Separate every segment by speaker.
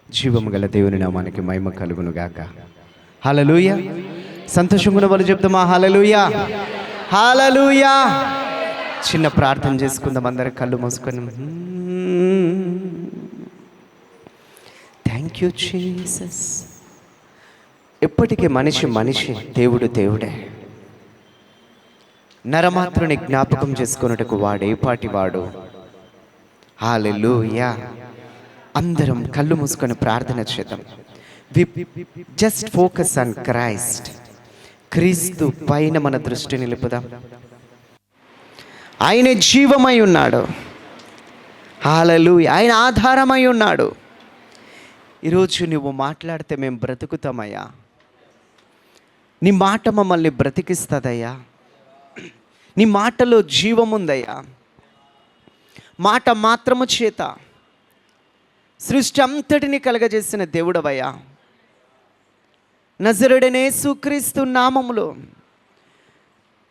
Speaker 1: జీవము గల దేవుని నామానికి మహిమ కలుగును గాక. హల్లెలూయా. సంతోషంగా వాళ్ళు చెప్తామా? హల్లెలూయా, హల్లెలూయా. చిన్న ప్రార్థన చేసుకుందాం, అందరి కళ్ళు మూసుకొని. Thank you Jesus. ఎప్పటికీ మనిషి దేవుడు దేవుడే. నరమాత్రుని జ్ఞాపకం చేసుకున్నట్టుకు వాడే పాటి వాడు. హల్లెలూయా. అందరం కళ్ళు మూసుకొని ప్రార్థన చేద్దాం. Just focus on Christ. క్రీస్తు పైన మన దృష్టి నిలుపుదాం. ఆయన జీవమై ఉన్నాడు. హల్లెలూయా. ఆయన ఆధారమై ఉన్నాడు. ఈరోజు నువ్వు మాట్లాడితే మేము బ్రతుకుతామయ్యా. నీ మాట మమ్మల్ని బ్రతికిస్తుందయ్యా. నీ మాటలో జీవముందయ్యా. మాట మాత్రము చేత సృష్టి అంతటిని కలగజేసిన దేవుడవయ్యా. నజరుడైన యేసుక్రీస్తు నామములో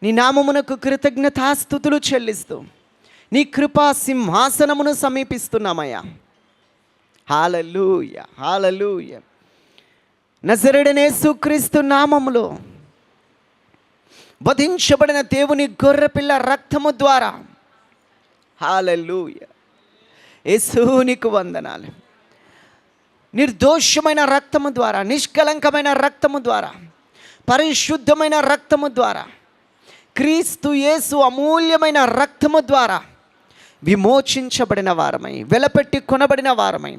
Speaker 1: నీ నామమునకు కృతజ్ఞతాస్తుతులు చెల్లిస్తూ నీ కృపా సింహాసనమును సమీపిస్తున్నామయ్యా. హల్లెలూయా, హల్లెలూయా. నజరుడైన యేసుక్రీస్తు నామములో వధించబడిన దేవుని గొర్రెపిల్ల రక్తము ద్వారా, హల్లెలూయా, యేసు నీకు వందనాలు. నిర్దోషమైన రక్తము ద్వారా, నిష్కలంకమైన రక్తము ద్వారా, పరిశుద్ధమైన రక్తము ద్వారా, క్రీస్తు యేసు అమూల్యమైన రక్తము ద్వారా విమోచించబడిన వారమై, వెలపెట్టి కొనబడిన వారమై,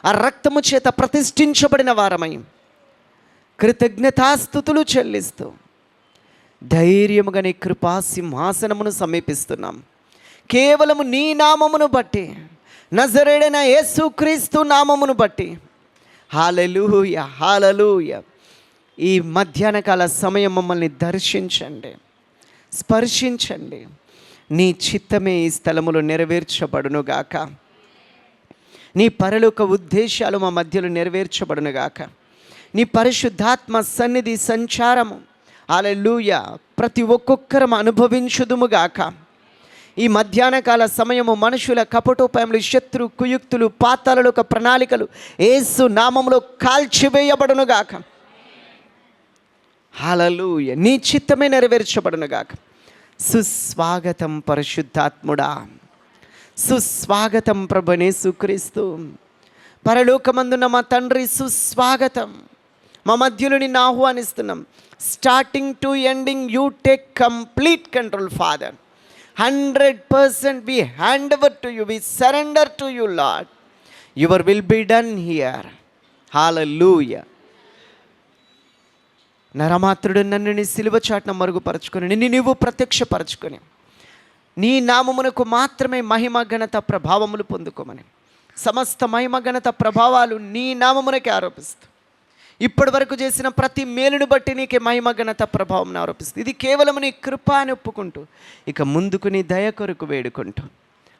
Speaker 1: ఆ రక్తము చేత ప్రతిష్ఠించబడిన వారమై కృతజ్ఞతాస్తుతులు చెల్లిస్తూ ధైర్యముగా నీ కృపా సింహాసనమును సమీపిస్తున్నాం. కేవలము నీ నామమును బట్టి, నజరేయుడైన యేసుక్రీస్తు నామమును బట్టి. హల్లెలూయా, హల్లెలూయా. ఈ మధ్యాహ్న కాల సమయం మమ్మల్ని దర్శించండి, స్పర్శించండి. నీ చిత్తమే ఈ స్థలములో నెరవేర్చబడునుగాక. నీ పరలోక ఉద్దేశాలు మా మధ్యలో నెరవేర్చబడునుగాక. నీ పరిశుద్ధాత్మ సన్నిధి సంచారము, హల్లెలూయా, ప్రతి ఒక్కొక్కరం అనుభవించుదుముగాక. ఈ మధ్యాహ్న కాల సమయము మనుషుల కపటోపాయములు, శత్రు కుయుక్తులు, పాతాళలోక ప్రణాళికలు యేసు నామములో కాల్చివేయబడునుగాక. హల్లెలూయా. నీ చిత్తమే నెరవేర్చబడునుగాక. సుస్వాగతం పరిశుద్ధాత్ముడా, సుస్వాగతం ప్రభువైన యేసుక్రీస్తు. పరలోకమందున్న మా తండ్రి, సుస్వాగతం. మా మధ్యలో నిన్ను ఆహ్వానిస్తున్నాం. Starting to ending you take complete control father. 100% we hand over to you, we surrender to you Lord. Your will be done here. Hallelujah. నరమాత్రుడు నన్ను నీ సిలువ చాటున మరుగుపరచుకొని, నిన్ను నీవు ప్రత్యక్షపరచుకొని, నీ నామమునకు మాత్రమే మహిమ ఘనత ప్రభావములు పొందుకోమని, సమస్త మహిమ ఘనత ప్రభావాలు నీ నామమునకే ఆరోపిస్తూ, ఇప్పటి వరకు చేసిన ప్రతి మేలును బట్టి నీకే మహిమ ఘనత ప్రభావం ఆరోపిస్తుంది. ఇది కేవలం నీ కృప అని ఒప్పుకుంటూ, ఇక ముందుకు నీ దయ కొరకు వేడుకుంటూ,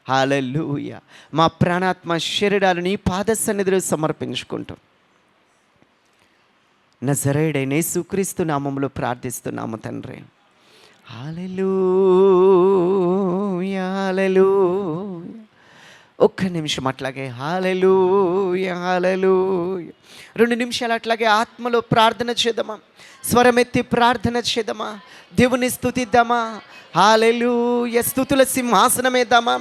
Speaker 1: హల్లెలూయా, మా ప్రాణాత్మ శరీరాలు నీ పాద సన్నిధిలో సమర్పించుకుంటూ నజరేయుడైన యేసుక్రీస్తు నామములో ప్రార్థిస్తున్నాము తండ్రి. హల్లెలూయా, హల్లెలూయా. ఒక్క నిమిషం అట్లాగే హల్లెలూయా, హల్లెలూయా. 2 నిమిషాలు అట్లాగే ఆత్మలో ప్రార్థన చేద్దామా? స్వరమెత్తి ప్రార్థన చేద్దామా? దేవుని స్తుతిద్దామా? హల్లెలూయా. స్తుతుల సింహాసనం వేద్దామా?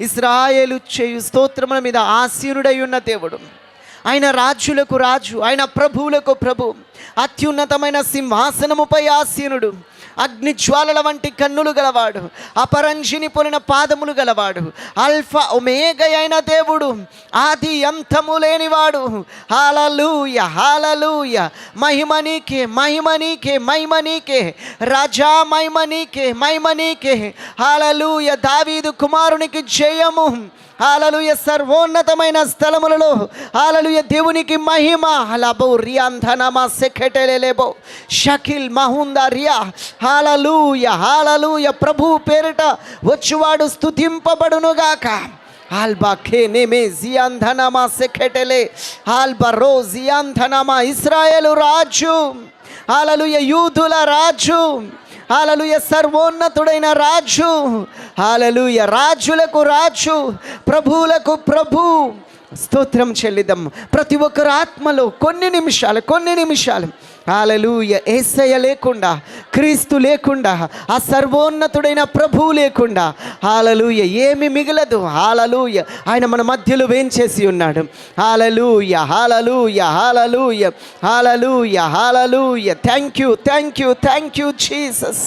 Speaker 1: ఇశ్రాయేలు చేయు స్తోత్రముల మీద ఆసీనుడై ఉన్న దేవుడు, ఆయన రాజులకు రాజు, ఆయన ప్రభువులకు ప్రభు, అత్యున్నతమైన సింహాసనముపై ఆసీనుడు, అగ్ని జ్వాలల వంటి కన్నులు గలవాడు, అపరంజిని పోలిన పాదములు గలవాడు, ఆల్ఫా ఒమేగా అయిన దేవుడు, ఆది అంతము లేనివాడు. హల్లెలూయా, హల్లెలూయా. మహిమ నీకే, మహిమ నీకే, మహిమ నీకే రాజా, మహిమ నీకే, మహిమ నీకే. హల్లెలూయా. దావీదు కుమారునికి జయము. హల్లెలూయా. సర్వోన్నతమైన స్థలములలో హల్లెలూయా దేవునికి మహిమ. హలబో రియాంధనమా సెకెటెలెలెబో షకిల్ మహుందా రియా. హల్లెలూయా, హల్లెలూయా. ప్రభు పేరిట వచ్చువాడు స్తుతింపబడునుగాక. ఆల్బా ఖేనేమే జియాంధనమా సెకెటెలే ఆల్బా రో జియాంధనమా. ఇశ్రాయేలు రాజు, హల్లెలూయా, యూదుల రాజు, హల్లెలూయా, సర్వోన్నతుడైన రాజు, హల్లెలూయా, రాజులకు రాజు, ప్రభువులకు ప్రభు, స్తోత్రం చెల్లిద్దాం. ప్రతి ఒక్కరు ఆత్మలో కొన్ని నిమిషాలు హల్లెలూయా. యేసయ్య లేకుండా, క్రీస్తు లేకుండా, ఆ సర్వోన్నతుడైన ప్రభువు లేకుండా హల్లెలూయా ఏమి మిగలదు. హల్లెలూయా. ఆయన మన మధ్యలో వేంచేసి ఉన్నాడు. Hallelujah, hallelujah, hallelujah, hallelujah, hallelujah. Thank you Jesus.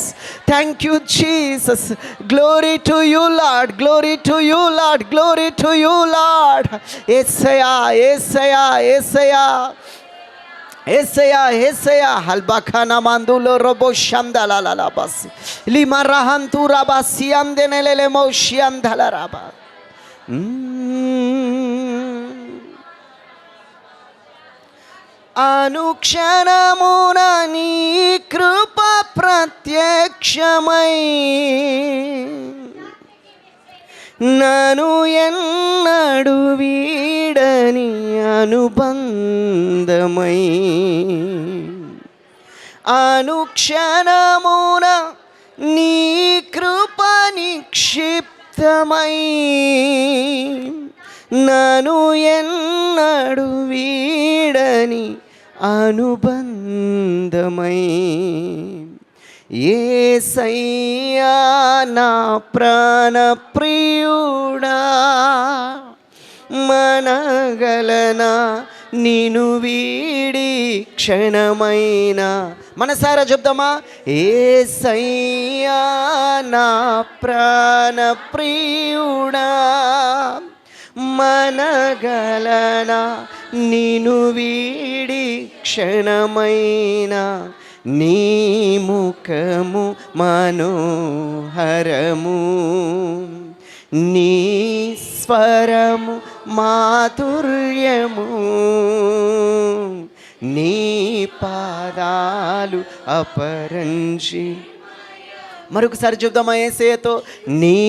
Speaker 1: Thank you Jesus. Glory to you Lord, glory to you Lord, glory to you Lord. యేసయ్యా, యేసయ్యా, యేసయ్యా, యేసయ్యా, యేసయ్యా. హల్బాఖానా మందులో రోబో షందలాలా బాసి లిమరహంతు రాబాసి అందెనెలెలె మోషి అందలరాబా. అనుక్షణమున నీ కృప ప్రత్యక్షమై నను ఎన్నడు వీడని అనుబంధమై, అనుక్షణమున నీ కృప నిక్షిప్తమై నను ఎన్నడు వీడని అనుబంధమై. యేసయ్యా నా ప్రాణ ప్రియుడా, మనగలనా నిను వీడి క్షణమైన. మనసారా చెప్దామా? యేసయ్యా నా ప్రాణ ప్రియుడా, మనగలనా నిను వీడి క్షణమైన. నీ ముఖము మనోహరము, నీ స్వరము మాధుర్యము, నీ పాదాలు అపరంజి. మరొకసారి చెప్దామా యేసయ్యతో? నీ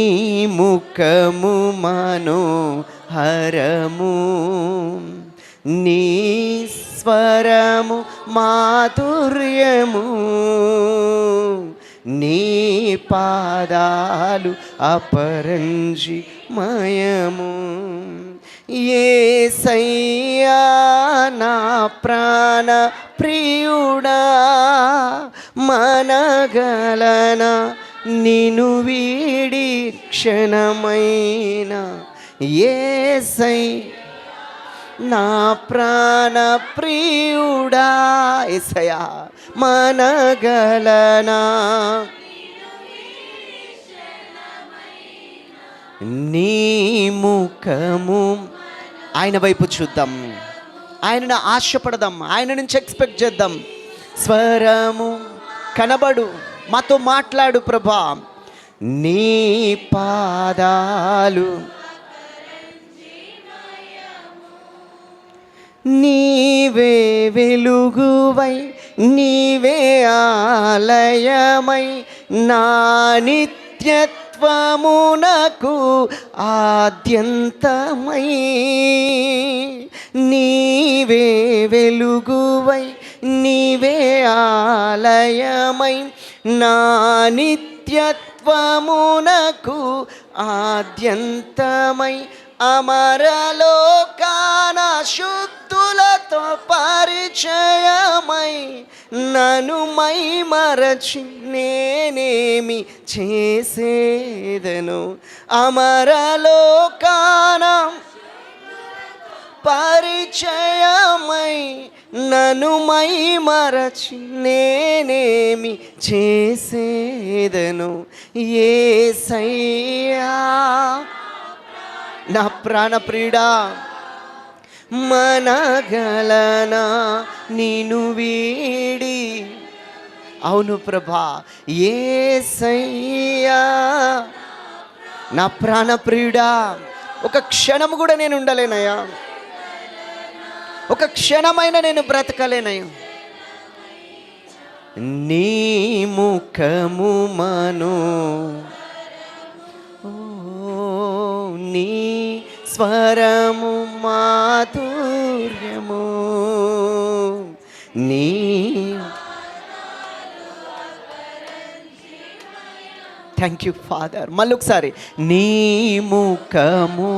Speaker 1: ముఖము మనోహరము, నీ స్వరము మాధుర్యము, నీ పాదాలు అపరంజి మయము. యేసయ్యా నా ప్రాణ ప్రియుడా, మనగలనా నిను వీడి క్షణమైన. యేసయ్యా నా ప్రాణ ప్రియుడా, యేసయ్యా మనగలనా నీ ముఖము. ఆయన వైపు చూద్దాం, ఆయనను ఆశపడదాం, ఆయన నుంచి ఎక్స్పెక్ట్ చేద్దాం. స్వరము కనబడు, మాతో మాట్లాడు ప్రభా. నీ పాదాలు నీవే వెలుగువై, నీవే ఆలయమై, నా నిత్యత్వమునకు ఆద్యంతమై. నీవే వెలుగువై, నీవే ఆలయమై, నా నిత్యత్వమునకు ఆద్యంతమై. అమరలోకాన శుద్ధులతో పరిచయమై, నన్ను మై మరచి నేనేమి చేసేదను. అమరలోకాన పరిచయమై, నన్ను మై మరచి నేనేమి చేసేదను. యేసయ్యా నా ప్రాణప్రియుడా, మనగలనా నిను వీడి. అవును ప్రభా. యేసయ్యా నా ప్రాణప్రియుడా, ఒక క్షణం కూడా నేను ఉండలేనయ్యా, ఒక క్షణమైన నేను బ్రతకలేనయ్యా. నీ ముఖము మనో, నీ స్వరము మాధుర్యము, నీ థ్యాంక్ యూ ఫాదర్. మళ్ళీ ఒకసారి. నీ ముఖము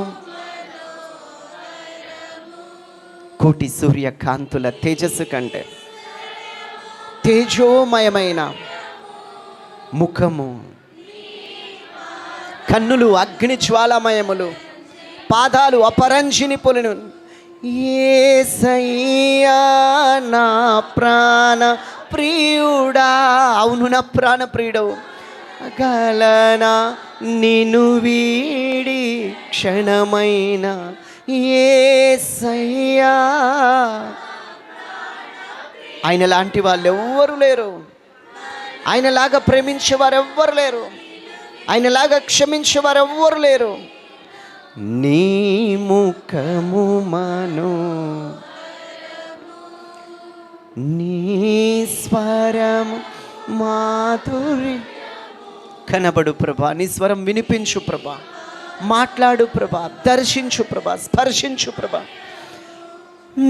Speaker 1: కోటి సూర్యకాంతుల తేజస్సు కంటే తేజోమయమైన ముఖము, కన్నులు అగ్ని జ్వాలామయములు, పాదాలు అపరంజిని పొలను. యేసయ్యా నా ప్రాణ ప్రియుడా, అవును నా ప్రాణ ప్రియుడవు, గలనా నిన్ను వీడి క్షణమైన యేసయ్యా. ఆయన లాంటి వాళ్ళు ఎవ్వరు లేరు, ఆయనలాగా ప్రేమించేవారు ఎవ్వరు లేరు, ఆయనలాగా క్షమించేవారు ఎవ్వరు లేరు. నీ ముఖము మను, నీ స్వరము మాధురి, కనబడు ప్రభా, నీ స్వరం వినిపించు ప్రభా, మాట్లాడు ప్రభా, దర్శించు ప్రభా, స్పర్శించు ప్రభా.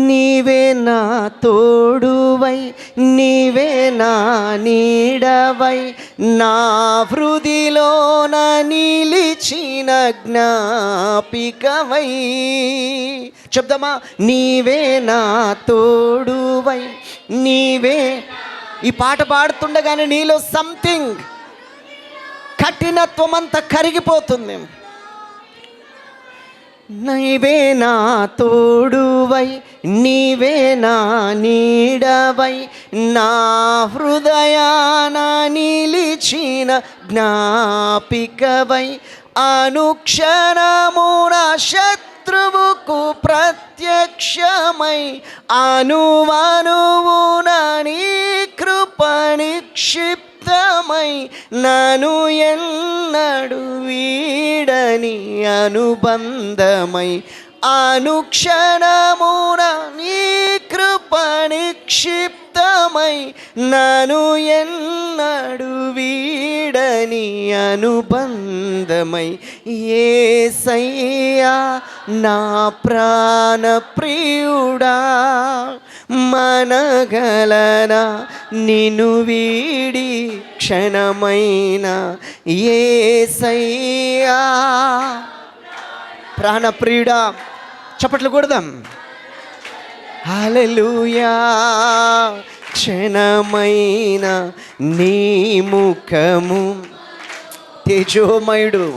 Speaker 1: నీవే నా తోడువై, నీవే నా నీడవై, నా హృదిలోన నిలిచిన జ్ఞాపికవై. చెప్దామా? నీవే నా తోడువై, నీవే. ఈ పాట పాడుతుండగానే నీలో సంథింగ్, కఠినత్వం అంతా కరిగిపోతుంది. నీవే నా తోడువై, నీవే నా నీడవై, నా హృదయాన నిలిచిన జ్ఞాపికవై, అనుక్షణమున శత్రువుకు ప్రత్యక్షమై, అనువనువున నీ కృప నిక్షిప్తమై, నన్ను ఎన్నడు వీడని అనుబంధమై, అనుక్షణమున నీ కృప నిక్షిప్తమై, నన్ను ఎన్నడు వీడని అనుబంధమై. యేసయ్యా నా ప్రాణ ప్రియుడా, మనగలనా నిన్ను వీడి క్షణమైన యేసయ్యా. ప్రాణప్రియుడా, చప్పట్లు కొడదాం. హల్లెలూయా. క్షణమైన నీ ముఖము, తేజోమయుడు,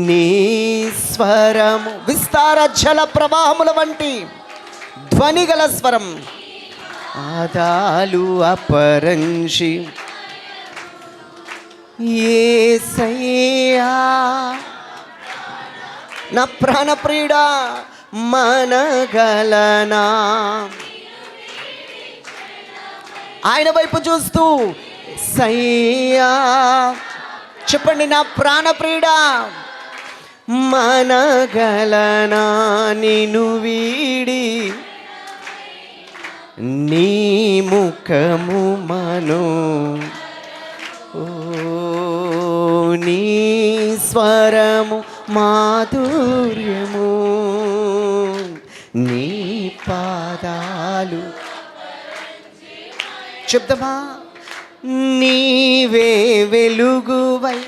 Speaker 1: నీ స్వరము విస్తార జల ప్రవాహముల వంటి ధ్వని గల స్వరం, ఆదాలు అపరంజి యేసయ్యా నా ప్రాణప్రియుడా, మనగలనా. ఆయన వైపు చూస్తూ సయ్యా చెప్పండి, నా ప్రాణప్రియుడా, మనగలనా నిన్ను వీడి, నీ ముఖము మను, ఓ నీ స్వరము మాధుర్యము, నీ పాదాలు. చెప్దామా? నీవే వెలుగువై,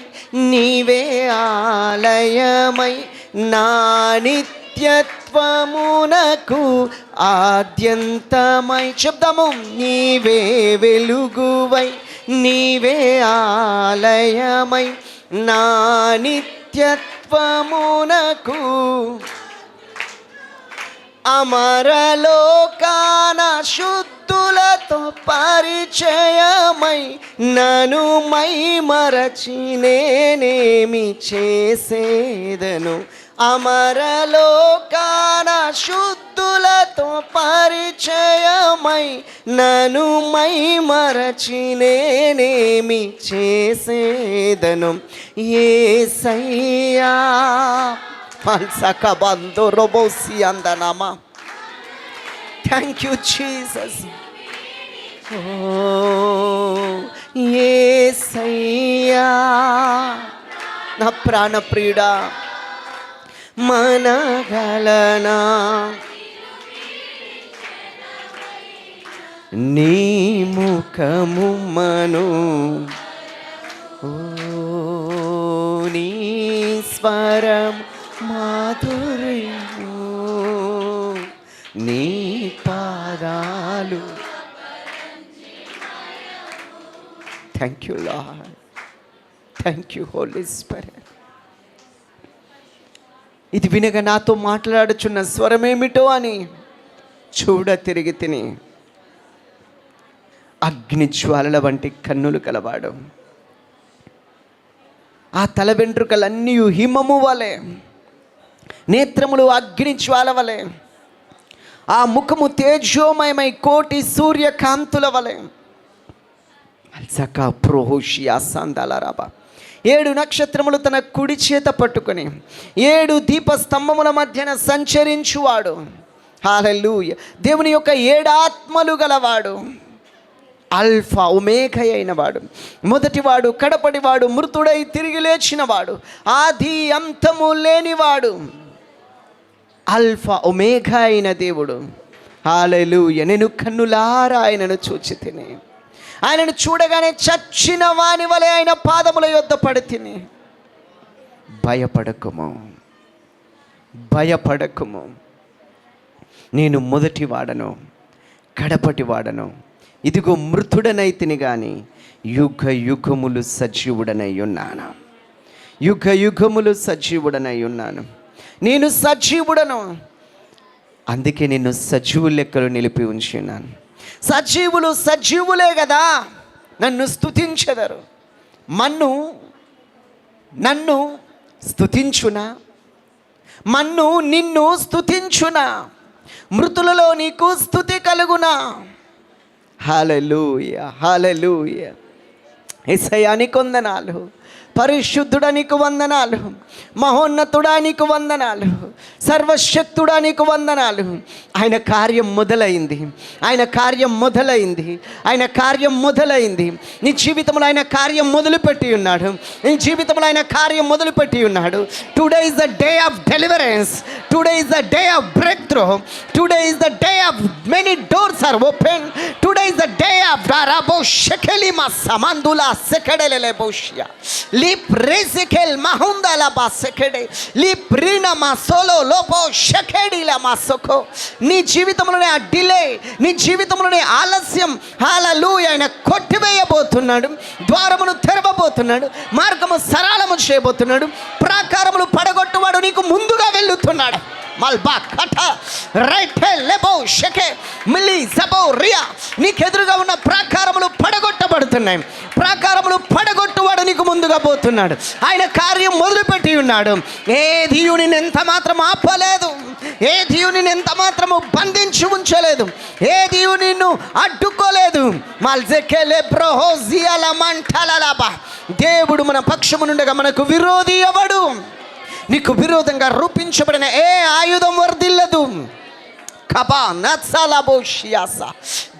Speaker 1: నీవే ఆలయమై, నా నిత్యత్వమునకు ఆద్యంతమై. చెప్దాము? నీవే వెలుగువై, నీవే ఆలయమై, నా నిత్యత్వమునకు అమరలోకాన శుద్ధులతో పరిచయమై, నన్ను మై మరచి నేనేమి చేసేదను. అమరలోకాన శుద్ధులతో పరిచయమై, నన్ను మై మరచి నేనేమి చేసేదను. యేసయ్యా పల్సకబందో రోబోసి అందనామా. Thank you Jesus. ఓ యేసయ్యా నా ప్రాణప్రియుడా, మనగలనా నీ ముఖము మను, ఓ నీ స్వరం మాధుర్యము. నీ పాదాలు. Thank you Lord, thank you Holy Spirit. ఇది వినగా నాతో మాట్లాడుచున్న స్వరమేమిటో అని చూడ తిరిగి తిని, అగ్ని జ్వాలల వంటి కన్నులు కలవాడు. ఆ తల వెంట్రుకలన్నీ హిమము వలె, నేత్రములు అగ్ని జ్వాల వలె, ఆ ముఖము తేజోమయమై కోటి సూర్యకాంతుల వలె. అల్సకా ప్రోహోషియా సందలరాబా. 7 నక్షత్రములు తన కుడి చేత పట్టుకొని 7 దీపస్తంభముల మధ్యన సంచరించువాడు. హల్లెలూయా. దేవుని యొక్క 7 ఆత్మలు గలవాడు. అల్ఫా ఒమేగా అయినవాడు, మొదటివాడు, కడపటివాడు, మృతుడై తిరిగి లేచినవాడు, ఆది అంతము లేనివాడు, అల్ఫా ఒమేగా అయిన దేవుడు. హల్లెలూయా. నేను కన్నులారా ఆయనను చూచి తిని, ఆయనను చూడగానే చచ్చిన వాని వలె ఆయన పాదముల యొద్ద పడి తిని, భయపడకుము, భయపడకుము, నేను మొదటి వాడను, కడపటి వాడను, ఇదిగో మృతుడనైతిని గాని యుగ యుగములు సజీవుడనై ఉన్నాను, యుగ యుగములు సజీవుడనై ఉన్నాను. నేను సజీవుడను, అందుకే నిన్ను సజీవుల లెక్కలు నిలిపి ఉంచున్నాను. సజీవులు సజీవులే కదా నన్ను స్తుతించెదరు. మన్ను నన్ను స్తుతించునా? మన్ను నిన్ను స్తుతించునా? మృతులలో నీకు స్తుతి కలుగునా? హల్లెలూయా, హల్లెలూయా. యేసయ్యా నీకు వందనాలు, పరిశుద్ధుడా నీకు వందనాలు, మహోన్నతుడా నీకు వందనాలు, సర్వశక్తుడా నీకు వందనాలు. ఆయన కార్యం మొదలైంది, ఆయన కార్యం మొదలైంది, ఆయన కార్యం మొదలైంది. నీ జీవితంలో ఆయన కార్యం మొదలుపెట్టి ఉన్నాడు, నీ జీవితంలో ఆయన కార్యం మొదలుపెట్టి ఉన్నాడు. Today is the day of deliverance, today is the day of breakthrough, today is the day of many doors are open, today is the day of రాబో షెకెలిమా సమందులా సెకెడెలె బోషియా లిప్రెసికెల్ మహుందల బాసెకెడే లిప్రిన మాసోలో లోపో షెకెడిల మాసోకో. నీ జీవితంలోనే ఆ డిలే, నీ జీవితంలోనే ఆలస్యం, హల్లెలూయా, ఆయన కొట్టివేయబోతున్నాడు. ద్వారమును తెరవబోతున్నాడు, మార్గము సరళము చేయబోతున్నాడు, ప్రాకారములు పడగొట్టువాడు నీకు ముందుగా వెళ్ళుతున్నాడు. మల్బా కట రైట్ లెబో షెకే మిలి సబో రియా. నీకెదురుగా ఉన్న ప్రాకారములు పడగొట్టబడుతున్నాయి, ప్రాకారములు పడగొట్టువాడు నీకు ముందుగా పోతున్నాడు. ఆయన కార్యం మొదలుపెట్టి ఉన్నాడు. ఏ దీవుని ఎంత మాత్రం ఆపలేదు, ఏ దీవుని ఎంత మాత్రము బంధించి ఉంచలేదు, ఏ దీవుని నిన్ను అడ్డుకోలేదు. మల్జెకెలే బ్రోహోజియాల మంటలలాబా. దేవుడు మన పక్షము నుండగా మనకు విరోధి ఎవడు? నీకు విరోధంగా రూపించబడిన ఏ ఆయుధం వర్ధిల్లదు. కబా నత్సలబోషియాస.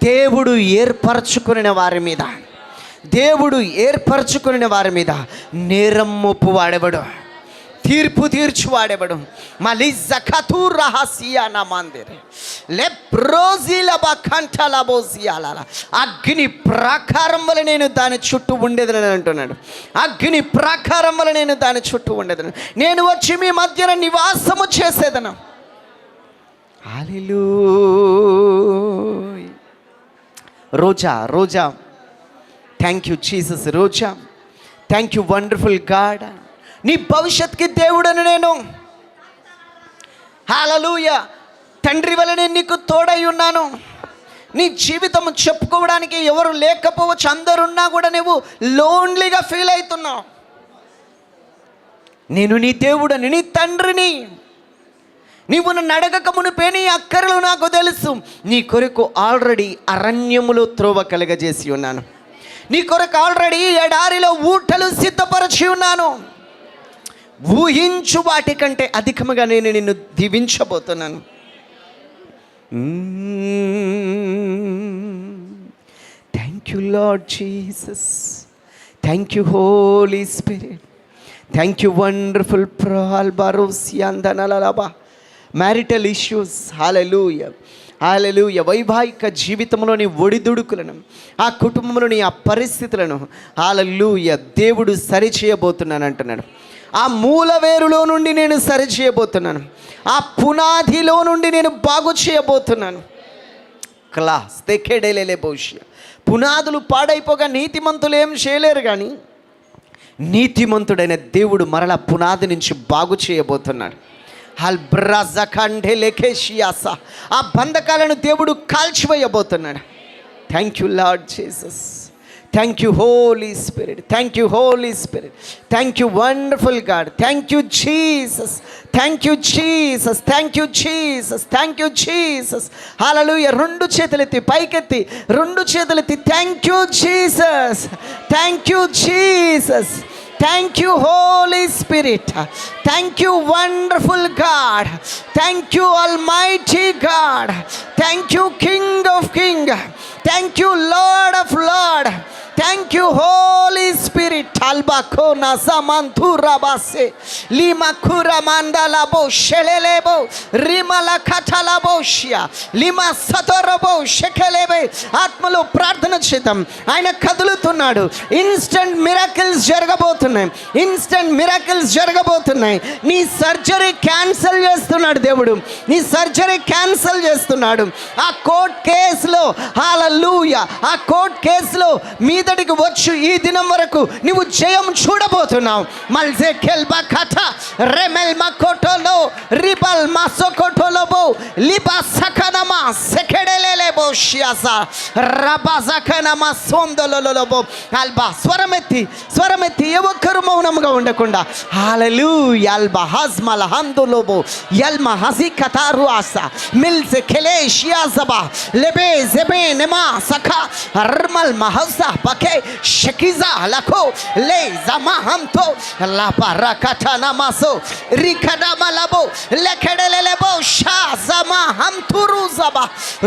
Speaker 1: దేవుడు ఏర్పరచుకున్న వారి మీద, దేవుడు ఏర్పరచుకున్న వారి మీద నేరం మోపు వాడేవాడు, తీర్పు తీర్చువాడేవాడు. మళ్ళీ జఖతూ రహస్యా నా మందిరే లెప్రోజిలబా కంఠలబోజియాల. అగ్ని ప్రాకారం వల్ల నేను దాని చుట్టూ ఉండేదని అంటున్నాడు. అగ్ని ప్రాకారం వల్ల నేను దాని చుట్టూ ఉండేదను, నేను వచ్చి మీ మధ్యన నివాసము చేసేదను. Hallelujah. Roja, Roja, thank you Jesus. Roja, thank you wonderful God. నీ భవిష్యత్తుకి దేవుడను నేను. హల్లెలూయా. తండ్రి వల్ల నేను నీకు తోడై ఉన్నాను. నీ జీవితం చెప్పుకోవడానికి ఎవరు లేకపోవచ్చు, అందరున్నా కూడా నువ్వు లోన్లీగా ఫీల్ అవుతున్నావు. నేను నీ దేవుడని, నీ తండ్రిని. నీవు నన్ను అడగక మునిపే నీ అక్కరలు నాకు తెలుసు. నీ కొరకు ఆల్రెడీ అరణ్యములో త్రోవ కలగజేసి ఉన్నాను, నీ కొరకు ఆల్రెడీ ఎడారిలో ఊటలు సిద్ధపరచి ఉన్నాను. ఊహించు వాటి కంటే అధికముగా నేను నిన్ను దీవించబోతున్నాను. Thank you Lord Jesus, thank you Holy Spirit, thank you wonderful ప్రాల్బారోసియాందనలబా. Marital issues, hallelujah, hallelujah. వైవాహిక జీవితంలోని ఒడిదుడుకులను, ఆ కుటుంబంలోని ఆ పరిస్థితులను హల్లెలూయా దేవుడు సరిచేయబోతున్నాను అంటున్నాడు. ఆ మూల వేరులో నుండి నేను సరి చేయబోతున్నాను. ఆ పునాదిలో నుండి నేను బాగు చేయబోతున్నాను. క్లాస్ తెక్కెడేలే భవిష్య. పునాదులు పాడైపోగా నీతిమంతులు ఏం చేయలేరు, కానీ నీతిమంతుడైన దేవుడు మరలా పునాది నుంచి బాగు చేయబోతున్నాడు. ఆ బంధకాలను దేవుడు కాల్చివేయబోతున్నాడు. Thank you Lord Jesus. Thank you Holy Spirit. Thank you Holy Spirit. Thank you wonderful God. Thank you Jesus. Thank you Jesus. Thank you Jesus. Thank you Jesus. Hallelujah. రెండు చేతులెత్తి పైకెత్తి, రెండు చేతులెత్తి thank you Jesus. Thank you Jesus. Thank you Holy Spirit. Thank you wonderful God. Thank you Almighty God. Thank you King of Kings. Thank you Lord of Lords. Thank you Holy Spirit. Albako nasamantura base limakura mandalabo shelelebo rimala katalabo shia lima satorabo shekelebe. ఆత్మలో ప్రార్థన చేద్దాం. ఆయన కదులుతున్నాడు. Instant miracles జరగబోతున్నాయి. Instant miracles జరగబోతున్నాయి. నీ surgery cancel చేస్తున్నాడు దేవుడు. నీ సర్జరీ క్యాన్సిల్ చేస్తున్నాడు. ఆ కోర్ట్ కేసులో హల్లెలూయా, ఆ కోర్ట్ కేసులో మీదటికి వచ్చు ఈ దినం వరకు నువ్వు జయం చూడబోతున్నావు. మల్జే కెల్బా కథ రెమెల్ మకోటోలో రిబల్ మాసోకోటోలోబో లిబా సకనమా సెకెడెలెలెబో షియాసా రబా సకనమా సోందోలోలోబో అల్బా. స్వరమెత్తి ఏ ఒక్కరు మౌనంగా ఉండకుండా హల్లెలూయా అల్బా హజ్మల్ హందులోబో యల్మా హజి కతారు ఆసా మిల్సే కెలే షియాజబా లెబే జెబే నెమా సఖా అర్మల్ మహసా పకే షకిజా లఖో లే జమా హంతో లా పరకట నమాసో రికడా మలబో లెకెడెలెబో షా జమా హంతురు జబా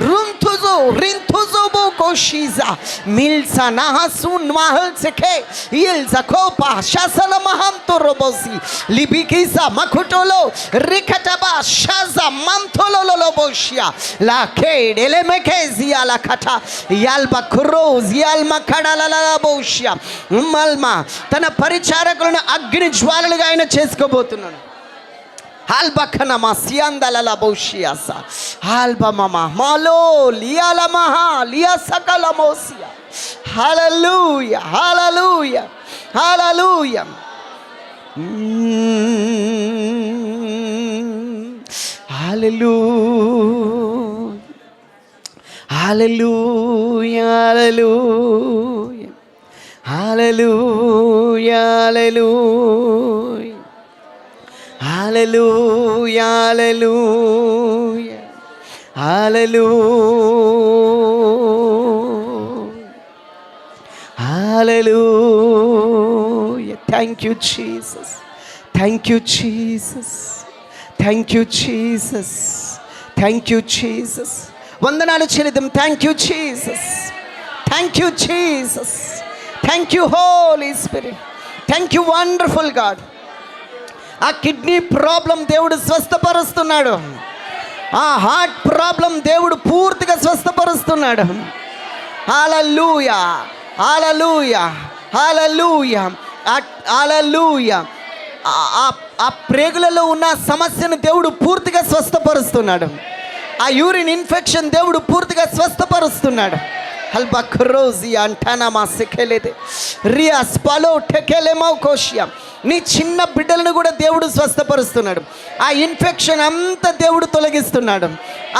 Speaker 1: రుంతుజు రింతుజు బో కోషిజా మిల్సా నహసున్ మహల్ సెకే ఇల్ జకోపా షసల మహంతురు బోసి లిబికిసా మఖుటోలో రికటబా షజా మంతోలోలో బోషియా లా కేడెలె మెకేజియా లా కట యాల్బా కురోజ్ యాల్మా కడలల బోషియా మల్మా. తన పరిచారకులను అగ్ని జ్వాలలుగా ఆయన చేసుకోబోతున్నాడు. హల్బకనమా సియాందలల బోషియాసా హల్బమమా మాలో లియాలమహా లియా సకలమోసియా. Hallelujah hallelujah hallelujah. Hallelujah hallelujah hallelujah hallelujah hallelujah hallelujah hallelujah. Thank you Jesus. Thank you Jesus. Thank you Jesus. Thank you Jesus. వందనాలు చెల్లిద్దాం. Thank you Jesus. Thank you Jesus. Thank you Holy Spirit. Thank you wonderful God. ఆ kidney problem దేవుడు స్వస్థపరుస్తున్నాడు. ఆ heart problem దేవుడు పూర్తిగా స్వస్థపరుస్తున్నాడు. హల్లెలూయా hallelujah hallelujah హల్లెలూయా. ఆ ప్రేగులలో ఉన్న సమస్యను దేవుడు పూర్తిగా స్వస్థపరుస్తున్నాడు. ఆ యూరిన్ ఇన్ఫెక్షన్ దేవుడు పూర్తిగా స్వస్థపరుస్తున్నాడు. హల్బక్రోజి అంటానమా సెకెలేదే రియాస్ పాలో టెకెలేమో కోషియా. నీ చిన్న బిడ్డలను కూడా దేవుడు స్వస్థపరుస్తున్నాడు. ఆ ఇన్ఫెక్షన్ అంతా దేవుడు తొలగిస్తున్నాడు.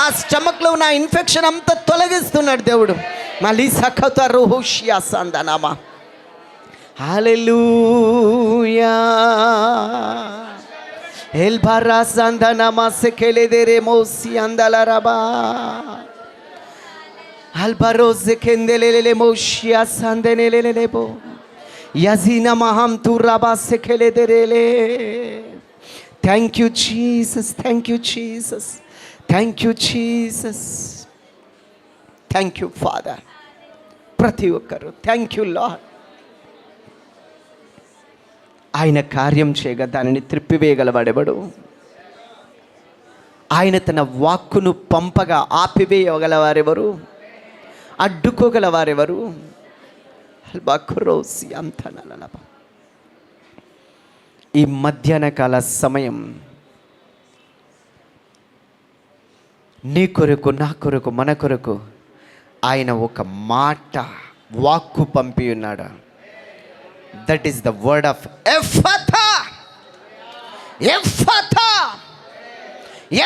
Speaker 1: ఆ స్టమక్లో ఉన్న ఇన్ఫెక్షన్ అంతా తొలగిస్తున్నాడు దేవుడు. మళ్ళీ సఖత రోహోషియా సందనామా. హల్లెలూయా ఎల్బరా సందనామా సెకెలేదే మోసి అందలరబా Albaroze kendelele moshia sandenelelebo yazina maham turaba sekele derele. Thank you Jesus. Thank you Jesus. Thank you Jesus. Thank you Father. ప్రతి ఒక్కరు థ్యాంక్ యూ లార్డ్. ఆయన కార్యం చేయగా దానిని త్రిప్పివేయగలవాడెవడు? ఆయన తన వాక్కును పంపగా ఆపివేయగలవారెవరు? అడ్డుకోగలవారెవరు? ఈ మధ్యాహ్న కాల సమయం నీ కొరకు, నా కొరకు, మన కొరకు ఆయన ఒక మాట, వాక్కు పంపి ఉన్నాడు. That is the word of ఎఫ్ఫతా. ఎఫ్ఫతా,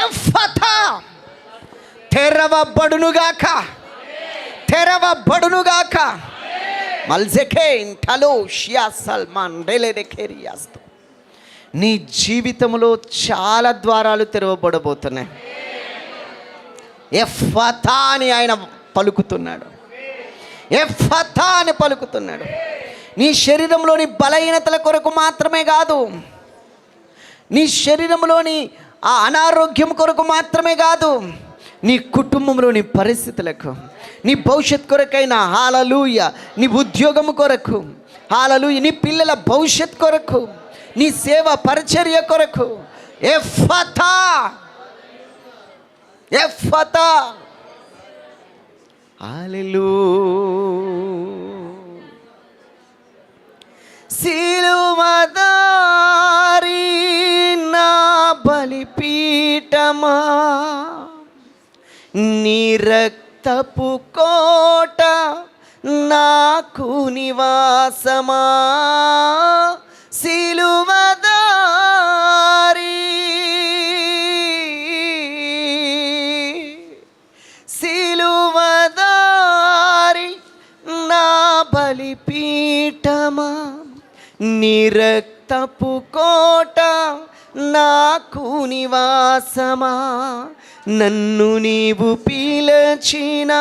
Speaker 1: ఎఫ్ఫతా, తెరవబడునుగాక, తెరవబడునుగాక. మల్జెకేన్ టలో షియా సల్మాన్ డెలెడెకేరియాస్తు. నీ జీవితంలో చాలా ద్వారాలు తెరవబడబోతున్నాయి. ఎఫ్ఫతా అని ఆయన పలుకుతున్నాడు. ఎఫ్ఫతా అని పలుకుతున్నాడు. నీ శరీరంలోని బలహీనతల కొరకు మాత్రమే కాదు, నీ శరీరంలోని ఆ అనారోగ్యం కొరకు మాత్రమే కాదు, నీ కుటుంబంలోని పరిస్థితులకు, నీ భవిష్యత్ కొరకైనా హల్లెలూయా, నీ ఉద్యోగం కొరకు హల్లెలూయా, నీ పిల్లల భవిష్యత్ కొరకు, నీ సేవ పరిచర్య కొరకు ఎఫ్ఫతా, ఎఫ్ఫతా. హల్లెలూయా. సిలువదారి నా బలిపీఠమా, నీ రక్తపు కోట నాకు నివాసమా. సిలువదారి, సిలువదారి నా బలిపీఠమా, నీ రక్తపు కోట నాకు నివాసమా. నన్ను నీవు పిలచిన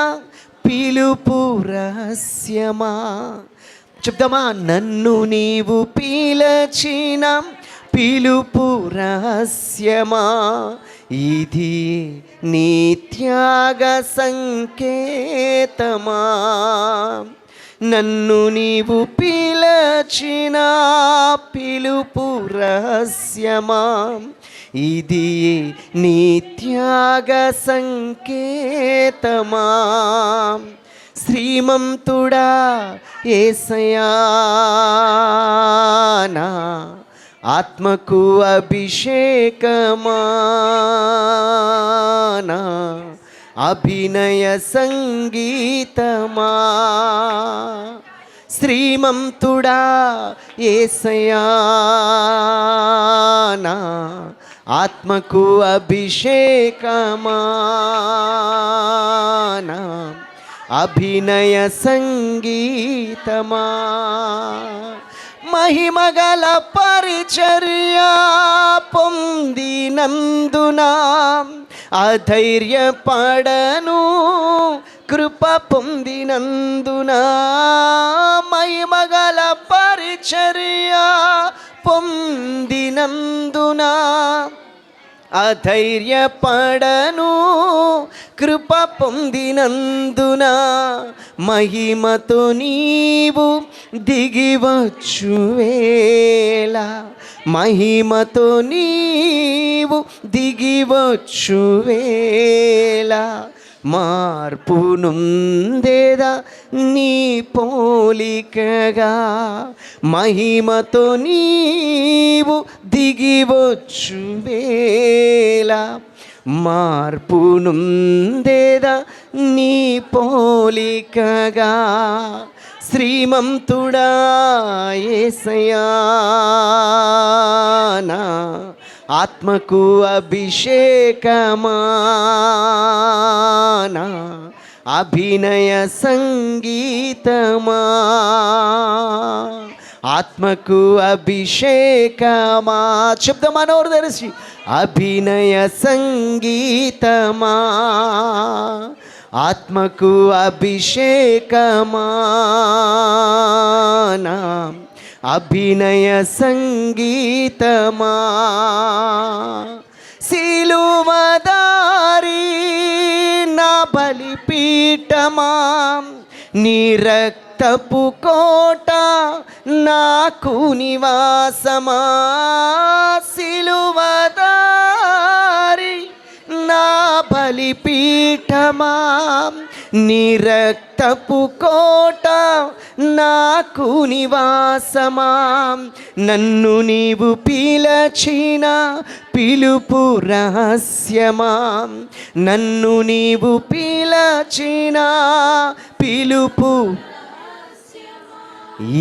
Speaker 1: పిలుపు రహస్యమా. చెప్దామా? నన్ను నీవు పిలచిన పిలుపు రహస్యమా, ఇది నీ త్యాగ సంకేతమా. నన్ను నీవు పిలచిన పిలుపు రహస్యమా, ఇది నీ త్యాగ సంకేతమా. శ్రీమంతుడా యేసయ్యా, నా ఆత్మకు అభిషేకమా, నా అభినయ సంగీతమా. శ్రీమంతుడా యేసయ్యా, నా ఆత్మకు అభిషేకమా, నా అభినయ సంగీతమా. మహిమగల పరిచర్య పొందినందున అధైర్యపడను, కృప పొందినందున. మహిమగల పరిచర్య పొందినందున అధైర్యపడను, కృప పొందినందున. మహిమతో నీవు దిగివచ్చు వేళ, మహిమతో నీవు దిగివచ్చు వేళ. మార్పు నొందేదా నీ పోలికగా, మహిమతో నీవు దిగివచ్చు వేళ. మార్పు నొందేదా నీ పోలికగా. శ్రీమంతుడా యేసయ్యా, నా ఆత్మకు అభిషేకమా, నా అభినయ సంగీతమా. ఆత్మకు అభిషేకమా. చెప్దామా నోరు తెరిచి? అభినయ సంగీతమా, ఆత్మకు అభిషేకమా, నా అభినయ సంగీతమా. సిలువదారి నా బలిపీఠమా, నీ రక్తపు కోట నాకు నివాసమా. సిలువదారి నా బలిపీఠమా, నీ రక్తపు కోట నాకు నివాసమా, నన్ను నీవు పిలచిన పిలుపు రహస్యమా, నన్ను నీవు పిలచిన పిలుపు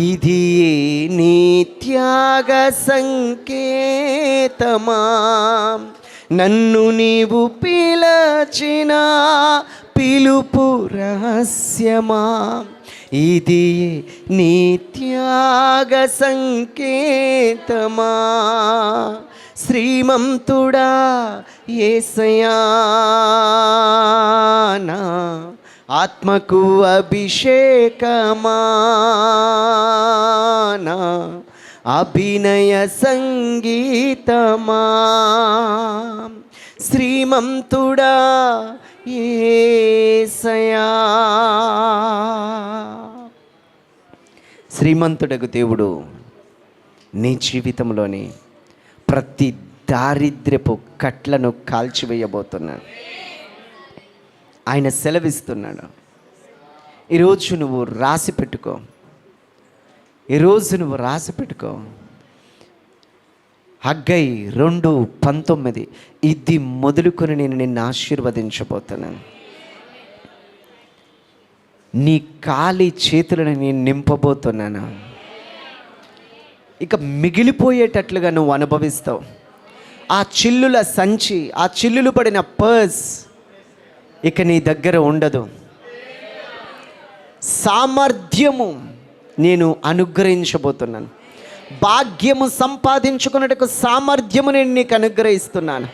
Speaker 1: ఇది నీ త్యాగ సంకేతమా, నన్ను నీవు పిలచిన పిలుపు రహస్యమా, ఇది నీ త్యాగ సంకేతమా. శ్రీమంతుడా యేసయ్యా, నా ఆత్మకు అభిషేకమా, నా అభినయ సంగీతమా. శ్రీమంతుడా యేసయ్యా. శ్రీమంతుడగు దేవుడు నీ జీవితంలోని ప్రతి దారిద్ర్యపు కట్లను కాల్చివేయబోతున్నాడు. ఆయన సెలవిస్తున్నాడు. ఈరోజు నువ్వు రాసి పెట్టుకో, ఈరోజు నువ్వు రాసి పెట్టుకో. హగ్గై 2:19, ఇది మొదలుకొని నేను నిన్ను ఆశీర్వదించబోతున్నాను. నీ ఖాళీ చేతులను నేను నింపబోతున్నాను. ఇక మిగిలిపోయేటట్లుగా నువ్వు అనుభవిస్తావు. ఆ చిల్లుల సంచి, ఆ చిల్లులు పడిన పర్స్ ఇక నీ దగ్గర ఉండదు. సామర్థ్యము నేను అనుగ్రహించబోతున్నాను. భాగ్యము సంపాదించుకున్నట్టుకు సామర్థ్యము నేను నీకు అనుగ్రహిస్తున్నాను.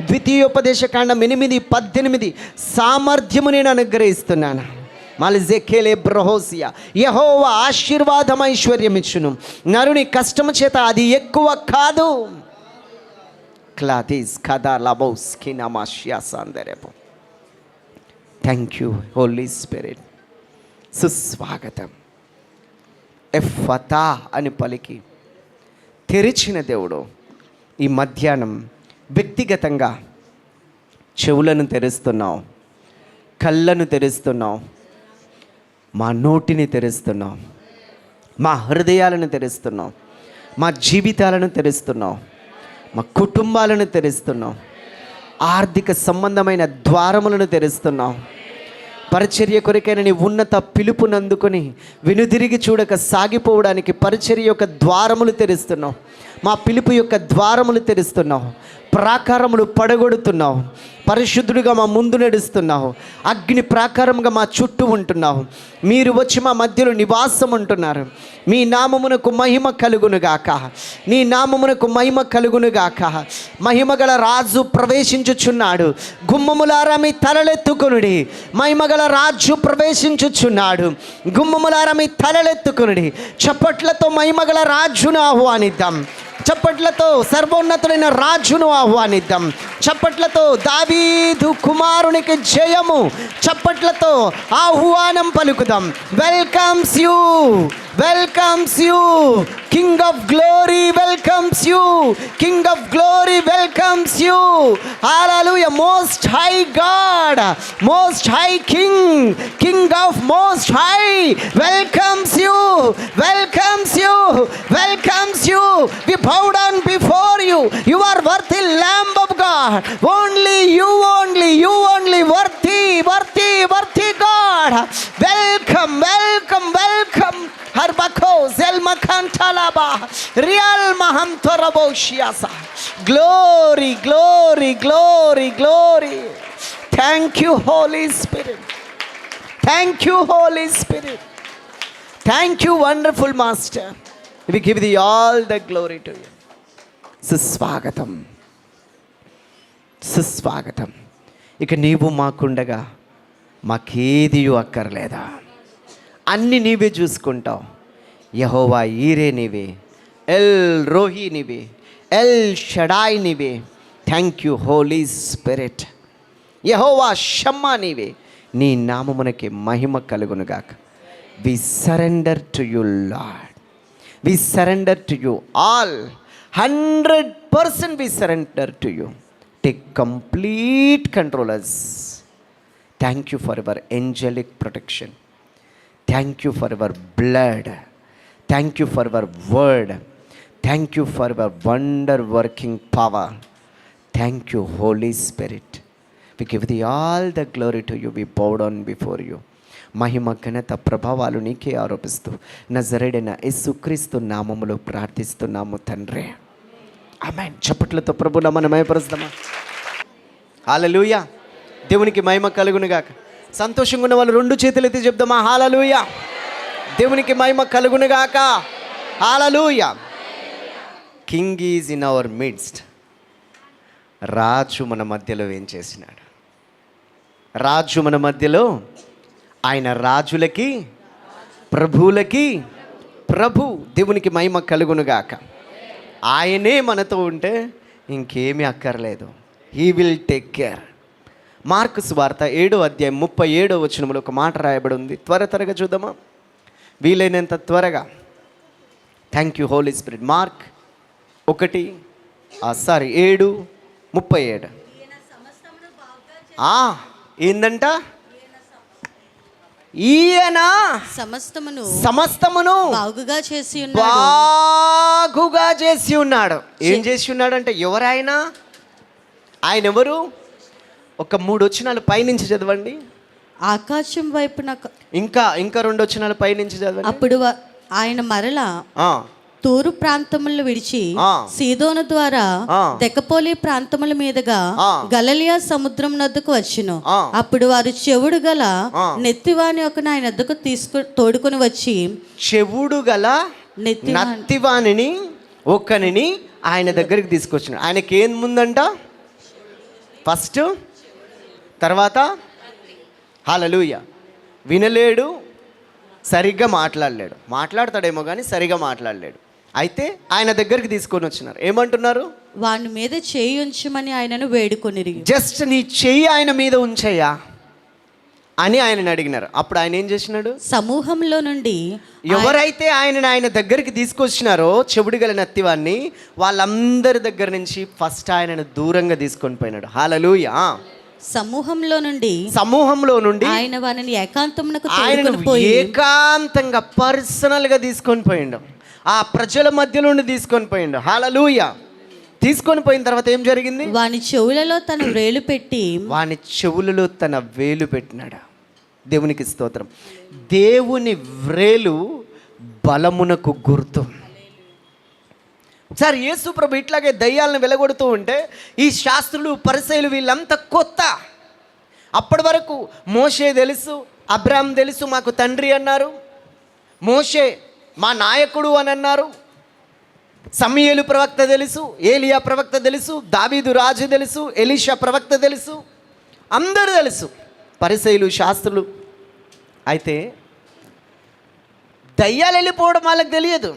Speaker 1: ద్వితీయోపదేశకాండం 8:18, సామర్థ్యము నేను అనుగ్రహిస్తున్నాను. మల్జెకేలే బ్రహోసియా, యెహోవా ఆశీర్వాదం ఐశ్వర్యమిచ్చును, నరుని కష్టము చేత అది ఎక్కువ కాదు. క్లాదీస్ కథా లబౌస్ కినమాష్యాసాందరేపు. Thank you Holy Spirit. సుస్వాగతం. ఎఫ్ఫతా అని పలికి తెరిచిన దేవుడు ఈ మధ్యాహ్నం వ్యక్తిగతంగా చెవులను తెరుస్తున్నావు, కళ్ళను తెరుస్తున్నావు, మా నోటిని తెరుస్తున్నావు, మా హృదయాలను తెరుస్తున్నావు, మా జీవితాలను తెరుస్తున్నావు, మా కుటుంబాలను తెరుస్తున్నావు, ఆర్థిక సంబంధమైన ద్వారములను తెరుస్తున్నావు. పరిచర్య కొరకైన నీ ఉన్నత పిలుపునందుకొని వెనుదిరిగి చూడక సాగిపోవడానికి పరిచర్య యొక్క ద్వారములు తెరుస్తున్నావు. మా పిలుపు యొక్క ద్వారములు తెరుస్తున్నావు. ప్రాకారములు పడగొడుతున్నావు. పరిశుద్ధుడిగా మా ముందు నడుస్తున్నావు. అగ్ని ప్రాకారముగా మా చుట్టూ ఉంటున్నావు. మీరు వచ్చి మా మధ్యలో నివాసం ఉంటున్నారు. మీ నామమునకు మహిమ కలుగునుగాక, నీ నామమునకు మహిమ కలుగునుగాక. మహిమగల రాజు ప్రవేశించుచున్నాడు. గుమ్మములారా మీ తలలెత్తుకొనుడి. మహిమగల రాజు ప్రవేశించుచున్నాడు. గుమ్మములారా మీ తలలెత్తుకొనుడి. చప్పట్లతో మహిమగల రాజును ఆహ్వానిద్దాం. చప్పట్లతో సర్వోన్నతుడైన రాజును ఆహ్వానిద్దాం. చప్పట్లతో దావీదు కుమారునికి జయము. చప్పట్లతో ఆహ్వానం పలుకుదాం. Welcomes you, welcomes you, king of glory welcomes you, king of glory welcomes you. Hallelujah. Most high God, most high king, king of most high welcomes you, welcomes you, welcomes you. We bow down before you. You are worthy Lamb of God. Only you, only you, only worthy, worthy, worthy God. Welcome, welcome, welcome. Harbako zelmakantalaba real mahamtoraboshiasa. Glory, glory, glory, glory. Thank you Holy Spirit. Thank you Holy Spirit. Thank you wonderful Master. We give thee all the glory to you. సుస్వాగతం, సుస్వాగతం. ఇక నీవు మాకుండగా మాకేదియూ అక్కర్లేదా? అన్ని నీవే చూసుకుంటావు. యెహోవా ఈరే నీవే, ఎల్ రోహి నీవే, ఎల్ షడాయ్ నీవే. Thank you Holy Spirit. యెహోవా షమ్మా నీవే. నీ నామమునకి మహిమ కలుగునుగాక. We surrender to you Lord. We surrender to you all. 100% we surrender to you. Take complete controllers. Thank you for your angelic protection. Thank you for your blood. Thank you for your word. Thank you for your wonder working power. Thank you Holy Spirit. We give the all the glory to you. We bow down before you. మహిమ ఘనత ప్రభావాలు నీకే ఆరోపిస్తూ నజరేయుడైన యేసుక్రీస్తు నామములో ప్రార్థిస్తున్నాము తండ్రి, ఆమేన్. చప్పట్లతో ప్రభువుని మనం మహిమపరుస్తామా? హల్లెలూయా. దేవునికి మహిమ కలుగును గాక. సంతోషంగా ఉన్న వాళ్ళు రెండు చేతులు ఎత్తి చెప్దామా? హల్లెలూయా. దేవునికి మహిమ కలుగును గాక. Hallelujah. King is in our midst. రాజు మన మధ్యలో ఏం చేసినాడు? రాజు మన మధ్యలో, ఆయన రాజులకి ప్రభువులకి ప్రభు. దేవునికి మహిమ కలుగునుగాక. ఆయనే మనతో ఉంటే ఇంకేమీ అక్కర్లేదు. He will take care. Mark సువార్త 7వ అధ్యాయం 37వ వచనంలో ఒక మాట రాయబడి ఉంది. త్వరగా చూద్దామా? వీలైనంత త్వరగా. Thank you Holy Spirit. Mark 7:37. ఏందంట? ఈయన సమస్తమును బాగుగా చేసి ఉన్నాడు. ఏం చేసి ఉన్నాడు అంటే ఎవరైనా? ఆయన ఎవరు? ఒక 3 వచనాలు పైనుంచి చదవండి.
Speaker 2: ఆకాశం వైపున
Speaker 1: ఇంకా 2 వచనాలు పైనుంచి చదవండి.
Speaker 2: అప్పుడు ఆయన మరలా తూరు ప్రాంతములను విడిచి సీదోను ద్వారా దెకపోలి ప్రాంతముల మీదుగా గలిలయ సముద్రం నద్దకు వచ్చును. అప్పుడు వారు చెవుడు గల నెత్తివాని ఒకని ఆయన వద్దకు తోడుకొని వచ్చి,
Speaker 1: చెవుడు గల నెత్తివానిని ఒకనిని ఆయన దగ్గరికి తీసుకొచ్చిన. ఆయనకి ఏం ముందంట? ఫస్ట్, తర్వాత హల్లెలూయా. వినలేడు, సరిగ్గా మాట్లాడలేడు. మాట్లాడతాడేమో కానీ సరిగ్గా మాట్లాడలేడు. అయితే ఆయన దగ్గరికి తీసుకొని వచ్చినారు. ఏమంటున్నారు?
Speaker 2: వాని మీద చేయి ఉంచమని ఆయనను వేడుకొనిరి.
Speaker 1: జస్ట్ నీ చెయ్యి ఆయన మీద ఉంచయ్యా అని ఆయనను అడిగినారు. అప్పుడు ఆయన ఏం చేసినాడు?
Speaker 2: సమూహంలో నుండి
Speaker 1: ఎవరైతే ఆయన దగ్గరికి తీసుకొచ్చినారో చెవుడు గల నత్తివాన్ని, వాళ్ళందరి దగ్గర నుంచి ఫస్ట్ ఆయనను దూరంగా తీసుకొని పోయినాడు. హల్లెలూయా.
Speaker 2: సమూహంలో నుండి
Speaker 1: ఆయన
Speaker 2: వారిని
Speaker 1: ఏకాంతంగా పర్సనల్గా తీసుకొని పోయిండు. ఆ ప్రజల మధ్య నుండి తీసుకొని పోయిండు. హల్లెలూయా. తీసుకొని పోయిన తర్వాత ఏం జరిగింది?
Speaker 2: వాని చెవులలో తన వేలు
Speaker 1: పెట్టినాడు. దేవునికి స్తోత్రం. దేవుని వ్రేలు బలమునకు గుర్తు. సార్, యేసు ప్రభు ఇట్లాగే దయ్యాలను వెలగొడుతూ ఉంటే ఈ శాస్త్రులు పరిసయ్యులు వీళ్ళంతా కొత్త. అప్పటి వరకు మోషే తెలుసు, అబ్రాహాం తెలుసు, మాకు తండ్రి అన్నారు. మోషే మా నాయకుడు అని అన్నారు. సమూయేలు ప్రవక్త తెలుసు, ఏలియా ప్రవక్త తెలుసు, దావీదు రాజు తెలుసు, ఎలీషా ప్రవక్త తెలుసు, అందరూ తెలుసు, పరిసయ్యులు శాస్త్రులు. అయితే దయ్యాలు వెళ్ళిపోవడం వాళ్ళకి తెలియదు.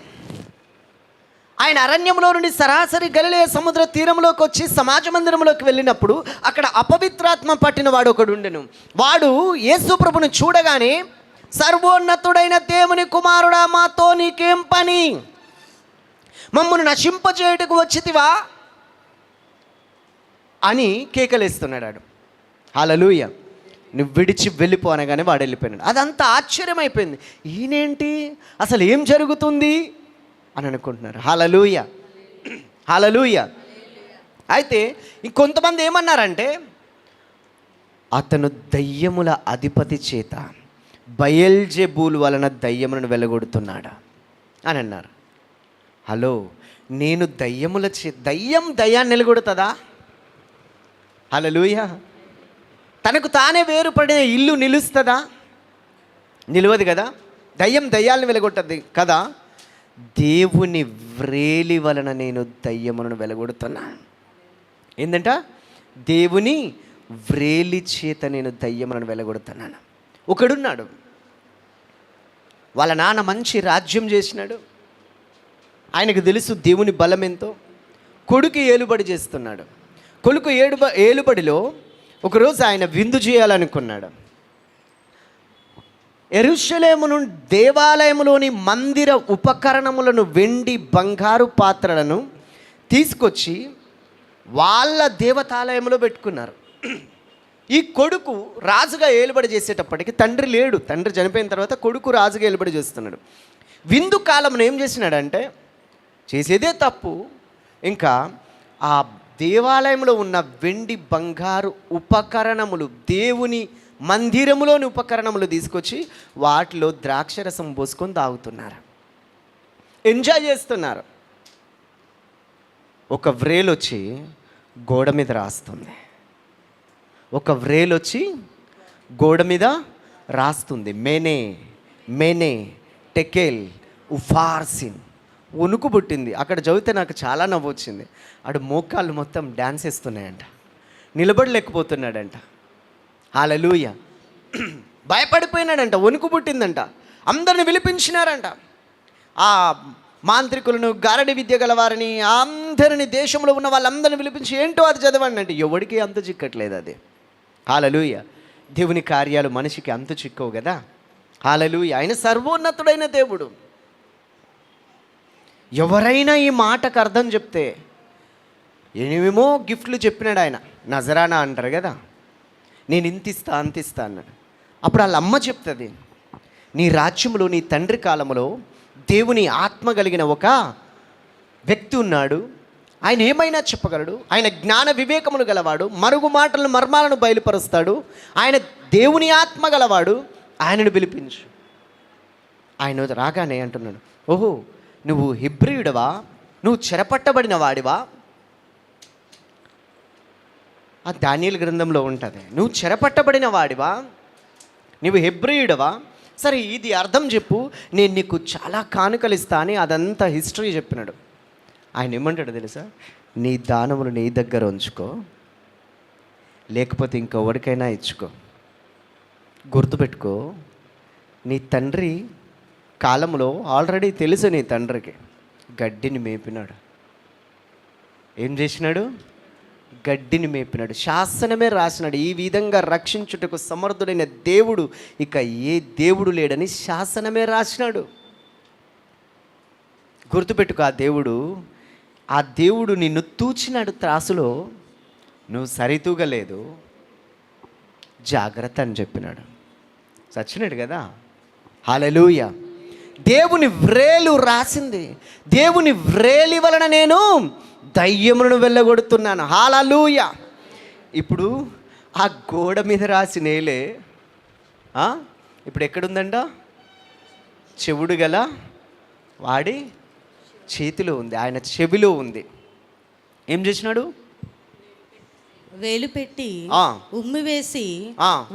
Speaker 1: ఆయన అరణ్యంలో నుండి సరాసరి గలిలయ సముద్ర తీరంలోకి వచ్చి సమాజ మందిరంలోకి వెళ్ళినప్పుడు అక్కడ అపవిత్రాత్మ పట్టిన వాడు ఒకడు ఉండెను. వాడు యేసు ప్రభును చూడగానే, సర్వోన్నతుడైన దేవుని కుమారుడా, మాతో నీకేం పని? మమ్మల్ని నశింపచేయుటకు వచ్చితివా అని కేకలేస్తున్నాడు. హల్లెలూయా. నువ్వు విడిచి వెళ్ళిపో అనగానే వాడు వెళ్ళిపోయినాడు. అదంతా ఆశ్చర్యమైపోయింది. ఈయనేంటి, అసలు ఏం జరుగుతుంది అని అనుకుంటున్నారు. హల్లెలూయా, హల్లెలూయా. అయితే ఇంకొంతమంది ఏమన్నారంటే, అతను దయ్యముల అధిపతి చేత బయల్జెబూల్ వలన దయ్యములను వెలగొడుతున్నాడా అని అన్నారు. హలో, నేను దయ్యాన్ని నిలగొడుతుందా? హల్లెలూయా. తనకు తానే వేరుపడిన ఇల్లు నిలుస్తుందా? నిలవదు కదా. దయ్యాలను వెలగొట్టద్ది కదా. దేవుని వ్రేలి వలన నేను దయ్యములను వెలగొడుతున్నా. ఏందంట? దేవుని వ్రేలి చేత నేను దయ్యములను వెలగొడుతున్నాను. ఒకడున్నాడు, వాళ్ళ నాన్న మంచి రాజ్యం చేసినాడు. ఆయనకు తెలుసు దేవుని బలం ఎంతో. కొడుకు ఏలుబడి చేస్తున్నాడు. కొడుకు ఏలుబడిలో ఒకరోజు ఆయన విందు చేయాలనుకున్నాడు. యెరూషలేము నుండి దేవాలయములోని మందిర ఉపకరణములను, వెండి బంగారు పాత్రలను తీసుకొచ్చి వాళ్ళ దేవతాలయంలో పెట్టుకున్నారు. ఈ కొడుకు రాజుగా ఏలుబడి చేసేటప్పటికి తండ్రి లేడు. తండ్రి చనిపోయిన తర్వాత కొడుకు రాజుగా ఏలుబడి చేస్తున్నాడు. విందు కాలంలో ఏం చేసినాడంటే, చేసేదే తప్పు, ఇంకా ఆ దేవాలయంలో ఉన్న వెండి బంగారు ఉపకరణములు, దేవుని మందిరములోని ఉపకరణములు తీసుకొచ్చి వాటిలో ద్రాక్షరసం పోసుకొని తాగుతున్నారు, ఎంజాయ్ చేస్తున్నారు. ఒక వ్రేలొచ్చి గోడ మీద రాస్తుంది, ఒక వ్రేలొచ్చి గోడ మీద రాస్తుంది, మెనే మెనే టెకెల్ ఉఫార్సిన్. వణుకు పుట్టింది. అక్కడ చదివితే నాకు చాలా నవ్వు వచ్చింది. ఆడు మోకాళ్ళు మొత్తం డ్యాన్స్ వేస్తున్నాయంట, నిలబడలేకపోతున్నాడంట. హల్లెలూయా. భయపడిపోయినాడంట, వణుకు పుట్టిందంట. అందరిని విలిపించినారంట. ఆ మాంత్రికులను, గారడి విద్య గలవారిని, అందరిని, దేశంలో ఉన్న వాళ్ళందరిని పిలిపించి ఏంటో అది చదవండి అంటే ఎవడికి అంతు చిక్కట్లేదు అది. హల్లెలూయా. దేవుని కార్యాలు మనిషికి అంతు చిక్కవు కదా. హల్లెలూయా. ఆయన సర్వోన్నతుడైన దేవుడు. ఎవరైనా ఈ మాటకు అర్థం చెప్తే, ఏమేమో గిఫ్ట్లు చెప్పినాడు ఆయన. నజరానా అంటారు కదా, నేను ఇంతిస్తా అంతిస్తా అన్నాడు. అప్పుడు వాళ్ళ అమ్మ చెప్తుంది, నీ రాజ్యంలో నీ తండ్రి కాలంలో దేవుని ఆత్మ కలిగిన ఒక వ్యక్తి ఉన్నాడు, ఆయన ఏమైనా చెప్పగలడు, ఆయన జ్ఞాన వివేకములు గలవాడు, మరుగు మాటలను మర్మాలను బయలుపరుస్తాడు, ఆయన దేవుని ఆత్మ గలవాడు, ఆయనను పిలిపించు. ఆయన రాగానే అంటున్నాడు, ఓహో నువ్వు హెబ్రీయుడవా, నువ్వు చెరపట్టబడిన వాడివా? ఆ దానియేలు గ్రంథంలో ఉంటుంది, నువ్వు చెరపట్టబడిన వాడివా, నువ్వు హెబ్రీయుడవా? సరే ఇది అర్థం చెప్పు, నేను నీకు చాలా కానుకలు ఇస్తా అని అదంతా హిస్టరీ చెప్పినాడు. ఆయన ఏమంటాడు తెలుసా, నీ దానములు నీ దగ్గర ఉంచుకో, లేకపోతే ఇంకెవరికైనా ఇచ్చుకో. గుర్తుపెట్టుకో, నీ తండ్రి కాలంలో ఆల్రెడీ తెలుసు, నీ తండ్రికి గడ్డిని మేపినాడు. ఏం చేసినాడు? గడ్డిని మేపినాడు. శాసనమే రాసినాడు, ఈ విధంగా రక్షించుటకు సమర్థుడైన దేవుడు ఇక ఏ దేవుడు లేడని శాసనమే రాసినాడు. గుర్తుపెట్టుకో, ఆ దేవుడు నిన్ను తూచినాడు త్రాసులో, నువ్వు సరితూగలేదు, జాగ్రత్త అని చెప్పినాడు. చచ్చినాడు కదా. హల్లెలూయా. దేవుని వ్రేలు రాసింది, దేవుని వ్రేలి వలన నేను దయ్యములను వెళ్ళగొడుతున్నాను. హల్లెలూయా. ఇప్పుడు ఆ గోడ మీద రాసినేలే ఇప్పుడు ఎక్కడుందంట? చెవుడు గల వాడి చేతిలో ఉంది, ఆయన చెవిలో ఉంది. ఏం చేసినాడు?
Speaker 2: వేలు పెట్టి ఉమ్మి వేసి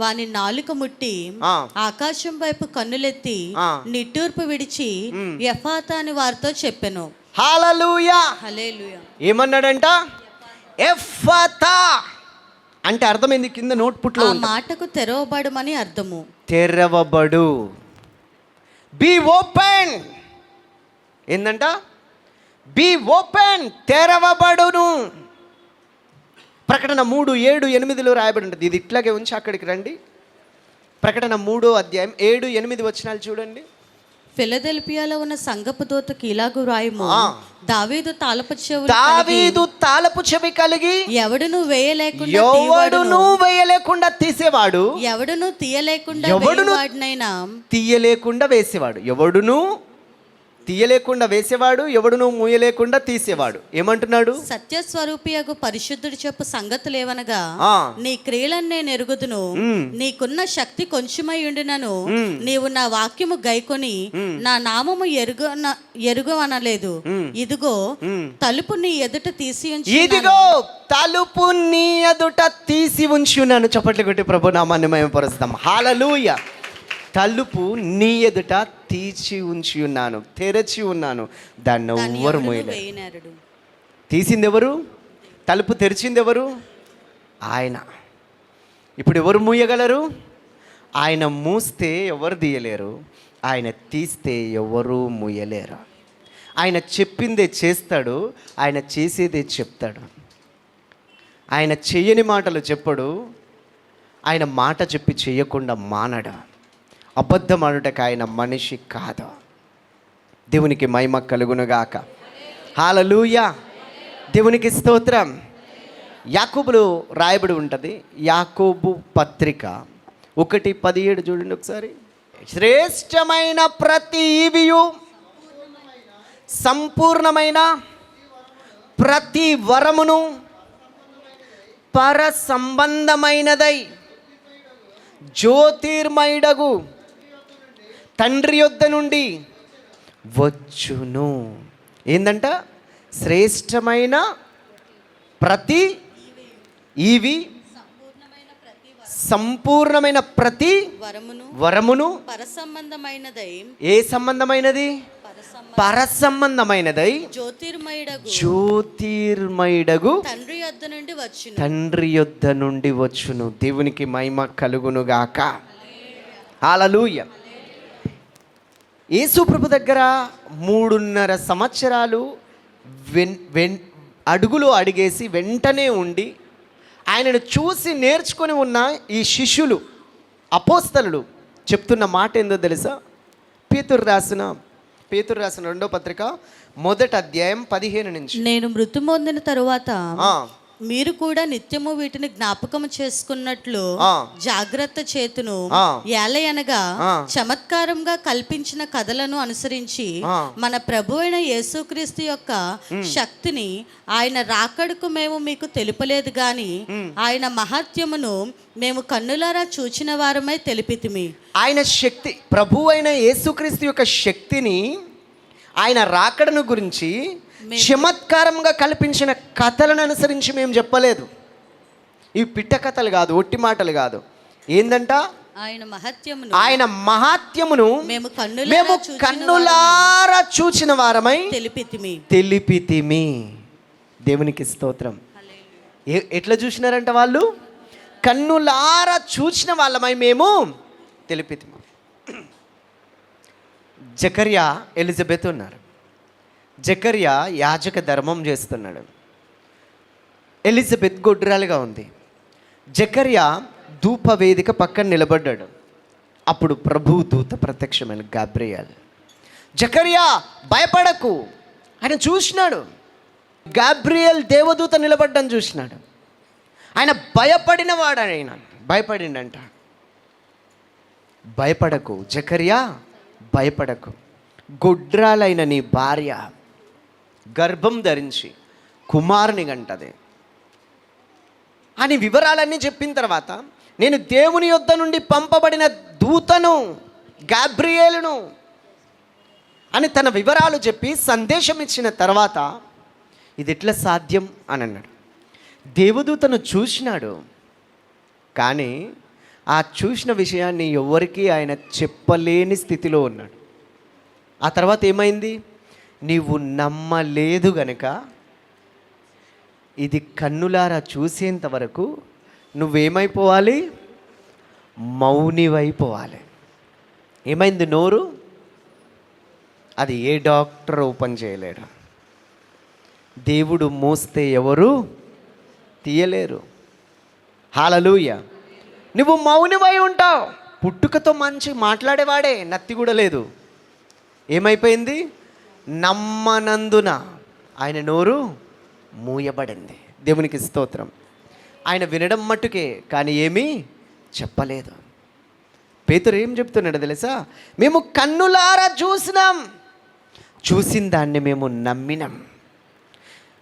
Speaker 2: వాని నాలుక ముట్టి ఆకాశం వైపు కన్నులెత్తి నిట్టూర్పు విడిచి ఎఫాతా అని వారితో చెప్పెను.
Speaker 1: హల్లెలూయా.
Speaker 2: హల్లెలూయా.
Speaker 1: ఏమన్నాడంట? ఎఫాతా అంటే అర్థమైంది, కింద నోట్పుట్లో
Speaker 2: ఆ మాటకు తెరవబడుమని అర్థము.
Speaker 1: తెరవబడు, బి ఓపెన్. ఏందంట? బి ఓపెన్, తెరవబడును. ప్రకటన 3:7-8 రాయబడి ఉంటుంది. ఇది ఇట్లాగే ఉంచి అక్కడికి రండి. ప్రకటన 3:7-8 వచనాలు చూడండి.
Speaker 2: ఫిలదెల్ఫియాలో ఉన్న సంఘపు దూతకు ఇలాగు రాయము, దావీదు
Speaker 1: తాళపు చెవి కలిగి
Speaker 2: ఎవడును వేయలేకుండా
Speaker 1: తీసేవాడు,
Speaker 2: ఎవడును
Speaker 1: తీయలేకుండా వేసేవాడు, ఎవడును తీయలేకుండా వేసేవాడు, ఎవడును మూయలేకుండా తీసేవాడు. ఏమంటున్నాడు?
Speaker 2: సత్యస్వరూపియగు పరిశుద్ధుడు చెప్పు సంగతులు ఏవనగా, నీ క్రియలను నేను ఎరుగుదును, నీకున్న శక్తి కొంచెమై ఉండినను నీవు నా వాక్యము గైకొని నా నామము ఎరుగనలేదు. ఇదిగో తలుపు నీ ఎదుట తీసి ఉంచి ఉన్నాను. చప్పట్లు కొట్టి ప్రభు నామాన్ని మహిమపరుస్తాం. హల్లెలూయా. తలుపు నీ ఎదుట తీసి ఉంచి ఉన్నాను, తెరచి ఉన్నాను, దాన్ని ఎవ్వరు మోయలేరు. తీసింది ఎవరు? తలుపు తెరిచింది ఎవరు? ఆయన. ఇప్పుడు ఎవరు మూయగలరు? ఆయన మూస్తే ఎవరు తీయలేరు, ఆయన తీస్తే ఎవరు మూయలేరు. ఆయన చెప్పిందే చేస్తాడు, ఆయన చేసేదే చెప్తాడు. ఆయన చెయ్యని మాటలు చెప్పడు, ఆయన మాట చెప్పి చెయ్యకుండా మానడు. అబద్ధం ఆడుటకు ఆయన మనిషి కాదు. దేవునికి మహిమ కలుగునుగాక. హల్లెలూయా. దేవునికి స్తోత్రం.
Speaker 1: యాకోబులో రాయబడి ఉంటుంది. యాకోబు పత్రిక 1:17 చూడండి ఒకసారి. శ్రేష్టమైన ప్రతి ఈవియు, సంపూర్ణమైన ప్రతి వరమును పర సంబంధమైనదై జ్యోతిర్మయుడగు తండ్రి యొద్ద నుండి వచ్చును. ఏందంట? శ్రేష్టమైన ప్రతి ఈవి, సంపూర్ణమైన ప్రతి వరమును
Speaker 2: పరసంబంధమైనదై.
Speaker 1: ఏ సంబంధమైనది? పరసంబంధమైనదై జ్యోతిర్మయుడగు తండ్రి యొద్ద నుండి వచ్చును. దేవునికి మహిమ కలుగును గాక. హల్లెలూయా. యేసు ప్రభు దగ్గర 3.5 సంవత్సరాలు అడుగులు అడిగేసి వెంటనే ఉండి ఆయనను చూసి నేర్చుకొని ఉన్న ఈ శిష్యులు, అపోస్తలులు చెప్తున్న మాట ఏందో తెలుసా? పేతురు రాసిన 2వ పత్రిక 1వ అధ్యాయం 15 నుంచి.
Speaker 2: నేను మృతి పొందిన తరువాత మీరు కూడా నిత్యము వీటిని జ్ఞాపకం చేసుకున్నట్లు జాగ్రత్త చేతును, ఏలయనగా చమత్కారంగా కల్పించిన కథలను అనుసరించి మన ప్రభు అయిన యేసుక్రీస్తు యొక్క శక్తిని ఆయన రాకడకు మేము మీకు తెలుపలేదు గాని ఆయన మహత్యమును మేము కన్నులారా చూచిన వారమై తెలిపితిమి.
Speaker 1: ఆయన శక్తి, ప్రభు అయిన యేసుక్రీస్తు యొక్క శక్తిని, ఆయన రాకడను గురించి చమత్కారంగా కల్పించిన కథలను అనుసరించి మేము చెప్పలేదు. ఇవి పిట్ట కథలు కాదు, ఒట్టి మాటలు కాదు. ఏందంట? ఆయన మహాత్యమును మేము కన్నులారా చూచిన వారమై తెలిపితిమి. దేవునికి స్తోత్రం. ఎట్లా చూసినారంట వాళ్ళు? కన్నులారా చూచిన వాళ్ళమై మేము తెలిపితిమి. జకర్యా, ఎలిజబెత్ ఉన్నారు. జకర్యా యాజక ధర్మం చేస్తున్నాడు. ఎలిజబెత్ గొడ్రాలుగా ఉంది. జకర్యా ధూపవేదిక పక్కన నిలబడ్డాడు. అప్పుడు ప్రభు దూత ప్రత్యక్షమైన గాబ్రియల్, జకర్యా భయపడకు. ఆయన చూసినాడు. గాబ్రియల్ దేవదూత నిలబడ్డం చూసినాడు. ఆయన భయపడినవాడు. ఆయన భయపడిండంట. భయపడకు జకర్యా, భయపడకు. గొడ్రాలైన నీ భార్య గర్భం ధరించి కుమారుని కంటది అని వివరాలన్నీ చెప్పిన తర్వాత, నేను దేవుని యొద్ద నుండి పంపబడిన దూతను, గాబ్రియేలును అని తన వివరాలు చెప్పి సందేశం ఇచ్చిన తర్వాత, ఇది ఎట్లా సాధ్యం అని అన్నాడు. దేవదూతను చూసినాడు, కానీ ఆ చూసిన విషయాన్ని ఎవరికీ ఆయన చెప్పలేని స్థితిలో ఉన్నాడు. ఆ తర్వాత ఏమైంది? నీవు నమ్మలేదు గనుక ఇది కన్నులారా చూసేంత వరకు నువ్వేమైపోవాలి? మౌనివైపోవాలి. ఏమైంది? నోరు అది ఏ డాక్టర్ ఓపెన్ చేయలేడు. దేవుడు మోస్తే ఎవరు తీయలేరు. హల్లెలూయా. నువ్వు మౌనివై ఉంటావు. పుట్టుకతో మంచి మాట్లాడేవాడే, నత్తి కూడా లేదు. ఏమైపోయింది? నమ్మనందున ఆయన నోరు మూయబడింది. దేవునికి స్తోత్రం. ఆయన వినడం మట్టుకే, కానీ ఏమీ చెప్పలేదు. పేతురు ఏం చెప్తున్నాడు తెలుసా? మేము కన్నులారా చూసినాం, చూసిన దాన్ని మేము నమ్మినాం.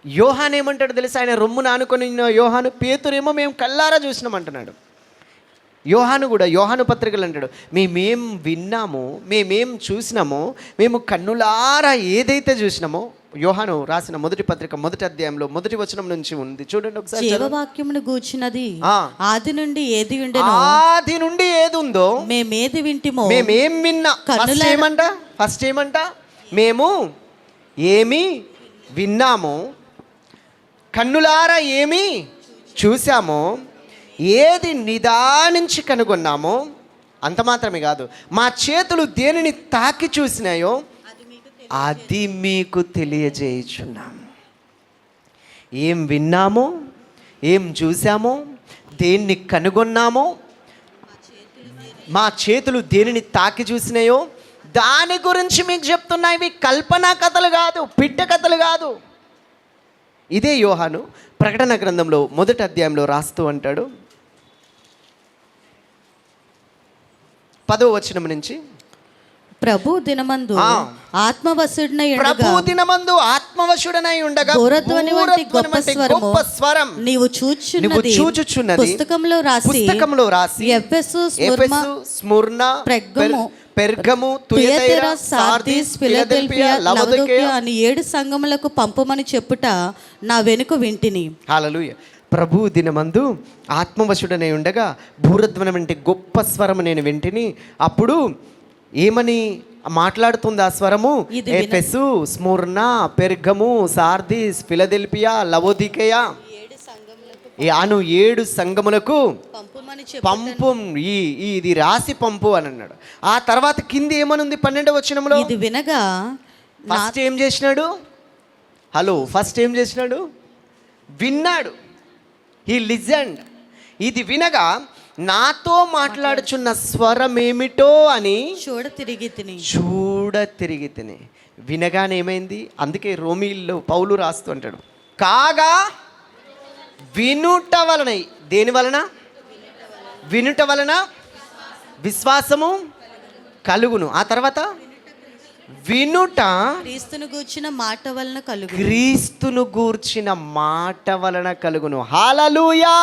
Speaker 1: యోహాను ఏమంటాడు తెలుసా? ఆయన రొమ్మును ఆనుకొని యోహాను, పేతురేమో మేము కళ్ళారా చూసినాం అంటున్నాడు. యోహాను కూడా యోహాను పత్రికలు అంటాడు, మేమేం విన్నామో, మేమేం చూసినామో, మేము కన్నులారా ఏదైతే చూసినామో. యోహాను రాసిన 1వ పత్రిక 1వ అధ్యాయంలో 1వ వచనం నుంచి ఉంది. చూడండి ఒకసారి.
Speaker 2: జీవవాక్యమును గూర్చినది ఆది నుండి ఏది ఉండెనో,
Speaker 1: ఆది నుండి ఏది ఉందో
Speaker 2: మేమేది వింటిమో,
Speaker 1: మేమేం విన్నా. ఫస్ట్ ఏమంట? మేము ఏమి విన్నామో, కన్నులారా ఏమి చూసామో, ఏది నిదానించి కనుగొన్నామో, అంత మాత్రమే కాదు, మా చేతులు దేనిని తాకి చూసినాయో అది మీకు తెలియజేయుచున్నాము. ఏం విన్నామో, ఏం చూసామో, దేన్ని కనుగొన్నామో, మా చేతులు దేనిని తాకి చూసినాయో దాని గురించి మీకు చెప్తున్నా. ఇవి కల్పనా కథలు కాదు, పిట్ట కథలు కాదు. ఇదే యోహాను ప్రకటన గ్రంథంలో 1వ అధ్యాయంలో రాస్తూ అంటాడు, 10వ వచనం నుంచి,
Speaker 2: ప్రభు దినమందు ఆత్మవశుడనై
Speaker 1: ఉండగా
Speaker 2: బూరధ్వని వంటి గొప్ప స్వరం నీవు చూచుచున్నది పుస్తకంలో రాసి ఎఫెసు,
Speaker 1: స్ముర్న, పెర్గము, తుయతైర, సార్దీస్, ఫిలదెల్ఫియా, లవొదికయ
Speaker 2: అని 7 సంఘములకు పంపమని చెప్పుట నా వెనుక వింటిని.
Speaker 1: హల్లెలూయా. ప్రభు దినమందు ఆత్మవశుడనై ఉండగా భూరధ్వని వంటి గొప్ప స్వరము నేను వింటిని. అప్పుడు ఏమని మాట్లాడుతుంది ఆ స్వరము? ఎఫెసు, స్ముర్న, పెర్గము, సార్దీస్, ఫిలదెల్ఫియా, లవొదికయ అను 7 సంఘములకు పంపు, ఇది రాసి పంపు అని అన్నాడు. ఆ తర్వాత కింది ఏమనుంది 12వ వచనంలో?
Speaker 2: ఇది వినగా
Speaker 1: ఫస్ట్ ఏం చేసినాడు? ఫస్ట్ ఏం చేసినాడు? విన్నాడు. He listened. ఇది వినగా నాతో మాట్లాడుచున్న స్వరం ఏమిటో అని చూడ తిరిగి తిని. వినగానే ఏమైంది? అందుకే రోమీల్లో పౌలు రాస్తూ అంటాడు, కాగా వినుట వలన. దేని వలన? వినుట వలన విశ్వాసము కలుగును. ఆ తర్వాత వినుట
Speaker 2: క్రీస్తును గూర్చిన మాట వలన కలుగును.
Speaker 1: క్రీస్తును గూర్చిన మాట వలన కలుగును. హల్లెలూయా,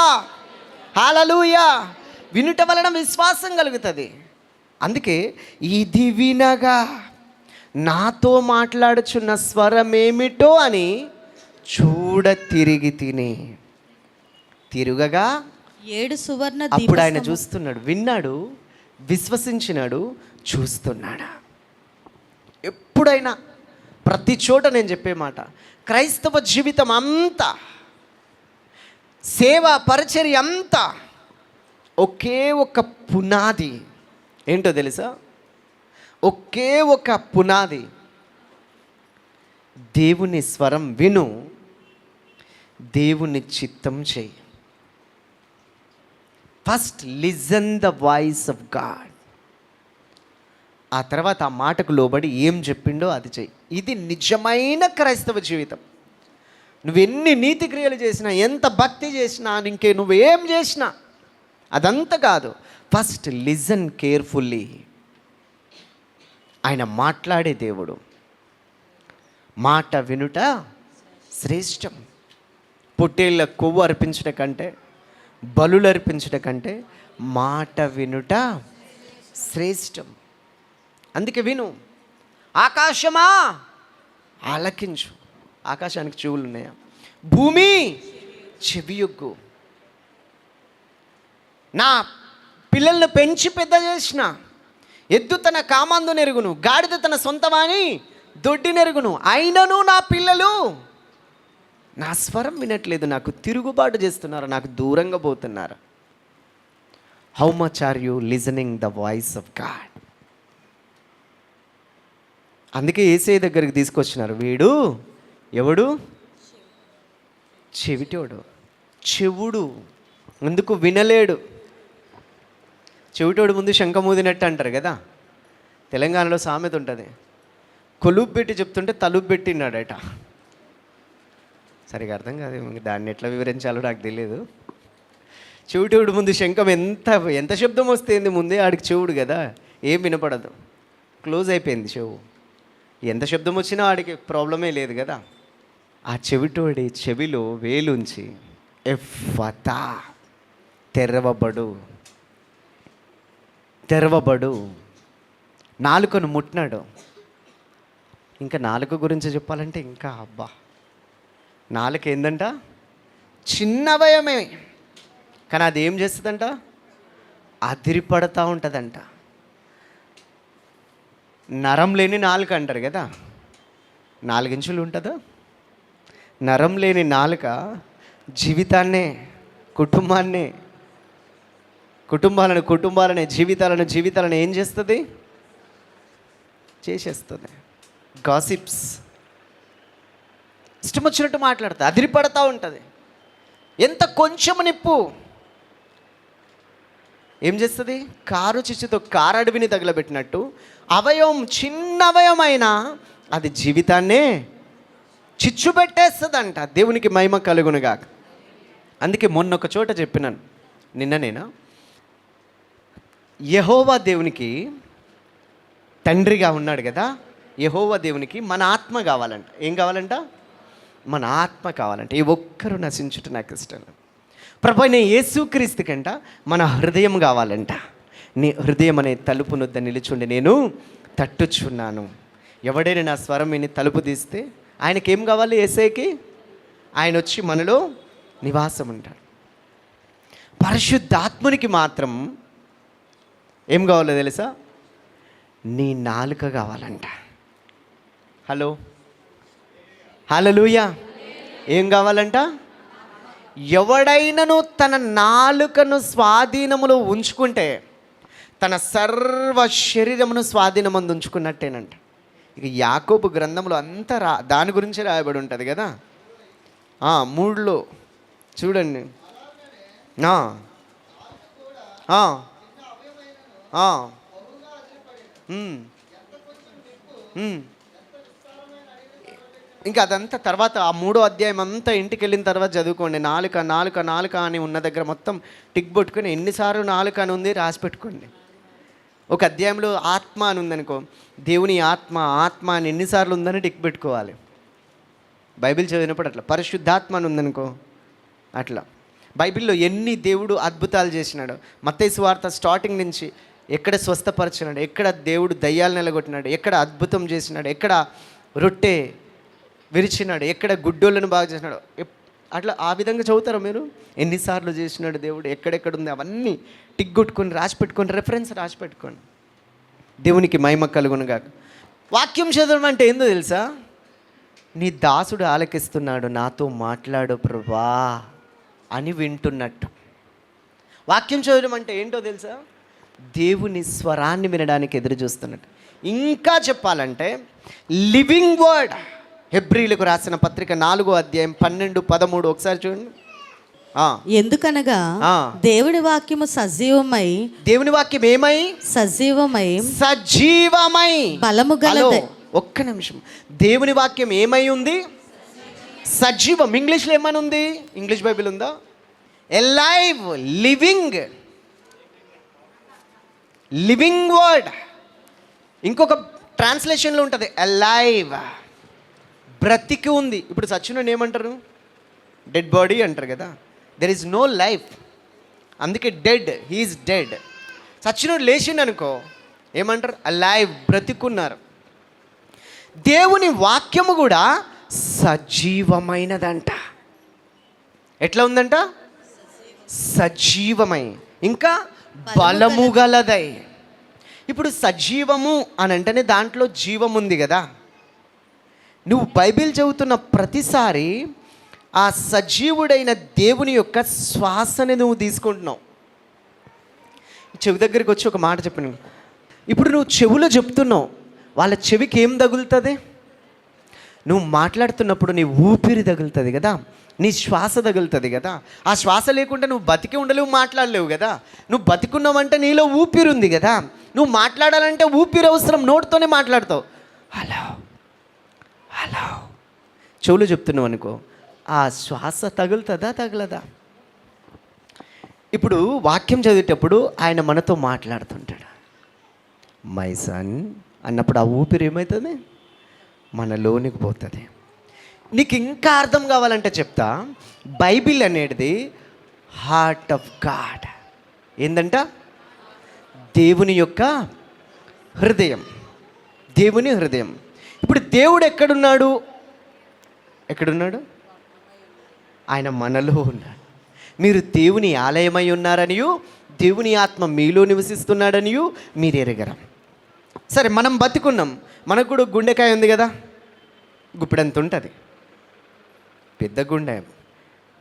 Speaker 1: హల్లెలూయా. వినుట వలన విశ్వాసం కలుగుతుంది. అందుకే ఇది వినగా నాతో మాట్లాడుచున్న స్వరం ఏమిటో అని చూడ తిరిగి తిరుగగా
Speaker 2: 7 సువర్ణ
Speaker 1: అప్పుడు ఆయన చూస్తున్నాడు, విన్నాడు, విశ్వసించినాడు, చూస్తున్నాడు. ఎప్పుడైనా ప్రతి చోట నేను చెప్పే మాట, క్రైస్తవ జీవితం అంతా, సేవా పరిచర్య అంతా ఒకే ఒక పునాది. ఏంటో తెలుసా? ఒకే ఒక పునాది. దేవుని స్వరం విను, దేవుని చిత్తం చేయి. First listen the voice of God. ఆ తర్వాత ఆ మాటకు లోబడి ఏం చెప్పిండో అది చెయ్యి. ఇది నిజమైన క్రైస్తవ జీవితం. నువ్వెన్ని నీతి క్రియలు చేసినా, ఎంత భక్తి చేసినా, ఇంకే నువ్వేం చేసినా అదంతా కాదు. First listen carefully. ఆయన మాట్లాడే దేవుడు. మాట వినుట శ్రేష్టం. పొట్టేళ్ళ కొవ్వు అర్పించట కంటే, బలులు అర్పించట కంటే మాట వినుట శ్రేష్టం. అందుకే విను. ఆకాశమా ఆలకించు. ఆకాశానికి చెవులు ఉన్నాయా? భూమి చెవియొగ్గు. నా పిల్లలను పెంచి పెద్ద చేసిన, ఎద్దు తన కామందు నెరుగును, గాడిద తన సొంతమాని దొడ్డి నెరుగును, అయినను నా పిల్లలు నా స్వరం వినట్లేదు, నాకు తిరుగుబాటు చేస్తున్నారు, నాకు దూరంగా పోతున్నారు. How much are you listening the voice of God? అందుకే యేసయ్య దగ్గరికి తీసుకొచ్చినారు. వీడు ఎవడు? చెవిటోడు, చెవుడు. ఎందుకు వినలేడు? చెవిటోడు ముందు శంఖమూదినట్టు అంటారు కదా. తెలంగాణలో సామెత ఉంటుంది, కొలుపు పెట్టి చెప్తుంటే తలుపు పెట్టినాడట. సరిగా అర్థం కాదు, దాన్ని ఎట్లా వివరించాలో నాకు తెలియదు. చెవిటోడు ముందు శంఖం ఎంత శబ్దం వస్తేంది, ముందే ఆడికి చెవుడు కదా, ఏం వినపడదు, క్లోజ్ అయిపోయింది చెవు. ఎంత శబ్దం వచ్చినా ఆడికి ప్రాబ్లమే లేదు కదా. ఆ చెవిటోడి చెవిలో వేలుంచి ఎఫ్ఫతా, తెరవబడు, తెరవబడు. నాలుకను ముట్టినాడు. ఇంకా నాలుక గురించి చెప్పాలంటే ఇంకా అబ్బా, నాలుక ఏందంట? చిన్న అవయవమే, కానీ అది ఏం చేస్తుందంట? అదిరిపడతా ఉంటుందంట. నరం లేని నాలుక అంటారు కదా, 4 ఇంచులు ఉంటుందా? నరం లేని నాలుక జీవితాన్నే, కుటుంబాలని జీవితాలను ఏం చేస్తుంది? చేసేస్తుంది. గాసిప్స్, ఇష్టం వచ్చినట్టు మాట్లాడుతుంది, అదిరిపడతా ఉంటుంది. ఎంత కొంచెం నిప్పు ఏం చేస్తుంది? కారు చిచ్చుతో కారడవిని తగలబెట్టినట్టు అవయవం, చిన్న అవయవమైనా అది జీవితాన్నే చిచ్చు పెట్టేస్తుందంట. దేవునికి మహిమ కలుగునుగాక. అందుకే మొన్న ఒక చోట చెప్పినాను, నిన్ననేనా, యెహోవా దేవునికి తండ్రిగా ఉన్నాడు కదా, యెహోవా దేవునికి మన ఆత్మ కావాలంట. ఏం కావాలంట? మన ఆత్మ కావాలంట. ఈ ఒక్కరు నశించుట నాకు ఇష్టం లేదు. ప్రభు అయిన యేసుక్రీస్తు కంట మన హృదయం కావాలంట. నీ హృదయం అనే తలుపు నొద్ద నిలుచుండి నేను తట్టుచున్నాను. ఎవడైనా నా స్వరం విని తలుపు తీస్తే ఆయనకేం కావాలి? యేసేకి ఆయన వచ్చి మనలో నివాసం ఉంటాడు. పరిశుద్ధాత్మునికి మాత్రం ఏం కావాలో తెలుసా? నీ నాలుక కావాలంట. హలో, హల్లెలూయా. ఏం కావాలంట? ఎవడైనను తన నాలుకను స్వాధీనములో ఉంచుకుంటే తన సర్వ శరీరమును స్వాధీనమందు ఉంచుకున్నట్టేనంట. ఇక యాకోబు గ్రంథంలో అంతా దాని గురించి రాయబడి ఉంటుంది కదా, 3లో చూడండి. ఇంకా అదంతా తర్వాత ఆ 3వ అధ్యాయం అంతా ఇంటికి వెళ్ళిన తర్వాత చదువుకోండి. నాలుక నాలుక నాలుక అని ఉన్న దగ్గర మొత్తం టిక్ పెట్టుకొని ఎన్నిసార్లు నాలుక అని ఉంది రాసి పెట్టుకోండి. ఒక అధ్యాయంలో ఆత్మ అని ఉందనుకో, దేవుని ఆత్మ ఆత్మ అని ఎన్నిసార్లు ఉందని టిక్ పెట్టుకోవాలి. బైబిల్ చదివినప్పుడు అట్లా. పరిశుద్ధాత్మ అని ఉందనుకో అట్లా. బైబిల్లో ఎన్ని దేవుడు అద్భుతాలు చేసినాడు. మత్తయి సువార్త స్టార్టింగ్ నుంచి ఎక్కడ స్వస్థపరిచినాడు, ఎక్కడ దేవుడు దయ్యాలు నిలగొట్టినాడు, ఎక్కడ అద్భుతం చేసినాడు, ఎక్కడ రొట్టె విరిచినాడు, ఎక్కడ గుడ్డోళ్ళను బాగా చేసినాడు, అట్లా ఆ విధంగా చదువుతారా మీరు? ఎన్నిసార్లు చేసినాడు దేవుడు, ఎక్కడెక్కడ ఉంది అవన్నీ టిక్ కొట్టుకొని రాసి పెట్టుకొని రెఫరెన్స్ రాసి పెట్టుకోండి. దేవునికి మహిమ కలుగునుగాక. వాక్యం చదవడం అంటే ఏందో తెలుసా? నీ దాసుడు ఆలకిస్తున్నాడు, నాతో మాట్లాడు ప్రభువా అని వింటున్నట్టు. వాక్యం చదవడం అంటే ఏంటో తెలుసా? దేవుని స్వరాన్ని వినడానికి ఎదురు చూస్తున్నట్టు. ఇంకా చెప్పాలంటే లివింగ్ వర్డ్. హెబ్రీలకు రాసిన పత్రిక 4వ అధ్యాయం 12, 13 ఒకసారి చూడండి.
Speaker 2: ఎందుకనగా దేవుని వాక్యము సజీవమై, దేవుని వాక్యం ఏమై? సజీవమై, సజీవమై బలము గలదై.
Speaker 1: ఒక్క నిమిషం. దేవుని వాక్యం ఏమై ఉంది? సజీవం. ఇంగ్లీష్లో ఏమని ఉంది? ఇంగ్లీష్ బైబిల్ ఉందా? Alive, living, living word. ఇంకొక ట్రాన్స్లేషన్లో ఉంటుంది ఎలైవ్, బ్రతికి ఉంది. ఇప్పుడు సచ్చినోడు ఏమంటారు? డెడ్ బాడీ అంటారు కదా. దెర్ ఈజ్ నో లైఫ్, అందుకే డెడ్, హీఈస్ డెడ్. సచ్చినోడు లేచిండు అనుకో ఏమంటారు? అలైవ్, బ్రతికున్నారు. దేవుని వాక్యము కూడా సజీవమైనదంట. ఎట్లా ఉందంట? సజీవమై, ఇంకా బలము గలదై. ఇప్పుడు సజీవము అని అంటేనే దాంట్లో జీవం ఉంది కదా. నువ్వు బైబిల్ చదువుతున్న ప్రతిసారి ఆ సజీవుడైన దేవుని యొక్క శ్వాసని నువ్వు తీసుకుంటున్నావు. చెవి దగ్గరికి వచ్చి ఒక మాట చెప్పను. ఇప్పుడు నువ్వు చెవులో చెప్తున్నావు, వాళ్ళ చెవికి ఏం తగులుతుంది? నువ్వు మాట్లాడుతున్నప్పుడు నీ ఊపిరి తగులుతుంది కదా, నీ శ్వాస తగులుతుంది కదా. ఆ శ్వాస లేకుండా నువ్వు బతికి ఉండలేవు, మాట్లాడలేవు కదా. నువ్వు బతికున్నావంటే నీలో ఊపిరి ఉంది కదా. నువ్వు మాట్లాడాలంటే ఊపిరి అవసరం, నోటితోనే మాట్లాడతావు. హలో హలో చెవులు చెప్తున్నావు అనుకో, ఆ శ్వాస తగులుతుందా తగలదా? ఇప్పుడు వాక్యం చదివేటప్పుడు ఆయన మనతో మాట్లాడుతుంటాడు. మై సన్ అన్నప్పుడు ఆ ఊపిరి ఏమవుతుంది? మనలోనికి పోతుంది. నీకు ఇంకా అర్థం కావాలంటే చెప్తా. బైబిల్ అనేది హార్ట్ ఆఫ్ గాడ్. ఏందంట? దేవుని యొక్క హృదయం, దేవుని హృదయం. ఇప్పుడు దేవుడు ఎక్కడున్నాడు? ఎక్కడున్నాడు? ఆయన మనలో ఉన్నాడు. మీరు దేవుని ఆలయమై ఉన్నారనియు దేవుని ఆత్మ మీలో నివసిస్తున్నాడనియు మీరు ఎరగరా. సరే, మనం బతికున్నాం, మనకు కూడా గుండెకాయ ఉంది కదా, గుప్పెడంత ఉంటుంది. పెద్ద గుండె.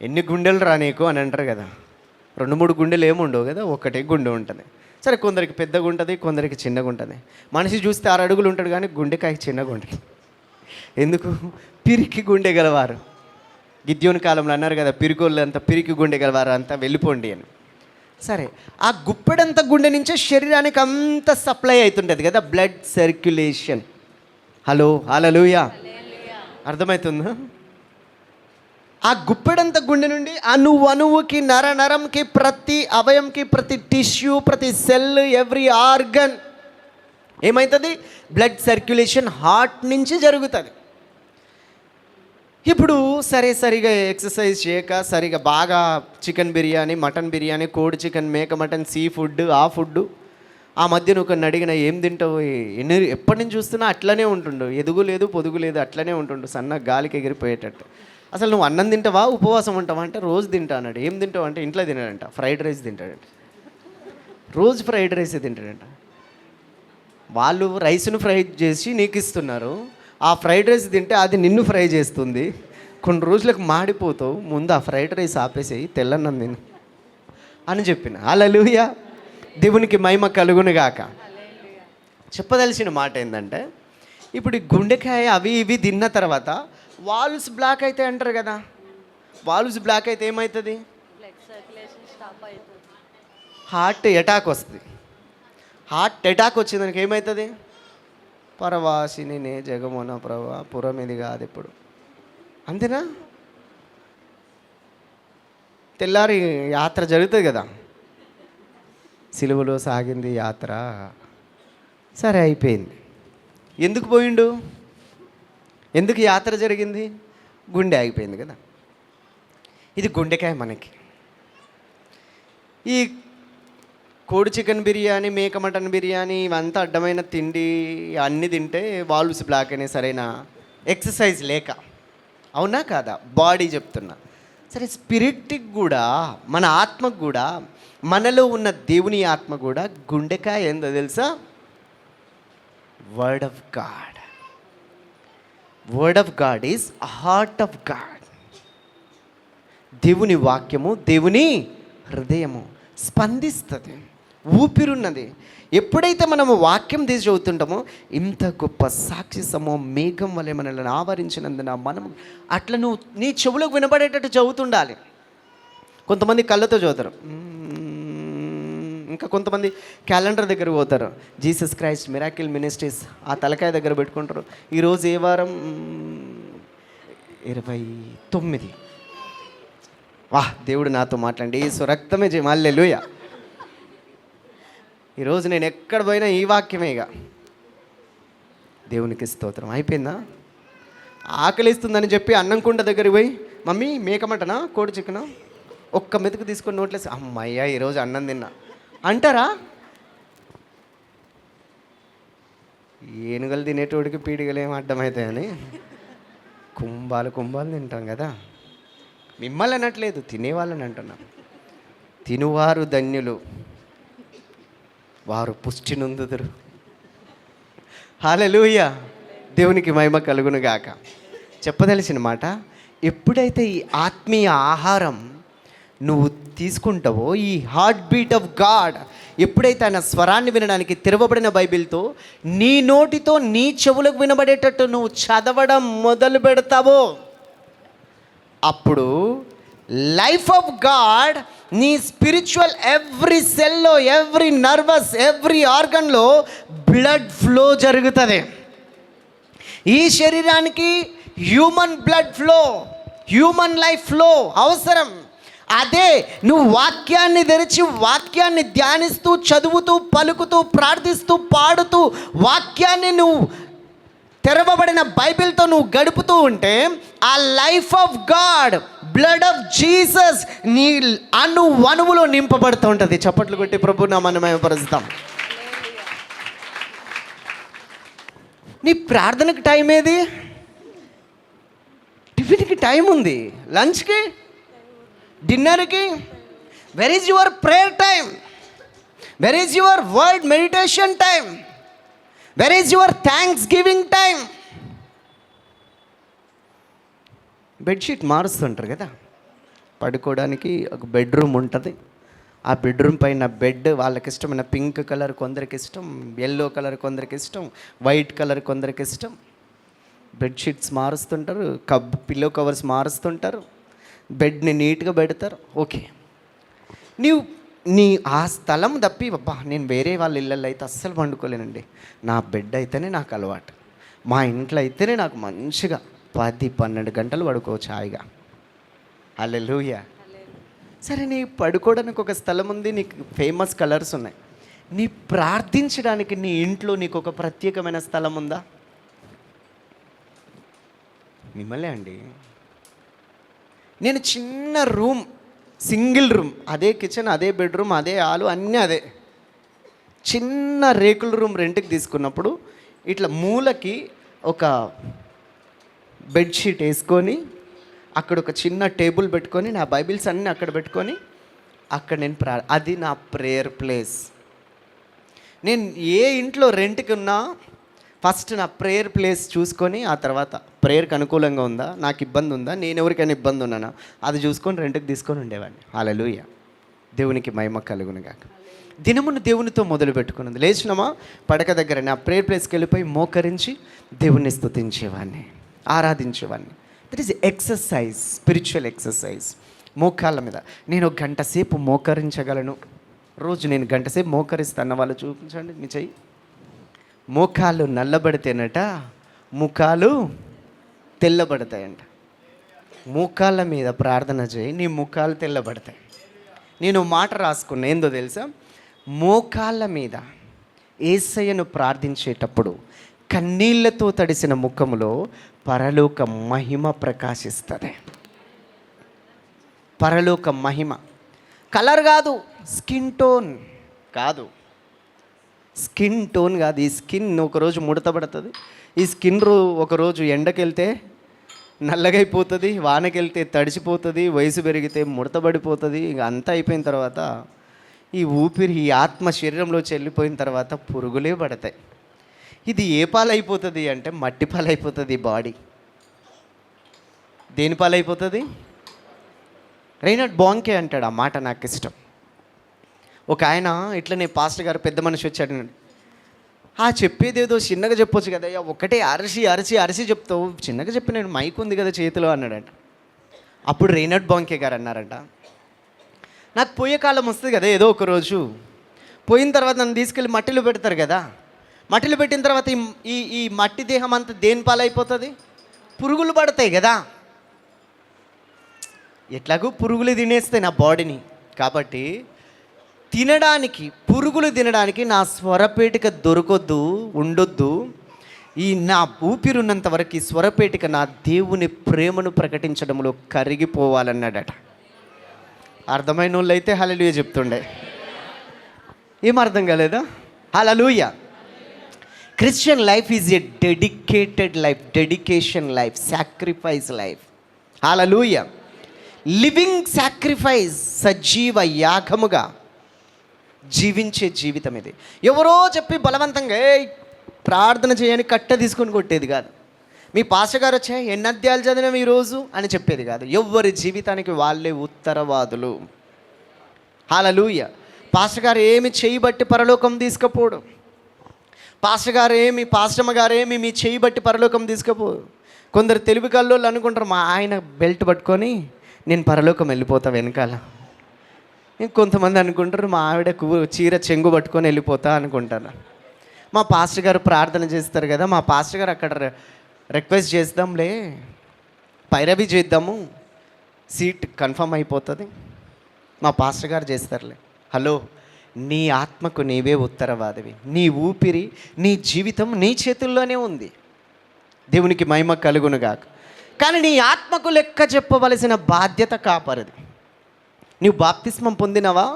Speaker 1: ఎన్ని గుండెలు రా నీకు అని అంటారు కదా. 2-3 గుండెలు ఏముండవు కదా, ఒకటే గుండె ఉంటుంది. సరే, కొందరికి పెద్దగా ఉంటుంది, కొందరికి చిన్నగా ఉంటుంది. మనిషి చూస్తే 6 అడుగులు ఉంటాడు కానీ గుండెకాయ చిన్నగా ఉంటుంది. ఎందుకు? పిరికి గుండె గలవారు. గిద్యోని కాలంలో అన్నారు కదా, పిరికోళ్ళు అంతా పిరికి గుండె గలవారు అంతా వెళ్ళిపోండి అని. సరే, ఆ గుప్పెడంత గుండె నుంచే శరీరానికి అంత సప్లై అవుతుంటుంది కదా, బ్లడ్ సర్క్యులేషన్. హలో హల్లెలూయా. అర్థమవుతుందా? ఆ గుప్పెడంత గుండె నుండి అణువుకి నరంకి ప్రతి అవయంకి ప్రతి టిష్యూ ప్రతి సెల్ ఎవ్రీ ఆర్గన్ ఏమవుతుంది? బ్లడ్ సర్క్యులేషన్ హార్ట్ నుంచి జరుగుతుంది. ఇప్పుడు సరిగా ఎక్సర్సైజ్ చేయక సరిగా బాగా చికెన్ బిర్యానీ, మటన్ బిర్యానీ, కోడి చికెన్, మేక మటన్, సీ ఫుడ్, ఆ ఫుడ్, ఆ మధ్య నువ్వు కొన్ని అడిగిన ఏం తింటావు, ఎప్పటి నుంచి చూస్తున్నా అట్లనే ఉంటుండు, ఎదుగు లేదు పొదుగు లేదు, అట్లనే ఉంటుండు, సన్న గాలికి ఎగిరిపోయేటట్టు. అసలు నువ్వు అన్నం తింటావా ఉపవాసం ఉంటావా అంటే రోజు తింటా అన్నాడు. ఏం తింటావు అంటే ఇంట్లో తినాడంట, ఫ్రైడ్ రైస్ తింటాడంట, రోజు ఫ్రైడ్ రైస్ తింటాడంట. వాళ్ళు రైస్ను ఫ్రై చేసి నీకు ఇస్తున్నారు, ఆ ఫ్రైడ్ రైస్ తింటే అది నిన్ను ఫ్రై చేస్తుంది, కొన్ని రోజులకు మాడిపోతావు, ముందు ఆ ఫ్రైడ్ రైస్ ఆపేసేయి, తెల్లన్నం తిను అని చెప్పిన. హల్లెలూయా, దేవునికి మహిమ కలుగునుగాక. చెప్పదలసిన మాట ఏంటంటే, ఇప్పుడు ఈ గుండెకాయ అవి ఇవి తిన్న తర్వాత వాల్వ్స్ బ్లాక్ అయితే అంటారు కదా, వాల్వ్స్ బ్లాక్ అయితే ఏమవుతుంది? హార్ట్ అటాక్ వస్తుంది. హార్ట్ అటాక్ వచ్చిందానికి ఏమవుతుంది? పరవాసిని నే జగమోన ప్రభా పురం ఇది కాదు ఇప్పుడు, అంతేనా? తెల్లారి యాత్ర జరుగుతుంది కదా, సిలువలో సాగింది యాత్ర, సరే అయిపోయింది. ఎందుకు పోయిండు? ఎందుకు యాత్ర జరిగింది? గుండె ఆగిపోయింది కదా. ఇది గుండెకాయ. మనకి ఈ కోడి చికెన్ బిర్యానీ, మేక మటన్ బిర్యానీ ఇవంతా అడ్డమైన తిండి అన్నీ తింటే వాల్వ్స్ బ్లాక్ అయినాయి, సరైన ఎక్సర్సైజ్ లేక. అవునా కాదా? బాడీ చెప్తున్నా. సరే, స్పిరిట్కి కూడా, మన ఆత్మకు కూడా, మనలో ఉన్న దేవుని ఆత్మ కూడా గుండెకాయ ఏందో తెలుసా? Word of God. Word of God is heart of God. దేవుని వాక్యము, దేవుని హృదయము స్పందిస్తుంది, ఊపిరున్నది. ఎప్పుడైతే మనము వాక్యం తీసి చదువుతుంటామో ఇంత గొప్ప సాక్షి సమూహం మేఘం వలె మనల్ని ఆవరించినందున మనం అట్లా నువ్వు నీ చెవులకు వినబడేటట్టు చదువుతుండాలి. కొంతమంది కళ్ళతో చదువుతారు, ఇంకా కొంతమంది క్యాలెండర్ దగ్గర పోతారు, జీసస్ క్రైస్ట్ మిరాకిల్ మినిస్ట్రీస్ ఆ తలకాయ దగ్గర పెట్టుకుంటారు. ఈరోజు ఏ వారం? 29. వాహ్, దేవుడు నాతో మాట్లాడి సురక్తమే హల్లెలూయా. ఈరోజు నేను ఎక్కడ పోయినా ఈ వాక్యమే. ఇక దేవునికి స్తోత్రం. అయిపోయిందా? ఆకలిస్తుందని చెప్పి అన్నం కుండ దగ్గరికి పోయి, మమ్మీ మేక మటనా కోడి చికెనా, ఒక్క మెతుకు తీసుకొని నోట్లేసి, అమ్మయ్యా ఈరోజు అన్నం తిన్నా అంటారా? ఏనుగలు తినేటోడికి పీడిగలు ఏం అడ్డమవుతాయని కుంభాలు తింటాం కదా. మిమ్మల్ని అనట్లేదు, తినేవాళ్ళని అంటున్నా. తినువారు ధన్యులు, వారు పుష్టి నొందుదురు. హల్లెలూయా, దేవునికి మహిమ కలుగునుగాక. చెప్పదలిసిన మాట, ఎప్పుడైతే ఈ ఆత్మీయ ఆహారం నువ్వు తీసుకుంటావో, ఈ హార్ట్ బీట్ ఆఫ్ గాడ్, ఎప్పుడైతే ఆయన స్వరాన్ని వినడానికి తెరవబడిన బైబిల్తో నీ నోటితో నీ చెవులకు వినబడేటట్టు నువ్వు చదవడం మొదలు పెడతావో, అప్పుడు లైఫ్ ఆఫ్ గాడ్ నీ స్పిరిచువల్ ఎవ్రీ సెల్లో, ఎవ్రీ నర్వస్, ఎవ్రీ ఆర్గన్లో బ్లడ్ ఫ్లో జరుగుతుంది. ఈ శరీరానికి human blood flow, human life flow అవసరం. అదే నువ్వు వాక్యాన్ని తెరిచి వాక్యాన్ని ధ్యానిస్తూ, చదువుతూ, పలుకుతూ, ప్రార్థిస్తూ, పాడుతూ, వాక్యాన్ని నువ్వు తెరవబడిన బైబిల్తో నువ్వు గడుపుతూ ఉంటే, ఆ life of God, blood of Jesus నీ అణువులో నింపబడుతూ ఉంటుంది. చప్పట్లు కొట్టి ప్రభు నామాన్ని మహిమపరుస్తాం. నీ ప్రార్థనకి టైం ఏది? టిఫిన్కి టైం ఉంది, లంచ్కి, డిన్నర్కి. Where is your prayer time? Where is your word meditation time? Where is your thanksgiving time? Bedsheet మారుస్తుంటారు కదా, పడుకోవడానికి ఒక బెడ్రూమ్ ఉంటుంది. ఆ బెడ్రూమ్ పైన బెడ్ వాళ్ళకి ఇష్టమైన పింక్ కలర్ కొందరికి ఇష్టం, ఎల్లో కలర్ కొందరికి ఇష్టం, వైట్ కలర్ కొందరికి ఇష్టం. బెడ్షీట్స్ మారుస్తుంటారు, పిల్లో కవర్స్ మారుస్తుంటారు, బెడ్ని నీట్గా పెడతారు. ఓకే, నీ ఆ స్థలం తప్పి, అబ్బా నేను వేరే వాళ్ళ ఇళ్ళల్లో అయితే అస్సలు పండుకోలేనండి, నా బెడ్ అయితేనే నాకు అలవాటు, మా ఇంట్లో అయితేనే నాకు మంచిగా 10-12 గంటలు పడుకోవచ్చు హాయిగా. హల్లెలూయా. సరే, నీ పడుకోవడానికి ఒక స్థలం ఉంది, నీకు ఫేమస్ కలర్స్ ఉన్నాయి. నీ ప్రార్థించడానికి నీ ఇంట్లో నీకు ఒక ప్రత్యేకమైన స్థలం ఉందా? మిమ్మల్ని అండి, నేను చిన్న రూమ్, సింగిల్ రూమ్, అదే కిచెన్, అదే బెడ్రూమ్, అదే హాలు, అన్నీ అదే. చిన్న రేకుల రూమ్ రెంట్కి తీసుకున్నప్పుడు ఇట్లా మూలకి ఒక బెడ్షీట్ వేసుకొని, అక్కడ ఒక చిన్న టేబుల్ పెట్టుకొని, నా బైబిల్స్ అన్నీ అక్కడ పెట్టుకొని, అక్కడ నేను అది నా ప్రేయర్ ప్లేస్. నేను ఏ ఇంట్లో రెంట్కి ఉన్నా ఫస్ట్ నా ప్రేయర్ ప్లేస్ చూసుకొని, ఆ తర్వాత ప్రేయర్కి అనుకూలంగా ఉందా, నాకు ఇబ్బంది ఉందా, నేను ఎవరికైనా ఇబ్బంది ఉన్నానా, అది చూసుకొని రెంట్కి తీసుకొని ఉండేవాడిని. హల్లెలూయా. దేవునికి మహిమ కలుగునుగాక. దినమును దేవునితో మొదలు పెట్టుకున్నది. లేచినామా, పడక దగ్గర నా ప్రేయర్ ప్లేస్కి వెళ్ళిపోయి మోకరించి దేవుణ్ణి స్తుతించేవాడిని, ఆరాధించేవాడిని. That is exercise, spiritual exercise. మోకాళ్ళ మీద నేను 1 గంట సేపు మోకరించగలను. రోజు నేను 1 గంట సేపు మోకరిస్తాను. వాళ్ళు చూపించండి మీ చెయ్యి. మోకాళ్ళు నల్లబడితేనట ముఖాలు తెల్లబడతాయంట. మోకాళ్ళ మీద ప్రార్థన చేయి, నీ ముఖాలు తెల్లబడతాయి. నేను మాట రాసుకున్నా, ఏందో తెలుసా? మోకాళ్ళ మీద యేసయ్యను ప్రార్థించేటప్పుడు కన్నీళ్లతో తడిసిన ముఖములో పరలోక మహిమ ప్రకాశిస్తుంది. పరలోక మహిమ. కలర్ కాదు, స్కిన్ టోన్ కాదు, స్కిన్ టోన్ కాదు. ఈ స్కిన్ ఒకరోజు ముడతపడుతుంది, ఈ స్కిన్ ఒకరోజు ఎండకెళ్తే నల్లగైపోతుంది, వానకెళ్తే తడిసిపోతుంది, వయసు పెరిగితే ముడతబడిపోతుంది. ఇక అంతా అయిపోయిన తర్వాత ఈ ఊపిరి, ఈ ఆత్మ శరీరంలో చెల్లిపోయిన తర్వాత పురుగులే పడతాయి. ఇది ఏ పాలైపోతుంది అంటే మట్టి పాలైపోతుంది. ఈ బాడీ దేని పాలైపోతుంది? రైనార్డ్ బాంకే అంటాడు, ఆ మాట నాకు ఇష్టం. ఒక ఆయన ఇట్లనే పాస్టర్ గారు పెద్ద మనిషి వచ్చాడు, చెప్పేది ఏదో చిన్నగా చెప్పొచ్చు కదా, ఒకటే అరిసి అరిసి అరిసి చెప్తావు, చిన్నగా చెప్పి నేను మైక్ ఉంది కదా చేతిలో అన్నాడంట. అప్పుడు రైనార్డ్ బాంకే గారు అన్నారంట, నాకు పోయే కాలం వస్తుంది కదా ఏదో ఒక రోజు, పోయిన తర్వాత నన్ను తీసుకెళ్ళి మట్టిలో పెడతారు కదా, మట్టిలో పెట్టిన తర్వాత ఈ మట్టి దేహం అంతా దేని పాలైపోతుంది? పురుగులు పడతాయి కదా. ఎట్లాగూ పురుగులు తినేస్తాయి నా బాడీని, కాబట్టి తినడానికి, పురుగులు తినడానికి నా స్వరపేటిక దొరకొద్దు, ఉండొద్దు. ఈ నా ఊపిరి ఉన్నంత వరకు ఈ స్వరపేటిక నా దేవుని ప్రేమను ప్రకటించడంలో కరిగిపోవాలన్నాడట. అర్థమైన వాళ్ళు అయితే హల్లెలూయా చెప్తుండే. ఏం అర్థం కాలేదా? Hallelujah. Christian life is a dedicated life, dedication life, sacrifice life. Hallelujah. Living sacrifice, సజీవ యాగముగా జీవించే జీవితం ఇది. ఎవరో చెప్పి బలవంతంగా ప్రార్థన చేయని కట్ట తీసుకొని కొట్టేది కాదు. మీ పాస్టర్ గారు వచ్చా ఎన్ని అధ్యాయాలు చదివినాం ఈరోజు అని చెప్పేది కాదు. ఎవరి జీవితానికి వాళ్ళే ఉత్తరవాదులు. హల్లెలూయా. పాస్టర్ గారు ఏమి చేయబట్టి పరలోకం తీసుకుపోడు, పాస్టర్ గారు ఏమి, పాస్టమ్మ గారు ఏమి మీ చేయబట్టి పరలోకం తీసుకుపోదు. కొందరు తెలివి కల్లోళ్ళు అనుకుంటారు, మా ఆయన బెల్ట్ పట్టుకొని నేను పరలోకం వెళ్ళిపోతా వెనకాల. ఇంకొంతమంది అనుకుంటారు, మా ఆవిడ చీర చెంగు పట్టుకొని వెళ్ళిపోతా అనుకుంటారు. మా పాస్టర్ గారు ప్రార్థన చేస్తారు కదా, మా పాస్టర్ గారు అక్కడ రిక్వెస్ట్ చేద్దాంలే, పైరవి చేద్దాము, సీట్ కన్ఫర్మ్ అయిపోతుంది, మా పాస్టర్ గారు చేస్తారులే. హలో, నీ ఆత్మకు నీవే ఉత్తరవాదివి. నీ ఊపిరి, నీ జీవితం నీ చేతుల్లోనే ఉంది. దేవునికి మహిమ కలుగునుగాక. కానీ నీ ఆత్మకు లెక్క చెప్పవలసిన బాధ్యత కాపరిది. నీవు బాప్తిస్మం పొందినవా?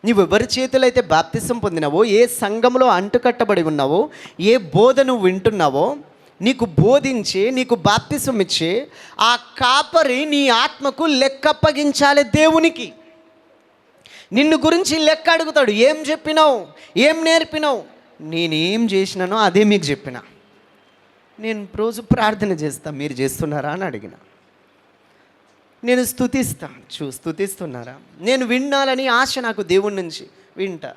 Speaker 1: నీవు ఎవరి చేతులు అయితే బాప్తిస్మం పొందినావో, ఏ సంఘంలో అంటుకట్టబడి ఉన్నావో, ఏ బోధ నువ్వు వింటున్నావో, నీకు బోధించే, నీకు బాప్తిస్మం ఇచ్చే ఆ కాపరి నీ ఆత్మకు లెక్క అప్పగించాలి దేవునికి. నిన్ను గురించి లెక్క అడుగుతాడు. ఏం చెప్పినావు, ఏం నేర్పినావు? నేనేం చేసినానో అదే మీకు చెప్పిన. నేను రోజు ప్రార్థన చేస్తా, మీరు చేస్తున్నారా అని అడిగిన. నేను స్తుతిస్తున్నారా? నేను వినాలని ఆశ నాకు దేవుడి నుంచి, వింటా.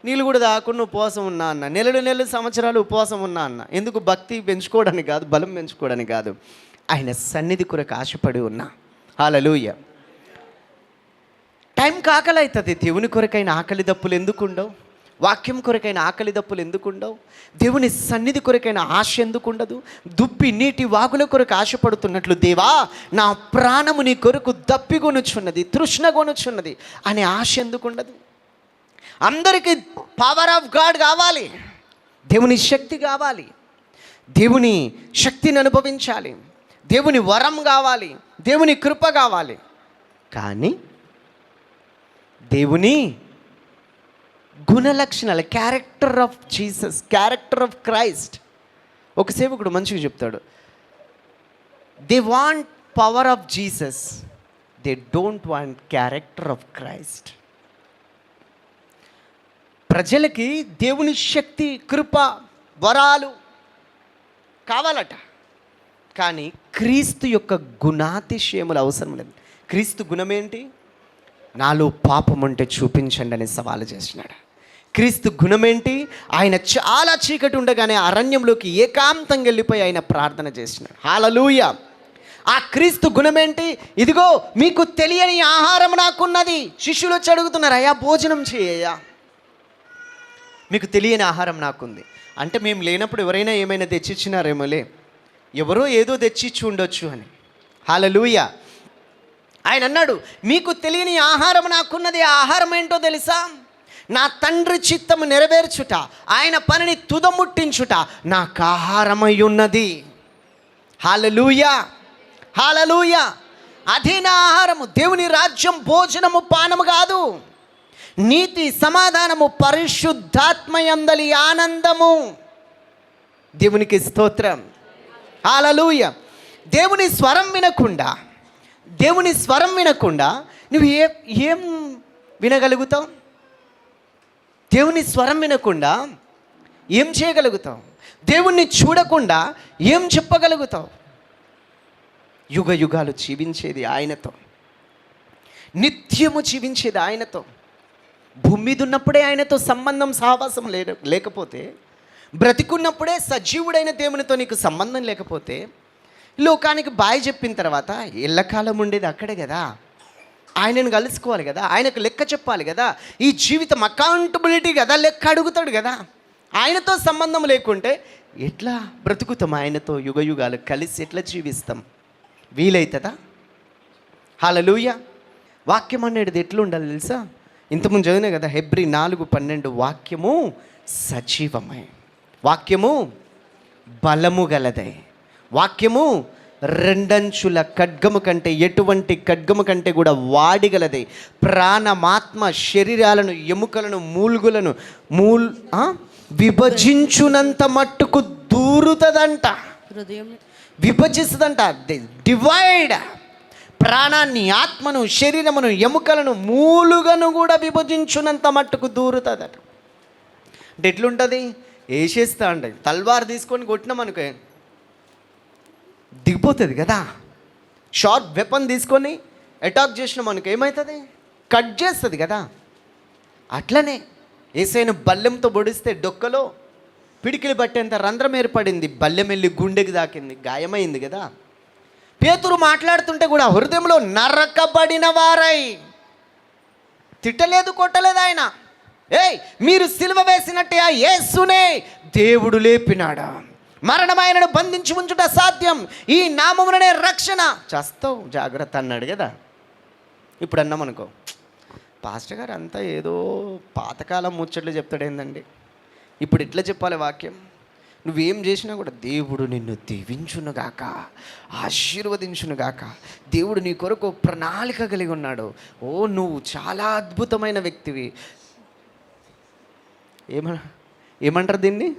Speaker 1: నీళ్ళు కూడా దాకుండా ఉపవాసం ఉన్నా అన్న, నెలలు సంవత్సరాలు ఉపవాసం ఉన్నా అన్న. ఎందుకు? భక్తి పెంచుకోవడానికి కాదు, బలం పెంచుకోవడానికి కాదు, ఆయన సన్నిధి కొరకు ఆశపడి ఉన్నా. హల్లెలూయా. టైం కాకలవుతుంది. దేవుని కొరకైన ఆకలి దప్పులు ఎందుకు ఉండవు? వాక్యం కొరకైన ఆకలి దప్పులు ఎందుకు ఉండవు? దేవుని సన్నిధి కొరకైన ఆశ ఎందుకు ఉండదు? దుప్పి నీటి వాగుల కొరకు ఆశపడుతున్నట్లు, దేవా నా ప్రాణము నీ కొరకు దప్పిగొనుచున్నది, తృష్ణగొనుచున్నది అనే ఆశ ఎందుకు ఉండదు? అందరికీ పవర్ ఆఫ్ గాడ్ కావాలి, దేవుని శక్తి కావాలి, దేవుని శక్తిని అనుభవించాలి, దేవుని వరం కావాలి, దేవుని కృప కావాలి. కానీ దేవుని గుణలక్షణాలు, character of Jesus, character of Christ. ఒక సేవకుడు మంచిగా చెప్తాడు, they want power of Jesus, they don't want character of Christ. ప్రజలకి దేవుని శక్తి, కృప, వరాలు కావాలట, కానీ క్రీస్తు యొక్క గుణాతిశయములు అవసరం లేదు. క్రీస్తు గుణమేంటి? నాలో పాపం ఉంటే చూపించండి అని సవాలు చేసినాడు. క్రీస్తు గుణమేంటి? ఆయన చాలా చీకటి ఉండగానే అరణ్యంలోకి ఏకాంతంగా వెళ్ళిపోయి ఆయన ప్రార్థన చేసినాడు. హల్లెలూయా. ఆ క్రీస్తు గుణమేంటి? ఇదిగో మీకు తెలియని ఆహారం నాకున్నది. శిష్యులు వచ్చి అడుగుతున్నారు, అయ్యా భోజనం చేయయ్యా, మీకు తెలియని ఆహారం నాకుంది. అంటే మేము లేనప్పుడు ఎవరైనా ఏమైనా తెచ్చిచ్చినారేమోలే, ఎవరో ఏదో తెచ్చిచ్చి ఉండొచ్చు అని. హల్లెలూయా. ఆయన అన్నాడు, మీకు తెలియని ఆహారం నాకున్నది. ఆ ఆహారం ఏంటో తెలుసా? నా తండ్రి చిత్తము నెరవేర్చుట, ఆయన పనిని తుదముట్టించుట నాకు ఆహారమై ఉన్నది. హల్లెలూయా, హల్లెలూయా. అదే నా ఆహారము. దేవుని రాజ్యం భోజనము, పానము కాదు. నీతి, సమాధానము, పరిశుద్ధాత్మయందలి ఆనందము. దేవునికి స్తోత్రం. హల్లెలూయా. దేవుని స్వరం వినకుండా నువ్వు ఏం వినగలుగుతావు? దేవుని స్వరం వినకుండా ఏం చేయగలుగుతావు? దేవుణ్ణి చూడకుండా ఏం చెప్పగలుగుతావు? యుగ యుగాలు జీవించేది ఆయనతో, నిత్యము జీవించేది ఆయనతో. భూమి మీద ఉన్నప్పుడే ఆయనతో సంబంధం, సహవాసం లేకపోతే, బ్రతికున్నప్పుడే సజీవుడైన దేవునితో నీకు సంబంధం లేకపోతే, లోకానికి బాయ్ చెప్పిన తర్వాత ఎల్లకాలం ఉండేది అక్కడే కదా. ఆయనను కలుసుకోవాలి కదా, ఆయనకు లెక్క చెప్పాలి కదా. ఈ జీవితం అకౌంటబిలిటీ కదా, లెక్క అడుగుతాడు కదా. ఆయనతో సంబంధం లేకుంటే ఎట్లా బ్రతుకుతాం? ఆయనతో యుగ యుగాలు కలిసి ఎట్లా జీవిస్తాం? వీలవుతుందా? హల్లెలూయా. వాక్యం అనేది ఎట్లా ఉండాలి తెలుసా? ఇంతకుముందు చదివినా కదా, హెబ్రీ 4:12, వాక్యము సజీవమై, వాక్యము బలము గలదై, వాక్యము రెండంచుల ఖడ్గము కంటే, ఎటువంటి ఖడ్గము కంటే కూడా వాడిగలది, ప్రాణమాత్మ శరీరాలను, ఎముకలను, మూల్గులను విభజించునంత మట్టుకు దూరుతుందంట, విభజిస్తుందంట. డివైడ్. ప్రాణాన్ని, ఆత్మను, శరీరమును, ఎముకలను, మూలుగను కూడా విభజించునంత మట్టుకు దూరుతుందట. అంటే ఎట్లుంటుంది? వేసేస్తా అంటే తల్వార్ తీసుకొని కొట్టినామనుకో దిగిపోతుంది కదా. షార్ప్ వెపన్ తీసుకొని అటాక్ చేసినాం అనుకో ఏమవుతుంది? కట్ చేస్తుంది కదా. అట్లనే యేసయ్యను బల్లెంతో పొడిస్తే డొక్కలో పిడికిలి పట్టేంత రంధ్రం ఏర్పడింది, బల్లెం వెళ్ళి గుండెకి దాకింది, గాయమైంది కదా. పేతురు మాట్లాడుతుంటే కూడా హృదయంలో నరకబడిన వారై, తిట్టలేదు, కొట్టలేదు ఆయన. ఏయ్, మీరు సిలువ వేసినట్టే ఆ యేసునే దేవుడు లేపినాడా? మరణమైనను బంధించి ఉంచుట సాధ్యం, ఈ నామముననే రక్షణ. చేస్తావు జాగ్రత్త అన్నాడు కదా. ఇప్పుడు అన్నామనుకో, పాస్టర్ గారు అంతా ఏదో పాతకాలం ముచ్చట్లు చెప్తాడేందండి, ఇప్పుడు ఎట్లా చెప్పాలి వాక్యం? నువ్వేం చేసినా కూడా దేవుడు నిన్ను దీవించునుగాక, ఆశీర్వదించునుగాక, దేవుడు నీ కొరకు ప్రణాళిక కలిగి ఉన్నాడు, ఓ నువ్వు చాలా అద్భుతమైన వ్యక్తివి. ఏమంటారు దీన్ని?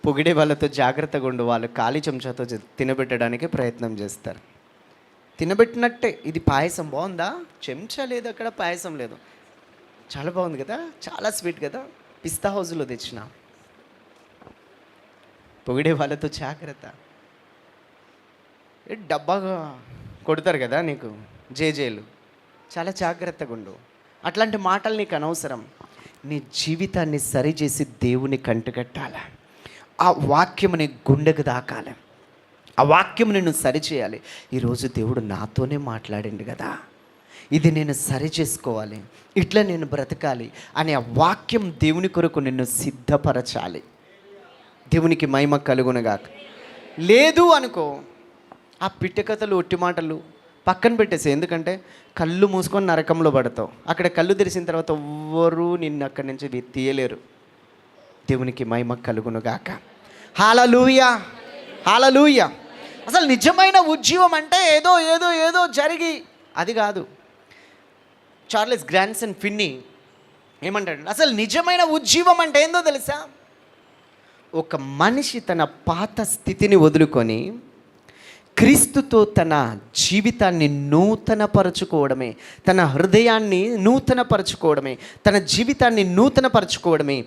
Speaker 1: పొగిడే వాళ్ళతో జాగ్రత్తగా ఉండు, వాళ్ళు ఖాళీ చెంచాతో తినబెట్టడానికి ప్రయత్నం చేస్తారు. తినబెట్టినట్టే, ఇది పాయసం బాగుందా? చెంచా లేదు అక్కడ, పాయసం లేదు, చాలా బాగుంది కదా, చాలా స్వీట్ కదా, పిస్తా హౌస్లో తెచ్చిన. పొగిడే వాళ్ళతో జాగ్రత్త. డబ్బాగా కొడతారు కదా నీకు జేజేలు, చాలా జాగ్రత్తగా ఉండు. అట్లాంటి మాటలు నీకు అనవసరం. నీ జీవితాన్ని సరిచేసి దేవుని కంటగట్టాలి. ఆ వాక్యము నీ గుండెకు దాకాలి, ఆ వాక్యము నిన్ను సరిచేయాలి. ఈరోజు దేవుడు నాతోనే మాట్లాడిండు కదా, ఇది నేను సరి చేసుకోవాలి, ఇట్లా నేను బ్రతకాలి అనే ఆ వాక్యం దేవుని కొరకు నిన్ను సిద్ధపరచాలి. దేవునికి మహిమ కలుగునుగాక. లేదు అనుకో, ఆ పిట్టకథలు ఒట్టి మాటలు పక్కన పెట్టేసి. ఎందుకంటే కళ్ళు మూసుకొని నరకంలో పడతావు. అక్కడ కళ్ళు తెరిచిన తర్వాత ఎవ్వరూ నిన్ను అక్కడి నుంచి తీయలేరు. దేవునికి మహిమ కలుగునుగాక. హల్లెలూయా, హల్లెలూయా. అసలు నిజమైన ఉజ్జీవం అంటే ఏదో ఏదో ఏదో జరిగి అది కాదు. చార్లెస్ గ్రాండ్సన్ ఫిన్నీ ఏమంటాడు, అసలు నిజమైన ఉజ్జీవం అంటే ఏందో తెలుసా? ఒక మనిషి తన పాత స్థితిని వదులుకొని క్రీస్తుతో తన జీవితాన్ని నూతనపరచుకోవడమే, తన హృదయాన్ని నూతనపరచుకోవడమే, తన జీవితాన్ని నూతనపరచుకోవడమే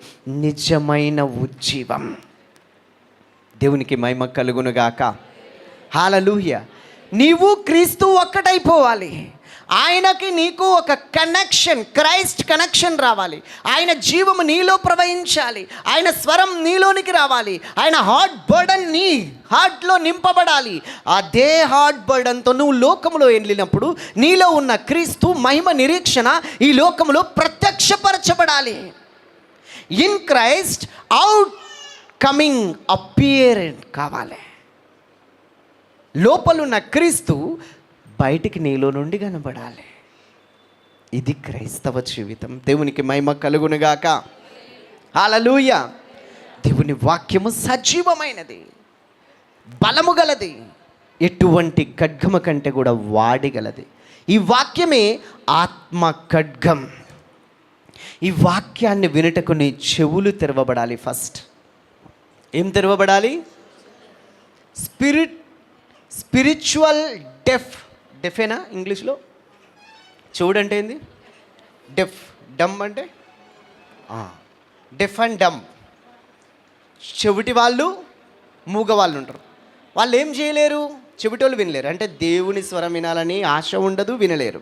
Speaker 1: నిజమైన ఉజ్జీవం. దేవునికి మహిమ కలుగునుగాక. హల్లెలూయా. నీవు క్రీస్తు ఒక్కటైపోవాలి. ఆయనకి నీకు ఒక కనెక్షన్, క్రైస్ట్ కనెక్షన్ రావాలి. ఆయన జీవము నీలో ప్రవహించాలి. ఆయన స్వరం నీలోనికి రావాలి. ఆయన హార్ట్ బర్డన్ నీ హార్ట్లో నింపబడాలి. అదే హార్ట్ బర్డన్తో నువ్వు లోకములో వెళ్ళినప్పుడు నీలో ఉన్న క్రీస్తు మహిమ నిరీక్షణ ఈ లోకములో ప్రత్యక్షపరచబడాలి. ఇన్ క్రైస్ట్ అవుట్ కమింగ్ అపియరెంట్ కావాలి. లోపలున్న క్రీస్తు బయటికి నీలో నుండి కనబడాలి. ఇది క్రైస్తవ జీవితం. దేవునికి మహిమ కలుగునుగాక. హల్లెలూయా. దేవుని వాక్యము సజీవమైనది, బలము గలది, ఎటువంటి ఖడ్గము కంటే కూడా వాడిగలది. ఈ వాక్యమే ఆత్మ ఖడ్గం. ఈ వాక్యాన్ని వినుటకు నీ చెవులు తెరవబడాలి. ఫస్ట్ ఏం తెరవబడాలి? స్పిరిచువల్ డెఫేనా ఇంగ్లీష్లో? చెవుడు అంటే ఏంది? డమ్ అంటే డెఫ్ అండ్ డమ్. చెవిటి వాళ్ళు, మూగ వాళ్ళు ఉంటారు. వాళ్ళు ఏం చేయలేరు? చెవిటోళ్ళు వినలేరు. అంటే దేవుని స్వరం వినాలని ఆశ ఉండదు, వినలేరు.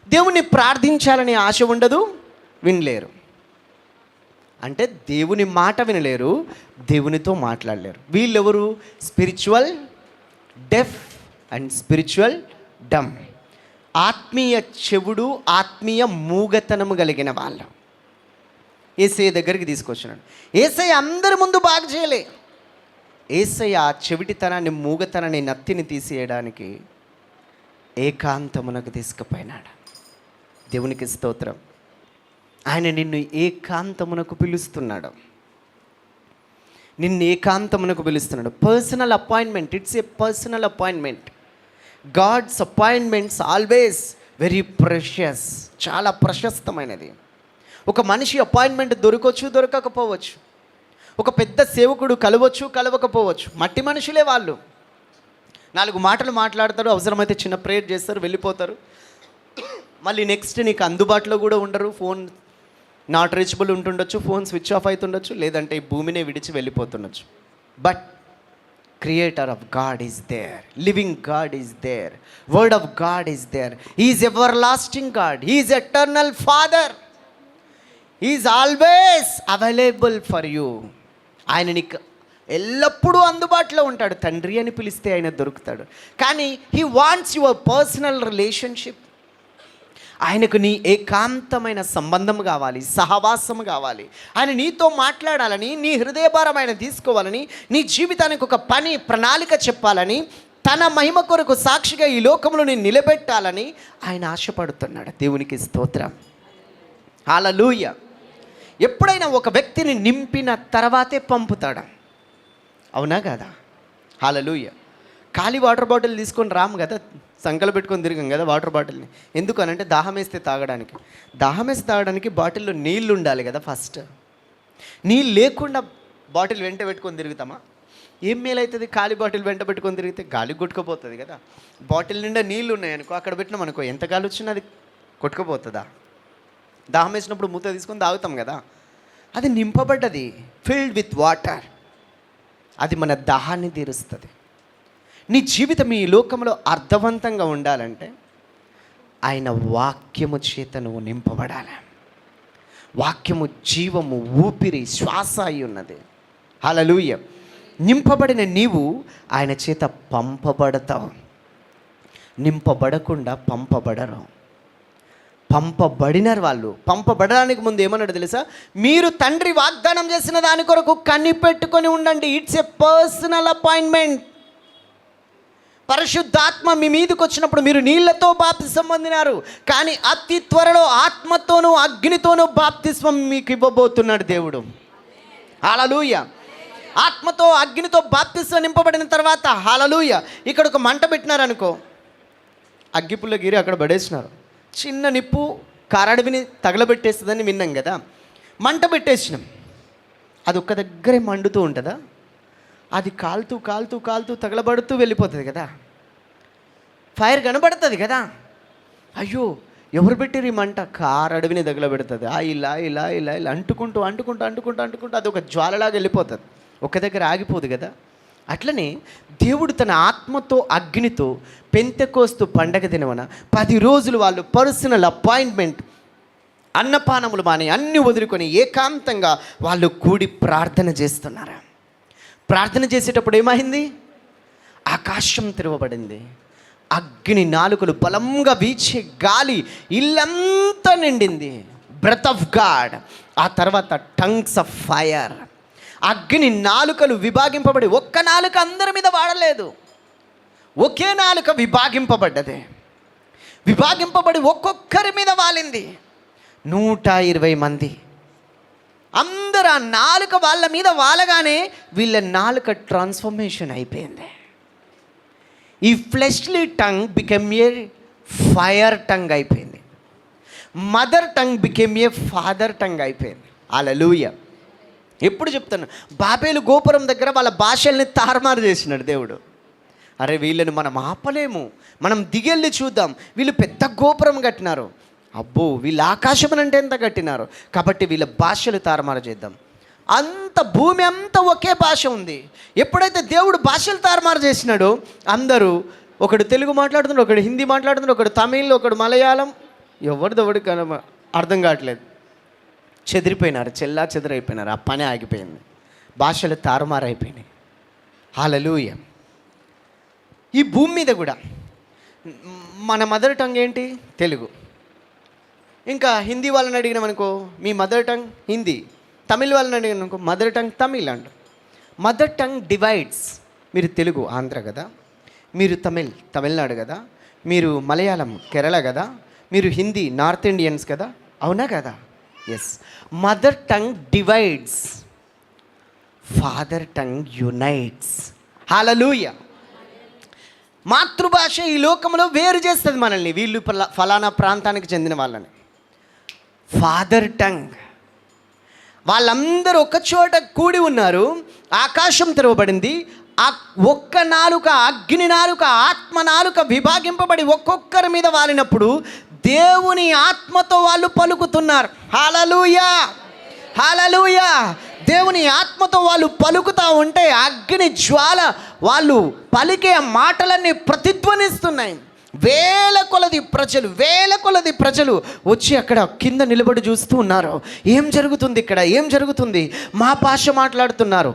Speaker 1: దేవుని ప్రార్థించాలని ఆశ ఉండదు, వినలేరు. అంటే దేవుని మాట వినలేరు, దేవునితో మాట్లాడలేరు. వీళ్ళెవరు? స్పిరిచువల్ డెఫ్ అండ్ స్పిరిచువల్ డమ్. ఆత్మీయ చెవుడు, ఆత్మీయ మూగతనము కలిగిన వాళ్ళు యేసయ్య దగ్గరికి తీసుకొచ్చినాడు. యేసయ్య అందరి ముందు బాగా చేయలే. యేసయ్య ఆ చెవిటితనాన్ని, మూగతనాన్ని, నత్తిని తీసేయడానికి ఏకాంతమునకు తీసుకుపోయినాడు. దేవునికి స్తోత్రం. ఆయన నిన్ను ఏకాంతమునకు పిలుస్తున్నాడు. నిన్ను ఏకాంతమునకు పిలుస్తున్నాడు. Personal appointment. It's a personal appointment. God's appointments always very precious. చాలా ప్రశస్తమైనది. ఒక మనిషి అపాయింట్మెంట్ దొరకవచ్చు, దొరకకపోవచ్చు. ఒక పెద్ద సేవకుడు కలవచ్చు, కలవకపోవచ్చు. మట్టి మనుషులే వాళ్ళు. 4 మాటలు మాట్లాడతారు, అవసరమైతే చిన్న ప్రేయర్ చేస్తారు, వెళ్ళిపోతారు. మళ్ళీ నెక్స్ట్ నీకు అందుబాటులో కూడా ఉండరు. ఫోన్ నాట్ రీచబుల్ ఉంటుండొచ్చు, ఫోన్ స్విచ్ ఆఫ్ అవుతుండొచ్చు, లేదంటే ఈ భూమినే విడిచి వెళ్ళిపోతుండొచ్చు. But creator of God is there, living God is there, word of God is there. He is everlasting God, he is eternal father, he is always available for you. ఆయన నీకు ఎల్లప్పుడూ అందుబాటులో ఉంటాడు. తండ్రి అని పిలిస్తే ఆయన దొరుకుతాడు. కానీ he wants your personal relationship. ఆయనకు నీ ఏకాంతమైన సంబంధం కావాలి, సహవాసం కావాలి. ఆయన నీతో మాట్లాడాలని, నీ హృదయభారం ఆయన తీసుకోవాలని, నీ జీవితానికి ఒక పని ప్రణాళిక చెప్పాలని, తన మహిమ కొరకు సాక్షిగా ఈ లోకంలో నేను నిలబెట్టాలని ఆయన ఆశపడుతున్నాడు. దేవునికి స్తోత్రం. హల్లెలూయా. ఎప్పుడైనా ఒక వ్యక్తిని నింపిన తర్వాతే పంపుతాడు. అవునా కదా? హల్లెలూయా. ఖాళీ వాటర్ బాటిల్ తీసుకొని రాము కదా, సంకలు పెట్టుకొని తిరిగాం కదా వాటర్ బాటిల్ని. ఎందుకు అని అంటే దాహం వేస్తే తాగడానికి. దాహం వేస్తే తాగడానికి బాటిల్లో నీళ్ళు ఉండాలి కదా. ఫస్ట్ నీళ్ళు లేకుండా బాటిల్ వెంట పెట్టుకొని తిరుగుతామా? ఏం మేలవుతుంది? ఖాళీ బాటిల్ వెంట పెట్టుకొని తిరిగితే గాలి కొట్టుకుపోతుంది కదా. బాటిల్ నిండా నీళ్ళు ఉన్నాయనుకో, అక్కడ పెట్టినాం అనుకో, ఎంత గాలి వచ్చినా అది కొట్టుకుపోతుందా? దాహం వేసినప్పుడు మూత తీసుకొని తాగుతాం కదా. అది నింపబడ్డది, ఫిల్డ్ విత్ వాటర్. అది మన దాహాన్ని తీరుస్తుంది. నీ జీవితం ఈ లోకంలో అర్థవంతంగా ఉండాలంటే ఆయన వాక్యము చేత నువ్వు నింపబడాలి. వాక్యము జీవము, ఊపిరి, శ్వాస అయి ఉన్నది. హల్లెలూయా. నింపబడిన నీవు ఆయన చేత పంపబడతావు. నింపబడకుండా పంపబడరు. పంపబడినారు. వాళ్ళు పంపబడడానికి ముందు ఏమన్నాడు తెలుసా? మీరు తండ్రి వాగ్దానం చేసిన దాని కొరకు కనిపెట్టుకొని ఉండండి. It's a personal appointment. పరిశుద్ధాత్మ మీ మీదకి వచ్చినప్పుడు మీరు నీళ్లతో బాప్తిస్మం పొందినారు, కానీ అతి త్వరలో ఆత్మతోనూ అగ్నితోనూ బాప్తిస్మం మీకు ఇవ్వబోతున్నాడు దేవుడు. హల్లెలూయా. ఆత్మతో అగ్నితో బాప్తిస్మం నింపబడిన తర్వాత హల్లెలూయా, ఇక్కడ ఒక మంట పెట్టినారనుకో, అగ్గిపుల్ల గిరి అక్కడ పడేసినారు. చిన్న నిప్పు కారడవిని తగలబెట్టేస్తుందని విన్నాం కదా. మంట పెట్టేసినాం, అది ఒక్క దగ్గరే మండుతూ ఉంటుందా? అది కాలుతూ కాలుతూ కాలుతూ తగలబడుతూ వెళ్ళిపోతుంది కదా, ఫైర్ కనబడుతుంది కదా. అయ్యో ఎవరు పెట్టారు ఈ మంట? కారడవిని తగలబెడుతుంది. ఇలా ఇలా ఇలా ఇలా అంటుకుంటూ అంటుకుంటూ అంటుకుంటూ అంటుకుంటూ అది ఒక జ్వాలలాగా వెళ్ళిపోతుంది, ఒక దగ్గర ఆగిపోదు కదా. అట్లనే దేవుడు తన ఆత్మతో అగ్నితో పెంతెకోస్తు పండగ దినమున 10 రోజులు వాళ్ళు పర్సనల్ అపాయింట్మెంట్, అన్నపానములు మాని అన్ని వదులుకొని ఏకాంతంగా వాళ్ళు కూడి ప్రార్థన చేస్తున్నారు. ప్రార్థన చేసేటప్పుడు ఏమైంది? ఆకాశం తెరవబడింది, అగ్ని నాలుకలు బలంగా వీచే గాలి ఇల్లంతా నిండింది, బ్రెత్ ఆఫ్ గాడ్. ఆ తర్వాత టంగ్స్ ఆఫ్ ఫైర్, అగ్ని నాలుకలు విభాగింపబడి, ఒక్క నాలుక అందరి మీద వాడలేదు, ఒకే నాలుక విభాగింపబడ్డది. విభాగింపబడి ఒక్కొక్కరి మీద వాలింది. 120 మంది అందరూ ఆ నాలుక వాళ్ళ మీద వాలగానే వీళ్ళ నాలుక ట్రాన్స్ఫర్మేషన్ అయిపోయింది. ఈ fleshly tongue became a fire tongue అయిపోయింది. Mother tongue became a father tongue అయిపోయింది. హల్లెలూయా. ఎప్పుడు చెప్తాను, బాబేలు గోపురం దగ్గర వాళ్ళ భాషల్ని తారుమారు చేసినాడు దేవుడు. అరే వీళ్ళని మనం ఆపలేము, మనం దిగెళ్ళి చూద్దాం. వీళ్ళు పెద్ద గోపురం కట్టినారు, అబ్బో వీళ్ళు ఆకాశం అంటే ఎంత కట్టినారు, కాబట్టి వీళ్ళ భాషలు తారుమారు చేద్దాం. అంత భూమి అంతా ఒకే భాష ఉంది. ఎప్పుడైతే దేవుడు భాషలు తారుమారు చేసినాడో అందరూ, ఒకడు తెలుగు మాట్లాడుతున్నాడు, ఒకడు హిందీ మాట్లాడుతున్నాడు, ఒకడు తమిళ్, ఒకడు మలయాళం, ఎవరిదొకటి అర్థం కావట్లేదు, చెదిరిపోయినారు, చెల్లా చెదరైపోయినారు. ఆ పని ఆగిపోయింది, భాషలు తారుమారు అయిపోయినాయి. హల్లెలూయా. ఈ భూమి మీద కూడా మన మదర్ టంగ్ ఏంటి? తెలుగు. ఇంకా హిందీ వాళ్ళని అడిగినామనుకో, మీ మదర్ టంగ్ హిందీ. తమిళ్ వాళ్ళని అడిగినామనుకో, మదర్ టంగ్ తమిళ్ అంట. Mother tongue divides. మీరు తెలుగు ఆంధ్ర కదా, మీరు తమిళనాడు కదా, మీరు మలయాళం కేరళ కదా, మీరు హిందీ నార్త్ ఇండియన్స్ కదా, అవునా కదా? Yes. Mother tongue divides, father tongue unites. Hallelujah. మాతృభాష ఈ లోకంలో వేరు చేస్తుంది మనల్ని, వీళ్ళు ఫలానా ప్రాంతానికి చెందిన వాళ్ళని. ఫాదర్ టంగ్, వాళ్ళందరూ ఒక చోట కూడి ఉన్నారు, ఆకాశం తెరవబడింది. ఆ ఒక్క నాలుక, అగ్ని నాలుక, ఆత్మ నాలుక విభాగింపబడి ఒక్కొక్కరి మీద వాలినప్పుడు దేవుని ఆత్మతో వాళ్ళు పలుకుతున్నారు. హల్లెలూయా, హల్లెలూయా. దేవుని ఆత్మతో వాళ్ళు పలుకుతూ ఉంటే అగ్ని జ్వాల వాళ్ళు పలికే మాటలన్నీ ప్రతిధ్వనిస్తున్నాయి. వేల కొలది ప్రజలు వచ్చి అక్కడ కింద నిలబడి చూస్తూ ఉన్నారు. ఏం జరుగుతుంది ఇక్కడ, ఏం జరుగుతుంది? మా భాష మాట్లాడుతున్నారు.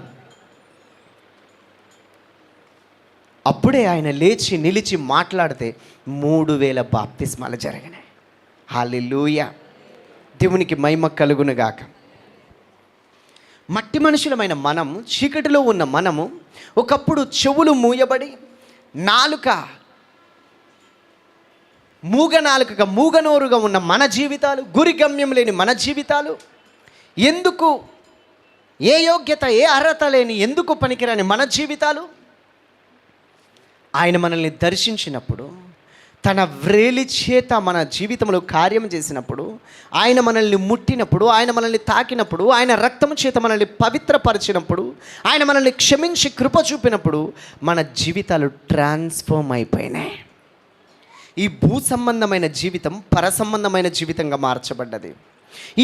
Speaker 1: అప్పుడే ఆయన లేచి నిలిచి మాట్లాడితే 3000 బాప్తిస్మాలు జరిగినాయి. హల్లెలూయా. దేవునికి మహిమ కలుగునుగాక. మట్టి మనుషులమైన మనం, చీకటిలో ఉన్న మనము, ఒకప్పుడు చెవులు మూయబడి నాలుక మూగనాలుకగా మూగనోరుగా ఉన్న మన జీవితాలు, గురి గమ్యం లేని మన జీవితాలు, ఎందుకు ఏ యోగ్యత ఏ అర్హత లేని, ఎందుకు పనికిరాని మన జీవితాలు, ఆయన మనల్ని దర్శించినప్పుడు, తన వ్రేలి చేత మన జీవితంలో కార్యం చేసినప్పుడు, ఆయన మనల్ని ముట్టినప్పుడు, ఆయన మనల్ని తాకినప్పుడు, ఆయన రక్తము చేత మనల్ని పవిత్రపరిచినప్పుడు, ఆయన మనల్ని క్షమించి కృప చూపినప్పుడు మన జీవితాలు ట్రాన్స్ఫార్మ్ అయిపోయినాయి. ఈ భూ సంబంధమైన జీవితం పర సంబంధమైన జీవితంగా మార్చబడ్డది.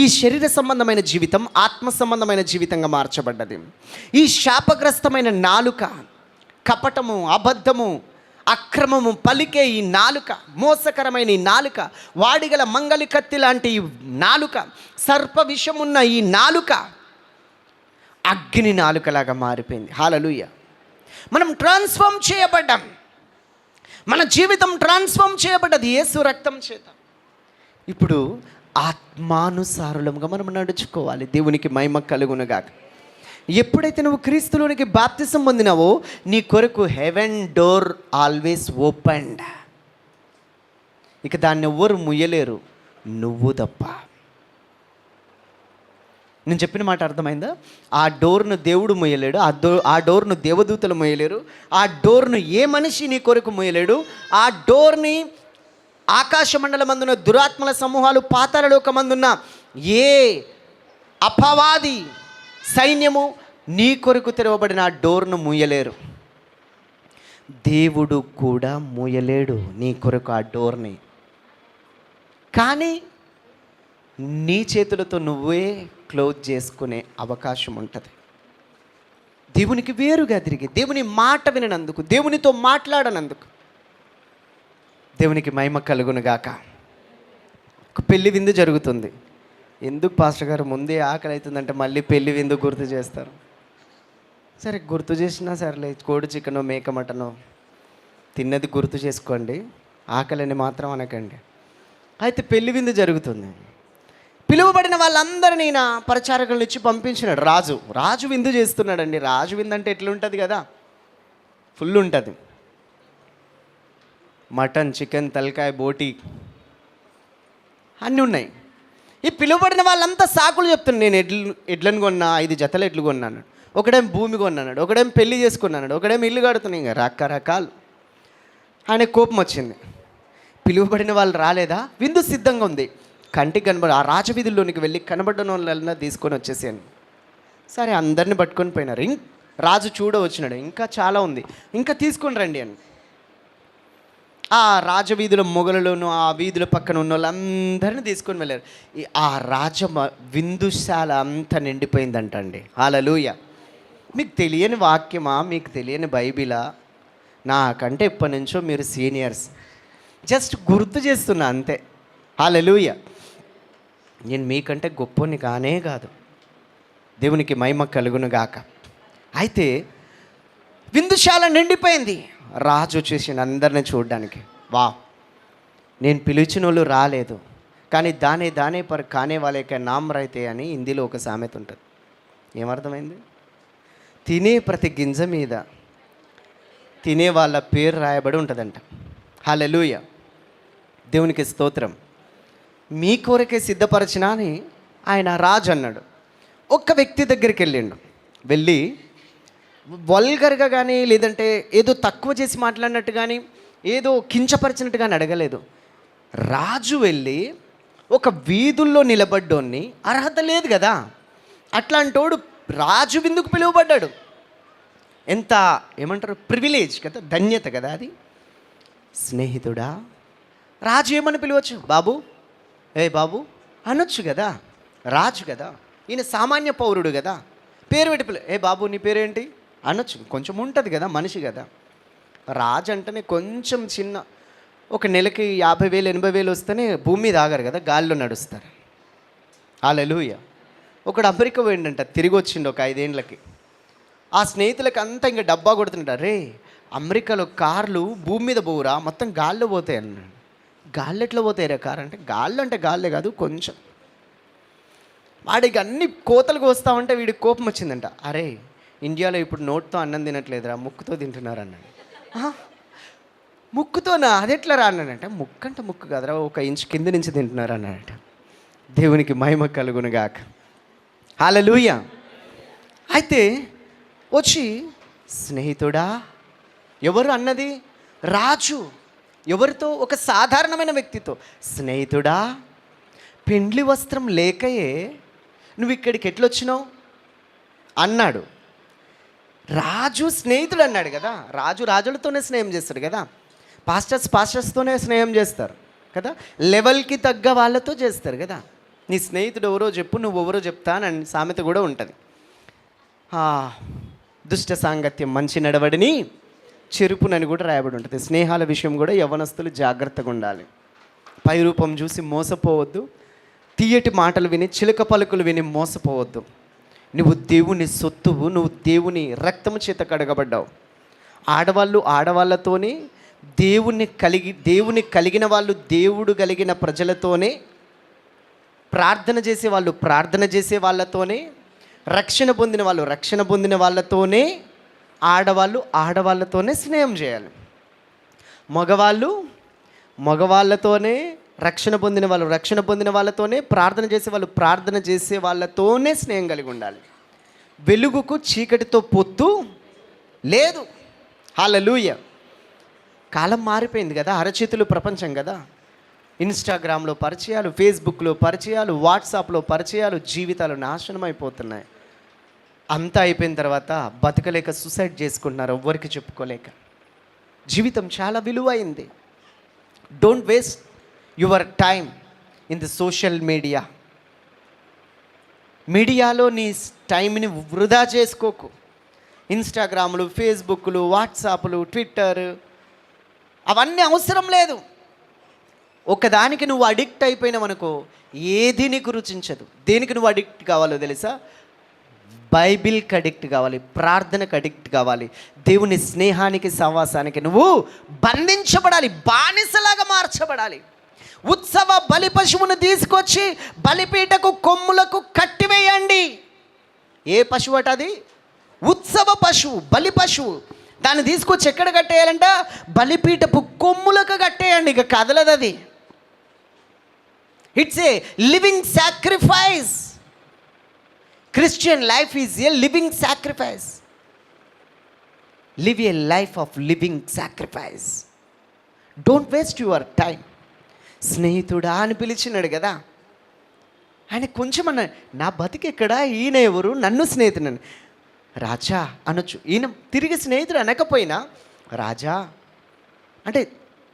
Speaker 1: ఈ శరీర సంబంధమైన జీవితం ఆత్మ సంబంధమైన జీవితంగా మార్చబడ్డది. ఈ శాపగ్రస్తమైన నాలుక, కపటము, అబద్ధము, అక్రమము పలికే ఈ నాలుక, మోసకరమైన ఈ నాలుక, వాడిగల మంగలి కత్తి లాంటి ఈ నాలుక, సర్ప విషమున్న ఈ నాలుక అగ్ని నాలుకలాగా మారిపోయింది. హల్లెలూయా. మనం ట్రాన్స్ఫార్మ్ చేయబడ్డాం. మన జీవితం ట్రాన్స్ఫార్మ్ చేయబడ్డది యేసు రక్తం చేత. ఇప్పుడు ఆత్మానుసారులముగా మనం నడుచుకోవాలి. దేవునికి మహిమ కలుగునుగాక. ఎప్పుడైతే నువ్వు క్రీస్తులోనికి బాప్తిసం పొందినావో నీ కొరకు హెవెన్ డోర్ ఆల్వేస్ ఓపెన్డ్. ఇక దాన్ని ఎవ్వరు ముయ్యలేరు, నువ్వు తప్ప. నేను చెప్పిన మాట అర్థమైందా? ఆ డోర్ను దేవుడు మొయ్యలేడు, ఆ డోర్ను దేవదూతలు మొయ్యలేరు, ఆ డోర్ను ఏ మనిషి నీ కొరకు మొయ్యలేడు. ఆ డోర్ని ఆకాశ మండలమందున్న దురాత్మల సమూహాలు, పాతాళలోకమందున్న ఏ అపవాది సైన్యము నీ కొరకు తెరవబడిన ఆ డోర్ను మూయలేరు. దేవుడు కూడా మూయలేడు నీ కొరకు ఆ డోర్ని. కానీ నీ చేతులతో నువ్వే క్లోజ్ చేసుకునే అవకాశం ఉంటుంది. దేవునికి వేరుగా తిరిగి, దేవుని మాట విననందుకు, దేవునితో మాట్లాడనందుకు. దేవునికి మహిమ కలుగునుగాక. ఒక పెళ్లి విందు జరుగుతుంది. ఎందుకు పాస్టర్ గారు ముందే ఆకలి అవుతుందంటే మళ్ళీ పెళ్లి విందు గుర్తు చేస్తారు? సరే, గుర్తు చేసినా సరేలే, కోడి చికెనో మేక మటనో తిన్నది గుర్తు చేసుకోండి, ఆకలిని మాత్రం అనకండి. అయితే పెళ్లి విందు జరుగుతుంది. పిలువబడిన వాళ్ళందరినీ నా పరిచారకులను ఇచ్చి పంపించినాడు రాజు. రాజు విందు చేస్తున్నాడండి. రాజు విందు అంటే ఎట్లుంటుంది కదా, ఫుల్ ఉంటుంది. మటన్, చికెన్, తలకాయ, బోటి అన్నీ ఉన్నాయి. ఈ పిలువబడిన వాళ్ళంతా సాకులు చెప్తున్నాడు. నేను ఎడ్లను కొన్నా, 5 జతలు ఎడ్లు కొన్నాను, ఒకడేం భూమి కొన్నాడు, ఒకడేం పెళ్లి చేసుకున్నాడు, ఒకడేం ఇల్లు కడుతున్నాయి. ఇంకా రకరకాలు. ఆయన కోపం వచ్చింది. పిలువబడిన వాళ్ళు రాలేదా? విందు సిద్ధంగా ఉంది, కంటికి కనబడి ఆ రాజవీధుల్లోనికి వెళ్ళి కనబడిన వాళ్ళన్నా తీసుకొని వచ్చేసాను. సరే, అందరిని పట్టుకొని పోయినారు. రాజు వచ్చినాడు, ఇంకా చాలా ఉంది, ఇంకా తీసుకొని రండి అని. ఆ రాజవీధుల మొగలలోనూ ఆ వీధుల పక్కన ఉన్న వాళ్ళందరినీ తీసుకొని వెళ్ళారు. ఆ విందుశాల అంతా నిండిపోయిందంట అండి. హల్లెలూయా. మీకు తెలియని వాక్యమా, మీకు తెలియని బైబిలా? నాకంటే ఎప్పటి నుంచో మీరు సీనియర్స్, జస్ట్ గుర్తు చేస్తున్నా అంతే. హల్లెలూయా. నేను మీకంటే గొప్పని కానే కాదు. దేవునికి మహిమ కలుగునుగాక. అయితే విందుశాల నిండిపోయింది. రాజు వచ్చేసిండు అందరిని చూడడానికి. వా, నేను పిలిచిన వాళ్ళు రాలేదు, కానీ దానే పర్ కానే వాళ్ళకి నామ్ రైతే అని హిందీలో ఒక సామెత ఉంటుంది. ఏమర్థమైంది? తినే ప్రతి గింజ మీద తినే వాళ్ళ పేరు రాయబడి ఉంటుందంట. హల్లెలూయా. దేవునికి స్తోత్రం. మీ కోరికే సిద్ధపరచినా అని ఆయన రాజు అన్నాడు. ఒక్క వ్యక్తి దగ్గరికి వెళ్ళి వల్గర్గా కానీ, లేదంటే ఏదో తక్కువ చేసి మాట్లాడినట్టు కానీ, ఏదో కించపరిచినట్టు కానీ అడగలేదు. రాజు వెళ్ళి ఒక వీధుల్లో నిలబడ్డోన్ని, అర్హత లేదు కదా అట్లాంటోడు రాజు విందుకు పిలువబడ్డాడు. ఎంత ఏమంటారు, ప్రివిలేజ్ కదా, ధన్యత కదా అది. స్నేహితుడా, రాజు ఏమని పిలవచ్చు? బాబు, ఏ బాబు అనొచ్చు కదా, రాజు కదా, ఈయన సామాన్య పౌరుడు కదా, పేరు పెట్టి ఏ బాబు నీ పేరేంటి అనొచ్చు. కొంచెం ఉంటుంది కదా, మనిషి కదా. రాజు అంటేనే కొంచెం చిన్న, ఒక నెలకి 50,000 80,000 వస్తేనే భూమి మీద ఆగారు కదా, గాల్లో నడుస్తారు. హల్లెలూయా. ఒకడు అమెరికా పోయిండంట, తిరిగి వచ్చిండు ఒక 5 ఏళ్ళకి. ఆ స్నేహితులకి అంతా ఇంకా డబ్బా కొడుతుంట, రే అమెరికాలో కార్లు భూమి మీద పోవురా, మొత్తం గాల్లో పోతాయి అన్నాడు. గాల్లో ఎట్లా పోతాయి రా కార్ అంటే? గాల్లో అంటే గాల్లే కాదు, కొంచెం. వాడికి అన్ని కోతలకు వస్తామంటే వీడికి కోపం వచ్చిందంట. అరే, ఇండియాలో ఇప్పుడు నోట్తో అన్నం తినట్లేదురా, ముక్కుతో తింటున్నారు అన్నాడు. ముక్కుతోనా? అది ఎట్లా రా అన్నాడంట. ముక్కు అంటే ముక్కు కాదురా, 1 ఇంచు కింద నుంచి తింటున్నారు అన్నాడట. దేవునికి మహిమ కలుగునుగాక. హల్లెలూయా. అయితే వచ్చి, స్నేహితుడా, ఎవరు అన్నది? రాజు. ఎవరితో? ఒక సాధారణమైన వ్యక్తితో. స్నేహితుడా, పెండ్లి వస్త్రం లేకయే నువ్వు ఇక్కడికి ఎట్లొచ్చినావు అన్నాడు. రాజు స్నేహితుడు అన్నాడు కదా. రాజు రాజులతోనే స్నేహం చేస్తాడు కదా, పాస్టర్స్తోనే స్నేహం చేస్తారు కదా, లెవెల్కి తగ్గ వాళ్ళతో చేస్తారు కదా. నీ స్నేహితుడు ఎవరో చెప్పు, నువ్వెవరో చెప్తానని సామెత కూడా ఉంటుంది. దుష్ట సాంగత్యం మంచి నడవడిని చెరుపునని కూడా రాయబడి ఉంటుంది. స్నేహాల విషయం కూడా యవ్వనస్తులు జాగ్రత్తగా ఉండాలి. పై రూపం చూసి మోసపోవద్దు, తీయటి మాటలు విని, చిలక పలుకులు విని మోసపోవద్దు. నువ్వు దేవుని సొత్తువు, నువ్వు దేవుని రక్తము చేత కడగబడ్డావు. ఆడవాళ్ళతోనే దేవుని కలిగిన వాళ్ళు, దేవుడు కలిగిన ప్రజలతోనే ప్రార్థన చేసే వాళ్ళు ప్రార్థన చేసే వాళ్ళతోనే, రక్షణ పొందిన వాళ్ళు రక్షణ పొందిన వాళ్ళతోనే, ఆడవాళ్ళు ఆడవాళ్ళతోనే స్నేహం చేయాలి. మగవాళ్ళతోనే, రక్షణ పొందిన వాళ్ళు రక్షణ పొందిన వాళ్ళతోనే, ప్రార్థన చేసే వాళ్ళు ప్రార్థన చేసే వాళ్ళతోనే స్నేహం కలిగి ఉండాలి. వెలుగుకు చీకటితో పొత్తు లేదు. హల్లెలూయా. కాలం మారిపోయింది కదా, అరచేతులు ప్రపంచం కదా. ఇన్స్టాగ్రామ్లో పరిచయాలు, ఫేస్బుక్లో పరిచయాలు, వాట్సాప్లో పరిచయాలు, జీవితాలు నాశనం అయిపోతున్నాయి. అంతా అయిపోయిన తర్వాత బతకలేక సూసైడ్ చేసుకుంటున్నారు, ఎవ్వరికి చెప్పుకోలేక. జీవితం చాలా విలువైంది. Don't waste your time in the social media. మీడియాలో నీ టైంని వృధా చేసుకోకు. ఇన్స్టాగ్రాములు, ఫేస్బుక్లు, వాట్సాప్లు, ట్విట్టర్ అవన్నీ అవసరం లేదు. ఒకదానికి నువ్వు అడిక్ట్ అయిపోయినావనుకో, ఏది నీకు రుచించదు. దేనికి నువ్వు అడిక్ట్ కావాలో తెలుసా? బైబిల్కి అడిక్ట్ కావాలి, ప్రార్థనకు అడిక్ట్ కావాలి, దేవుని స్నేహానికి, సహవాసానికి నువ్వు బంధించబడాలి, బానిసలాగా మార్చబడాలి. ఉత్సవ బలి పశువును తీసుకొచ్చి బలిపీటకు కొమ్ములకు కట్టివేయండి. ఏ పశువు అట అది? ఉత్సవ పశువు, బలి పశువు. దాన్ని తీసుకొచ్చి ఎక్కడ కట్టేయాలంట? బలిపీటపు కొమ్ములకు కట్టేయండి. ఇక కదలదు అది. It's a living sacrifice. Christian life is A living sacrifice. Live A life of living sacrifice. Don't waste your time. స్నేహితుడా అని పిలిచినాడు కదా, ఆయన కొంచెం అన్న, నా బతికెక్కడా, ఈయన ఎవరు, నన్ను స్నేహితుడని రాజా అనొచ్చు. ఈయన తిరిగి స్నేహితుడు అనకపోయినా రాజా అంటే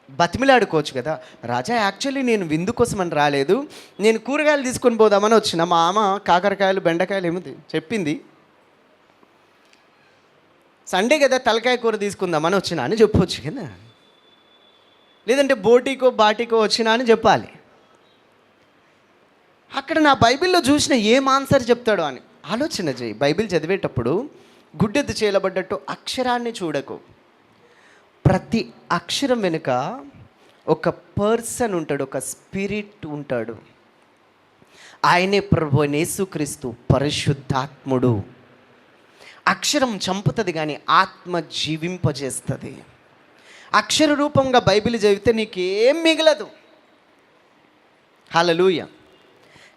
Speaker 1: బతిమిలాడుకోవచ్చు కదా. రాజా, యాక్చువల్లీ నేను విందు కోసం అని రాలేదు, నేను కూరగాయలు తీసుకొని పోదామని వచ్చిన. మా అమ్మ కాకరకాయలు, బెండకాయలు ఏమో చెప్పింది. సండే కదా, తలకాయ కూర తీసుకుందామని వచ్చిన అని చెప్పవచ్చు కదా. లేదంటే బోటీకో బాటీకో వచ్చినా అని చెప్పాలి. అక్కడ నా బైబిల్లో చూసిన ఏం ఆన్సర్ చెప్తాడో అని ఆలోచన చేయి. బైబిల్ చదివేటప్పుడు గుడ్డెద్దు చేయబడ్డట్టు అక్షరాన్ని చూడకు. ప్రతి అక్షరం వెనుక ఒక పర్సన్ ఉంటాడు, ఒక స్పిరిట్ ఉంటాడు. ఆయనే ప్రభువైన యేసుక్రీస్తు, పరిశుద్ధాత్ముడు. అక్షరం చంపుతుంది కానీ ఆత్మ జీవింపజేస్తుంది. అక్షర రూపంగా బైబిల్ చదివితే నీకేం మిగలదు. హల్లెలూయా.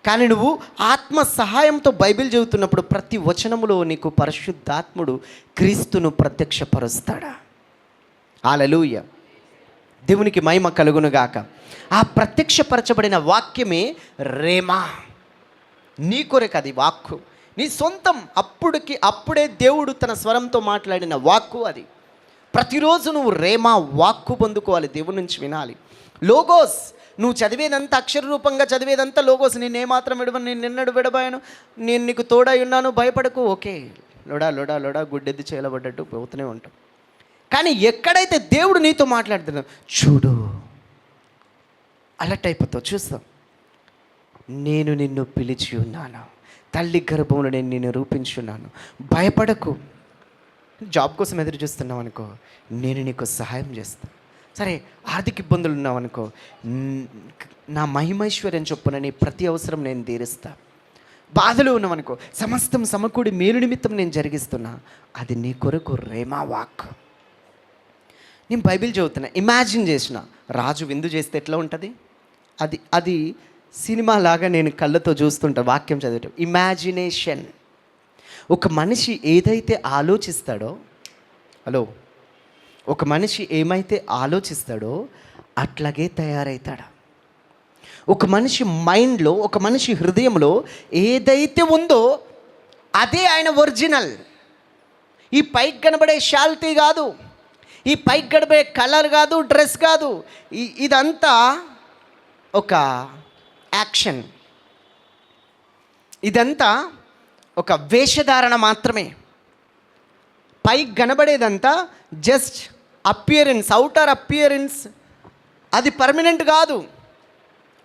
Speaker 1: కానీ నువ్వు ఆత్మ సహాయంతో బైబిల్ చదువుతున్నప్పుడు ప్రతి వచనములో నీకు పరిశుద్ధాత్ముడు క్రీస్తును ప్రత్యక్షపరుస్తాడా. హల్లెలూయా. దేవునికి మహిమ కలుగునుగాక. ఆ ప్రత్యక్షపరచబడిన వాక్యమే రేమా. నీ కొరకు అది వాక్కు, నీ సొంతం. అప్పుడే దేవుడు తన స్వరంతో మాట్లాడిన వాక్కు అది. ప్రతిరోజు నువ్వు రేమా వాక్కు పొందుకోవాలి, దేవుడి నుంచి వినాలి. లోగోస్, నువ్వు చదివేదంతా అక్షర రూపంగా చదివేదంతా లోగోస్. నేనేమాత్రం విడవను, నేను నిన్నడు విడబాయను, నేను నీకు తోడై ఉన్నాను, భయపడకు. ఓకే, లోడా గుడ్డెద్దు చేయబడ్డట్టు పోతూనే ఉంటాం. కానీ ఎక్కడైతే దేవుడు నీతో మాట్లాడుతున్నావు, చూడు, అలర్ట్ అయిపోతావు, చూస్తావు. నేను నిన్ను పిలిచి ఉన్నాను, తల్లి గర్భంలో నేను నిన్ను రూపించున్నాను, భయపడకు. జాబ్ కోసం ఎదురు చూస్తున్నావు అనుకో, నేను నీకు సహాయం చేస్తాను. సరే, ఆర్థిక ఇబ్బందులు ఉన్నావు అనుకో, నా మహిమైశ్వర్యం చొప్పున నీ ప్రతి అవసరం నేను తీరుస్తా. బాధలు ఉన్నావనుకో, సమస్తం సమకూడి మేలు నిమిత్తం నేను జరిగిస్తున్నా. అది నీ కొరకు రేమా వాక్. నేను బైబిల్ చదువుతున్నా, ఇమాజిన్ చేసిన రాజు విందు చేస్తే ఎట్లా ఉంటుంది. అది సినిమా లాగా నేను కళ్ళతో చూస్తుంటా వాక్యం చదివేట. ఇమాజినేషన్. ఒక మనిషి ఏదైతే ఆలోచిస్తాడో, ఒక మనిషి ఏమైతే ఆలోచిస్తాడో అట్లాగే తయారవుతాడు. ఒక మనిషి మైండ్లో, ఒక మనిషి హృదయంలో ఏదైతే ఉందో అదే ఆయన ఒరిజినల్. ఈ పైకి కనబడే శాల్తీ కాదు, ఈ పైకి కనబడే కలర్ కాదు, డ్రెస్ కాదు. ఇదంతా ఒక యాక్షన్, ఇదంతా ఒక వేషధారణ మాత్రమే. పైకి కనబడేదంతా జస్ట్ అపియరెన్స్, అవుటర్ అపియరెన్స్. అది పర్మనెంట్ కాదు,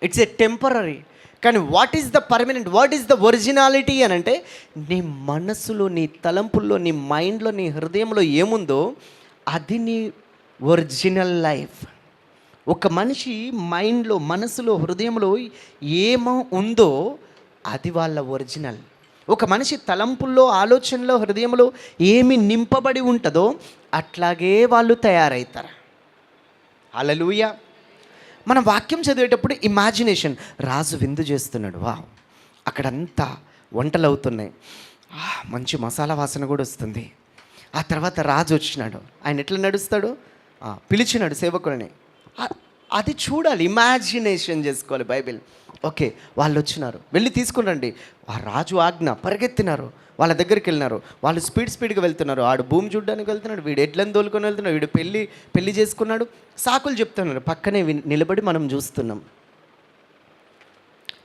Speaker 1: ఇట్స్ ఏ టెంపరరీ. కానీ what is the permanent, what is the originality అని అంటే, నీ మనసులో, నీ తలంపుల్లో, నీ మైండ్లో, నీ హృదయంలో ఏముందో అది నీ ఒరిజినల్ లైఫ్. ఒక మనిషి మైండ్లో, మనసులో, హృదయంలో ఏమో ఉందో అది వాళ్ళ ఒరిజినల్. ఒక మనిషి తలంపుల్లో, ఆలోచనలో, హృదయంలో ఏమి నింపబడి ఉంటుందో అట్లాగే వాళ్ళు తయారవుతారు. హల్లెలూయా. మన వాక్యం చదివేటప్పుడు ఇమాజినేషన్, రాజు విందు చేస్తున్నాడు, వా అక్కడంతా వంటలు అవుతున్నాయి, మంచి మసాలా వాసన కూడా వస్తుంది. ఆ తర్వాత రాజు వచ్చినాడు, ఆయన ఎట్లా నడుస్తాడు, పిలిచినాడు సేవకులని, అది చూడాలి, ఇమాజినేషన్ చేసుకోవాలి. బైబిల్ ఓకే, వాళ్ళు వచ్చినారు, వెళ్ళి తీసుకుని రండి. ఆ రాజు ఆజ్ఞ, పరిగెత్తినారు, వాళ్ళ దగ్గరికి వెళ్ళినారు. వాళ్ళు స్పీడ్గా వెళ్తున్నారు. ఆడు భూమి చూడడానికి వెళ్తున్నాడు, వీడు ఎడ్లను తోలుకొని వెళ్తున్నాడు, వీడు పెళ్ళి చేసుకున్నాడు, సాకులు చెప్తున్నారు, పక్కనే నిలబడి మనం చూస్తున్నాం.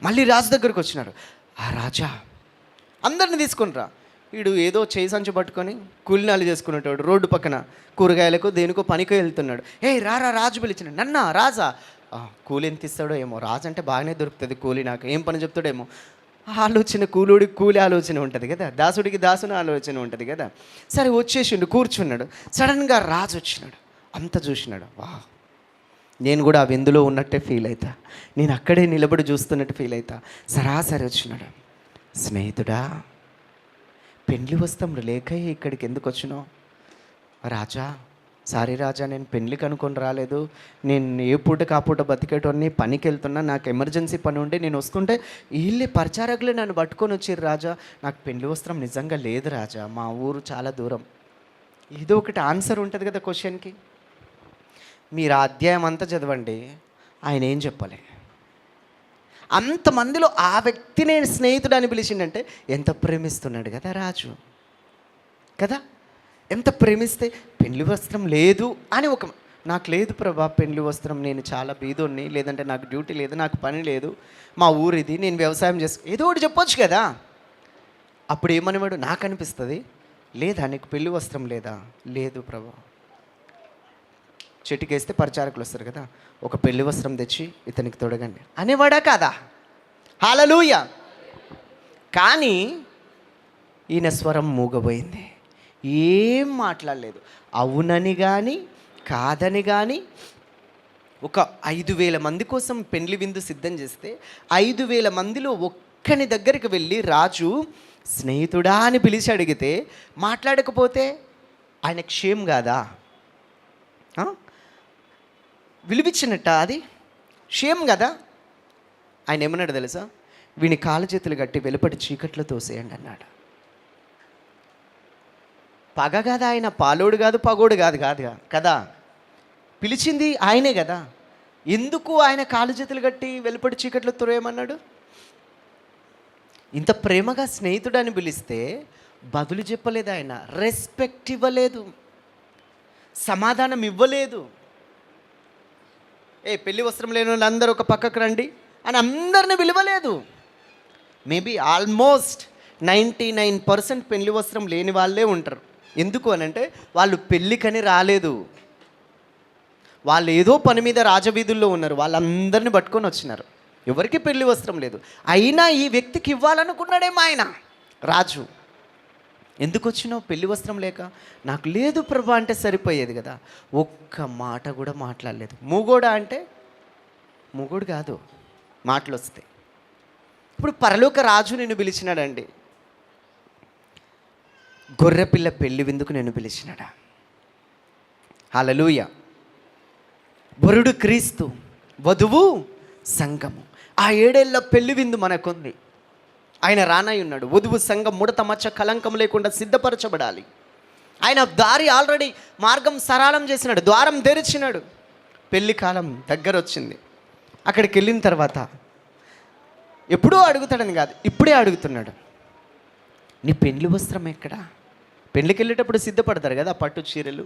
Speaker 1: మళ్ళీ రాజు దగ్గరికి వచ్చినారు. ఆ రాజా అందరిని తీసుకొని రా. వీడు ఏదో చేయి సంచి పట్టుకొని కూలినాలు చేసుకునేటాడు, రోడ్డు పక్కన కూరగాయలకు దేనికో పనికో వెళ్తున్నాడు. రారా రాజు పిలిచిన, నన్నా రాజా, కూలి ఎంత ఇస్తాడో ఏమో, రాజు అంటే బాగానే దొరుకుతుంది కూలి, నాకు ఏం పని చెప్తాడేమో. ఆలోచన, కూలుడికి కూలి ఆలోచన ఉంటుంది కదా, దాసుడికి దాసుని ఆలోచన ఉంటుంది కదా. సరే వచ్చేసిండు, కూర్చున్నాడు. సడన్గా రాజు వచ్చినాడు, అంత చూసినాడు, వా నేను కూడా ఆ విందులో ఉన్నట్టే ఫీల్ అవుతా, నేను అక్కడే నిలబడి చూస్తున్నట్టు ఫీల్ అవుతా. సరాసరి వచ్చినాడు, స్నేహితుడా, పెండ్లి వస్త్రములు లేక ఇక్కడికి ఎందుకు వచ్చినావు? రాజా, సారీ రాజా, నేను పెళ్ళికి అనుకొని రాలేదు, నేను ఏ పూటకి ఆ పూట బతికేటోని, పనికి వెళ్తున్నా, నాకు ఎమర్జెన్సీ పని ఉండి నేను వస్తుంటే వీళ్ళే పరిచారకులే నన్ను పట్టుకొని వచ్చిర్రు రాజా, నాకు పెళ్లి వస్త్రం నిజంగా లేదు రాజా, మా ఊరు చాలా దూరం. ఏదో ఒకటి ఆన్సర్ ఉంటుంది కదా క్వశ్చన్కి. మీరు ఆ అధ్యాయం అంతా చదవండి, ఆయన ఏం చెప్పాలి. అంతమందిలో ఆ వ్యక్తిని స్నేహితుడు అని పిలిచిండంటే ఎంత ప్రేమిస్తున్నాడు కదా రాజు కదా. ఎంత ప్రేమిస్తే పెళ్లి వస్త్రం లేదు అని నాకు లేదు ప్రభా పెళ్లి వస్త్రం, నేను చాలా బీదోన్ని, లేదంటే నాకు డ్యూటీ లేదు, నాకు పని లేదు, మా ఊరిది, నేను వ్యవసాయం ఏదో ఒకటి చెప్పొచ్చు కదా. అప్పుడు ఏమనేవాడు, నాకు అనిపిస్తుంది, లేదా నీకు పెళ్లి వస్త్రం లేదా? లేదు ప్రభా. చెట్టుకేస్తే పరిచారకులు వస్తారు కదా, ఒక పెళ్లి వస్త్రం తెచ్చి ఇతనికి తొడగండి అనేవాడా కాదా? హల్లెలూయా. కానీ ఈయన స్వరం మూగబోయింది, ఏం మాట్లాడలేదు. అవునని కానీ కాదని కానీ, ఒక 5,000 మంది కోసం పెండ్లి విందు సిద్ధం చేస్తే 5,000 మందిలో ఒక్కని దగ్గరికి వెళ్ళి రాజు స్నేహితుడా అని పిలిచి అడిగితే మాట్లాడకపోతే ఆయన క్షేమ్ కాదా? విలువిచ్చినట్ట అది క్షేమ్ కదా. ఆయన ఏమన్నాడు తెలుసా? వీని కాళ్ళ చేతులు కట్టి వెలుపటి చీకట్లో తోసేయండి అన్నాడు. పగ కాదు ఆయన, పాలోడు కాదు, పగోడు కాదు కదా, పిలిచింది ఆయనే కదా. ఎందుకు ఆయన కాళ్ళు చేతులు కట్టి వెలుపటి చీకట్లో తోరేయమన్నాడు? ఇంత ప్రేమగా స్నేహితుడు అని పిలిస్తే బదులు చెప్పలేదు ఆయన, రెస్పెక్ట్ ఇవ్వలేదు, సమాధానం ఇవ్వలేదు. పెళ్లి వస్త్రం లేని వాళ్ళు అందరూ ఒక పక్కకు రండి అని అందరిని పిలవలేదు. మేబీ ఆల్మోస్ట్ 99% పెళ్లి వస్త్రం లేని వాళ్ళే ఉంటారు. ఎందుకు అని అంటే వాళ్ళు పెళ్ళికని రాలేదు, వాళ్ళు ఏదో పని మీద రాజవీధుల్లో ఉన్నారు, వాళ్ళందరినీ పట్టుకొని వచ్చినారు, ఎవరికి పెళ్లి వస్త్రం లేదు. అయినా ఈ వ్యక్తికి ఇవ్వాలనుకున్నాడేమో ఆయన రాజు. ఎందుకు వచ్చినావు పెళ్లి వస్త్రం లేక? నాకు లేదు ప్రభా అంటే సరిపోయేది కదా. ఒక్క మాట కూడా మాట్లాడలేదు. మూగోడా అంటే మూగోడు కాదు, మాటలు వస్తాయి. ఇప్పుడు పరలోక రాజు నిన్ను పిలిచినాడండి, గొర్రెపిల్ల పెళ్లి విందుకు నిన్ను పిలిచినాడా? హల్లెలూయా. వరుడు క్రీస్తు, వధువు సంఘము. ఆ 7 ఏళ్ల పెళ్లి విందు మనకుంది. ఆయన రానై ఉన్నాడు. వధువు సంఘం ముడత మచ్చ కలంకం లేకుండా సిద్ధపరచబడాలి. ఆయన దారి ఆల్రెడీ మార్గం సరళం చేసినాడు, ద్వారం తెరిచినాడు. పెళ్లి కాలం దగ్గర వచ్చింది. అక్కడికి వెళ్ళిన తర్వాత ఎప్పుడూ అడుగుతాడని కాదు, ఇప్పుడే అడుగుతున్నాడు, నీ పెళ్లి వస్త్రం ఎక్కడా? పెళ్ళికి వెళ్ళేటప్పుడు సిద్ధపడతారు కదా, పట్టు చీరలు,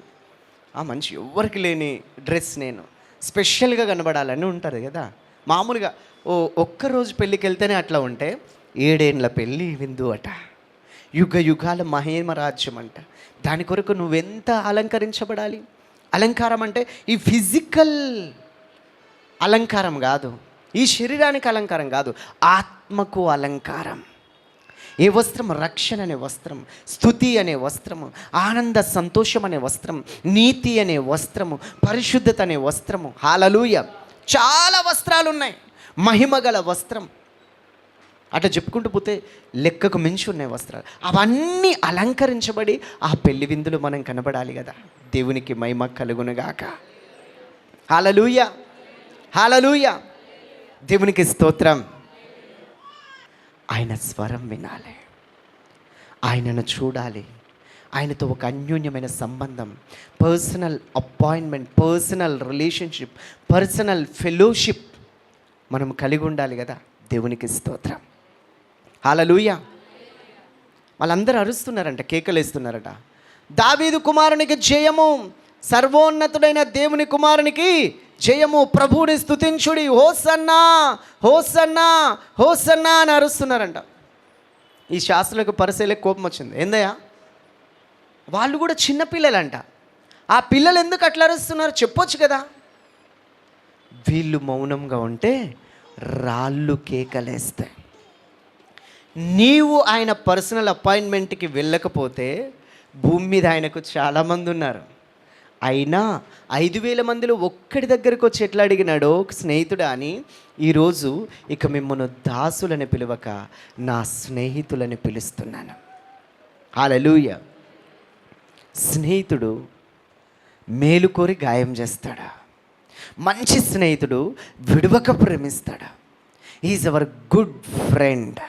Speaker 1: మంచి ఎవ్వరికి లేని డ్రెస్, నేను స్పెషల్గా కనబడాలని ఉంటారు కదా. మామూలుగా ఒక్కరోజు పెళ్ళికి వెళ్తేనే అట్లా ఉంటే 7 ఏళ్ళ పెళ్ళి విందు అట, యుగ యుగాల మహేమరాజ్యం అంట. దాని కొరకు నువ్వెంత అలంకరించబడాలి. అలంకారం అంటే ఈ ఫిజికల్ అలంకారం కాదు, ఈ శరీరానికి అలంకారం కాదు, ఆత్మకు అలంకారం. ఏ వస్త్రం? రక్షణ అనే వస్త్రం, స్తుతి అనే వస్త్రము, ఆనంద సంతోషం అనే వస్త్రం, నీతి అనే వస్త్రము, పరిశుద్ధత అనే వస్త్రము. హల్లెలూయా. చాలా వస్త్రాలు ఉన్నాయి. మహిమ గల వస్త్రం, అట్లా చెప్పుకుంటూ పోతే లెక్కకు మించి ఉన్నాయి వస్త్రాలు. అవన్నీ అలంకరించబడి ఆ పెళ్లి విందులో మనం కనబడాలి కదా. దేవునికి మహిమ కలుగునుగాక. హల్లెలూయా, హల్లెలూయా. దేవునికి స్తోత్రం. ఆయన స్వరం వినాలి, ఆయనను చూడాలి, ఆయనతో ఒక అన్యోన్యమైన సంబంధం, personal appointment, personal relationship, personal fellowship మనం కలిగి ఉండాలి కదా. దేవునికి స్తోత్రం. హల్లెలూయా. వాళ్ళందరూ అరుస్తున్నారంట, కేకలేస్తున్నారట. దావీదు కుమారునికి జయము, సర్వోన్నతుడైన దేవుని కుమారునికి జయము, ప్రభువుని స్తుతించుడి, హోసన్నా హోసన్నా హోసన్నా అని అరుస్తున్నారంట. ఈ శాస్త్రులకు పరిశీలకు కోపం వచ్చింది. ఏందయ్యా, వాళ్ళు కూడా చిన్నపిల్లలంట, ఆ పిల్లలు ఎందుకు అట్లా అరుస్తున్నారు చెప్పొచ్చు కదా. వీళ్ళు మౌనంగా ఉంటే రాళ్ళు కేకలేస్తాయి. నీవు ఆయన పర్సనల్ అపాయింట్మెంట్కి వెళ్ళకపోతే భూమి మీద ఆయనకు చాలామంది ఉన్నారు. అయినా 5,000 మందిలో ఒక్కడి దగ్గరకు వచ్చి ఎట్లా అడిగినాడో, స్నేహితుడా అని, ఈరోజు ఇక మిమ్మల్ని దాసులని పిలవక నా స్నేహితులని పిలుస్తున్నాను. హల్లెలూయా. స్నేహితుడు మేలు కోరి గాయం చేస్తాడా? మంచి స్నేహితుడు విడువక ప్రేమిస్తాడా? Is our good friend.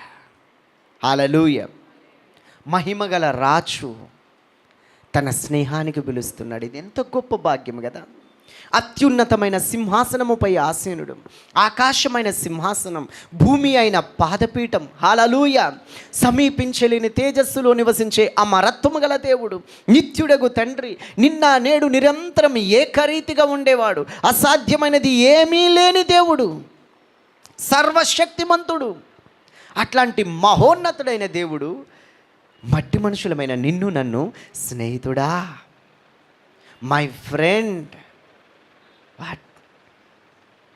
Speaker 1: Hallelujah. మహిమగల రాజు తన స్నేహానికి పిలుస్తున్నాడు. ఇది ఎంత గొప్ప భాగ్యం కదా. అత్యున్నతమైన సింహాసనముపై ఆసీనుడు, ఆకాశమైన సింహాసనం, భూమి అయిన పాదపీఠం. హల్లెలూయా. సమీపించలేని తేజస్సులో నివసించే అమరత్వము గల దేవుడు, నిత్యుడగు తండ్రి, నిన్న నేడు నిరంతరం ఏకరీతిగా ఉండేవాడు, అసాధ్యమైనది ఏమీ లేని దేవుడు, సర్వశక్తిమంతుడు. అట్లాంటి మహోన్నతుడైన దేవుడు మట్టి మనుషులమైన నిన్ను నన్ను స్నేహితుడా, మై ఫ్రెండ్, వాట్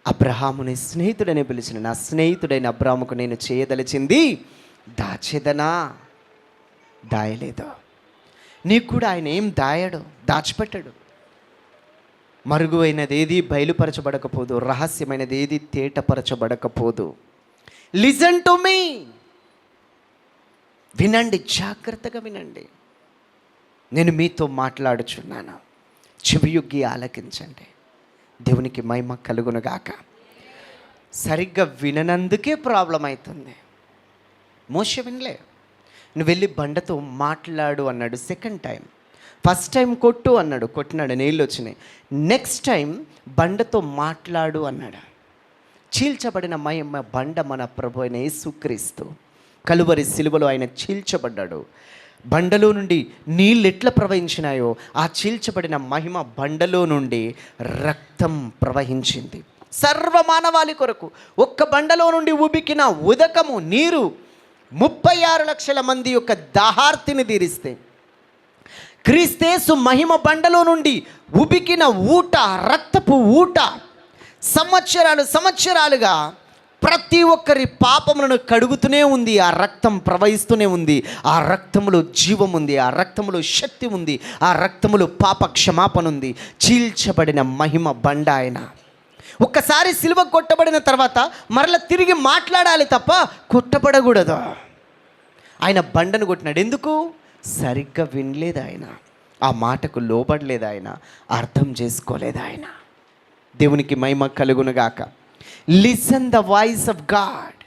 Speaker 1: అబ్రహాముని స్నేహితుడని పిలిచిన నా స్నేహితుడైన అబ్రహాముకు నేను చేయదలిచింది దాచేదనా? దాయలేదు. నీకు కూడా ఆయన ఏం దాయడు, దాచిపెట్టాడు. మరుగువైనది ఏది బయలుపరచబడకపోదు, రహస్యమైనది ఏది తేటపరచబడకపోదు. Listen to me. వినండి, జాగ్రత్తగా వినండి. నేను మీతో మాట్లాడుచున్నాను, చెవియొగ్గి ఆలకించండి. దేవునికి మహిమ కలుగునుగాక. సరిగ్గా విననందుకే ప్రాబ్లం అవుతుంది. మోషే వినలే. నువ్వు వెళ్ళి బండతో మాట్లాడు అన్నాడు సెకండ్ టైం. ఫస్ట్ టైం కొట్టు అన్నాడు, కొట్టినాడు, నీళ్ళు వచ్చినాయి. నెక్స్ట్ టైం బండతో మాట్లాడు అన్నాడు. చీల్చబడిన మహిమ బండ మన ప్రభు అయిన యేసుక్రీస్తు. కలువరి సిలువలో ఆయన చీల్చబడ్డాడు. బండలో నుండి నీళ్ళు ఎట్లా ప్రవహించినాయో, ఆ చీల్చబడిన మహిమ బండలో నుండి రక్తం ప్రవహించింది సర్వమానవాళి కొరకు. ఒక్క బండలో నుండి ఉబికిన ఉదకము నీరు 36 లక్షల మంది యొక్క దాహార్తిని తీరిస్తే, క్రీస్తేసు మహిమ బండలో నుండి ఉబికిన ఊట, రక్తపు ఊట, సంవత్సరాలుగా ప్రతి ఒక్కరి పాపములను కడుగుతూనే ఉంది. ఆ రక్తం ప్రవహిస్తూనే ఉంది. ఆ రక్తములో జీవం ఉంది, ఆ రక్తములో శక్తి ఉంది, ఆ రక్తములో పాప క్షమాపణ ఉంది. చీల్చబడిన మహిమ బండ ఆయన. ఒక్కసారి సిలువ కొట్టబడిన తర్వాత మరలా తిరిగి మాట్లాడాలి తప్ప కొట్టబడకూడదు. ఆయన బండను కొట్టినాడు. ఎందుకు? సరిగ్గా వినలేదు ఆయన, ఆ మాటకు లోబడలేదు ఆయన, అర్థం చేసుకోలేదు ఆయన. దేవునికి మహిమ కలుగునుగాక. Listen the voice of God.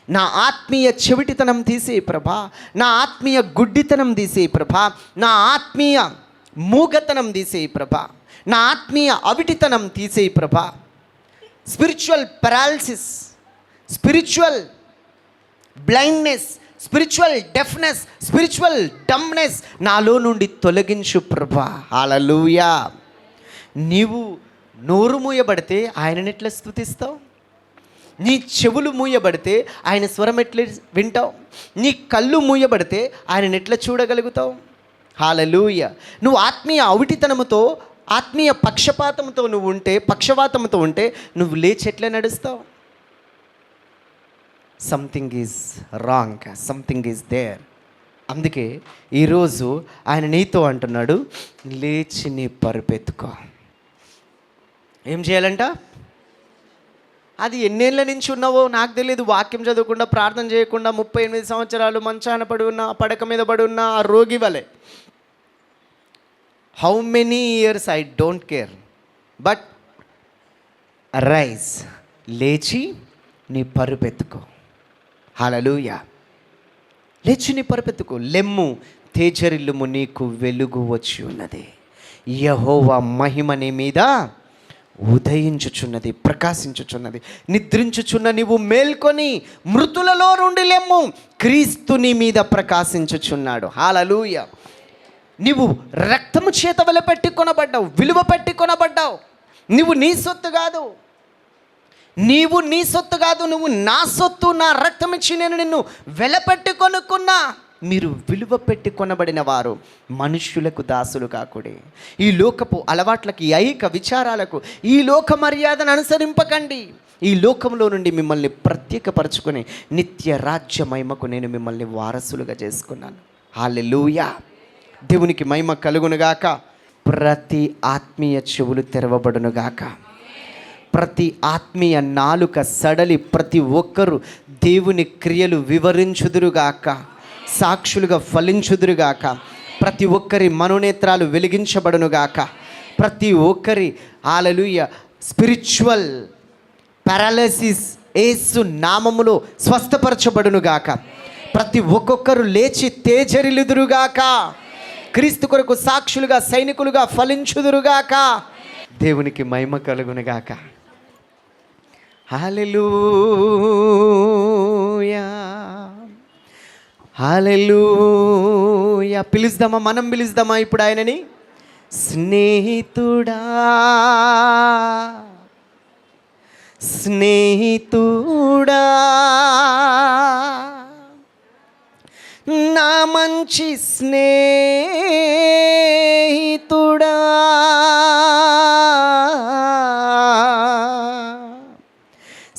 Speaker 1: నా ఆత్మీయ చెవిటితనం తీసే ప్రభా, నా ఆత్మీయ గుడ్డితనం తీసే ప్రభా, నా ఆత్మీయ మూగతనం తీసే ప్రభా, నా ఆత్మీయ అవిటితనం తీసే ప్రభా. Spiritual paralysis, spiritual blindness, spiritual deafness, spiritual dumbness నాలో నుండి తొలగించు ప్రభా. హల్లెలూయా. నీవు నోరు మూయబడితే ఆయనని ఎట్లా స్తుతిస్తావు? నీ చెవులు మూయబడితే ఆయన స్వరం ఎట్లా వింటావు? నీ కళ్ళు మూయబడితే ఆయనని ఎట్లా చూడగలుగుతావు? హల్లెలూయా. నువ్వు ఆత్మీయ అవిటితనముతో, ఆత్మీయ పక్షపాతంతో పక్షవాతంతో ఉంటే నువ్వు లేచి ఎట్లా నడుస్తావు? Something is wrong, something is there. అందుకే ఈరోజు ఆయన నీతో అంటున్నాడు, లేచి నీ పరుపెత్తుకో. ఏం చేయాలంట? అది ఎన్నేళ్ళ నుంచి ఉన్నావో నాకు తెలియదు. వాక్యం చదవకుండా, ప్రార్థన చేయకుండా 38 సంవత్సరాలు మంచాన పడి ఉన్న, పడక మీద పడి ఉన్న ఆ రోగి వలె. How many years I don't care, but rise, లేచి నీ పరుపెత్తుకో. హల్లెలూయా. లేచి నీ పరుపెత్తుకో. లెమ్ము, తేజరిల్లుము, నీకు వెలుగు వచ్చి ఉన్నది. యెహోవా మహిమ నీ మీద ఉదయించుచున్నది, ప్రకాశించుచున్నది. నిద్రించుచున్న నీవు మేల్కొని మృతులలో నుండి లెమ్ము, క్రీస్తు నీ మీద ప్రకాశించుచున్నాడు. హల్లెలూయా. నీవు రక్తము చేత వెలపెట్టి కొనబడ్డావు, విలువ పెట్టి కొనబడ్డావు. నువ్వు నీ సొత్తు కాదు, నీవు నీ సొత్తు కాదు, నువ్వు నా సొత్తు. నా రక్తం ఇచ్చి నేను నిన్ను వెలపెట్టి కొనుక్కున్నా. మీరు విలువ పెట్టి కొనబడిన వారు. మనుష్యులకు దాసులు కాకుడి. ఈ లోకపు అలవాట్లకి, ఐక విచారాలకు, ఈ లోక మర్యాదను అనుసరింపకండి. ఈ లోకంలో నుండి మిమ్మల్ని ప్రత్యేకపరచుకొని నిత్య రాజ్య మహిమకు నేను మిమ్మల్ని వారసులుగా చేసుకున్నాను. హల్లెలూయా. దేవునికి మహిమ కలుగునుగాక. ప్రతి ఆత్మీయ చెవులు తెరవబడునుగాక. ప్రతి ఆత్మీయ నాలుక సడలి ప్రతి ఒక్కరూ దేవుని క్రియలు వివరించుదురుగాక, సాక్షులుగా ఫలించుదురుగాక. ప్రతి ఒక్కరి మనోనేత్రాలు వెలిగించబడునుగాక. ప్రతి ఒక్కరి హల్లెలూయా స్పిరిచువల్ పారాలసిస్ యేసు నామములో స్వస్థపరచబడునుగాక. ప్రతి ఒక్కొక్కరు లేచి తేజరిల్లుదురుగాక. క్రీస్తు కొరకు సాక్షులుగా, సైనికులుగా ఫలించుదురుగాక. దేవునికి మహిమ కలుగునుగాక. హల్లెలూయా, హల్లెలూయా. పిలుస్తామా? మనం పిలుస్తామా ఇప్పుడు ఆయనని? స్నేహితుడా, స్నేహితుడా, నా మంచి స్నేహితుడా,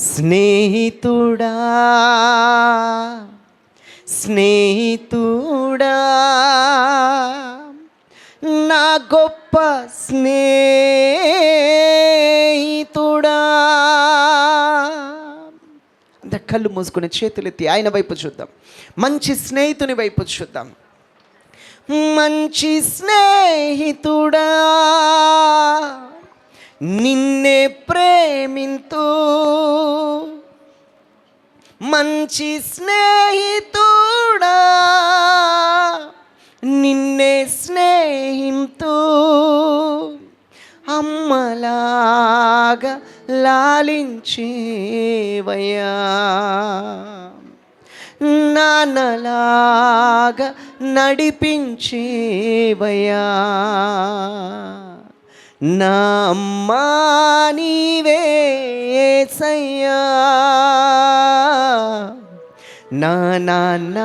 Speaker 1: స్నేహితుడా, స్నేహితుడా, నా గొప్ప స్నేహితుడా. అంత కళ్ళు మూసుకుని చేతులెత్తి ఆయన వైపు చూద్దాం. మంచి స్నేహితుని వైపు చూద్దాం. మంచి స్నేహితుడా, నిన్నే ప్రేమింతూ, మంచి స్నేహితుడా, నిన్నే స్నేహింతూ, అమ్మలాగా లాలించేవయ్యా, నాన్నలాగా నడిపించేవయ్యా. నా అమ్మా నీవే యేసయ్యా, నా నాన్న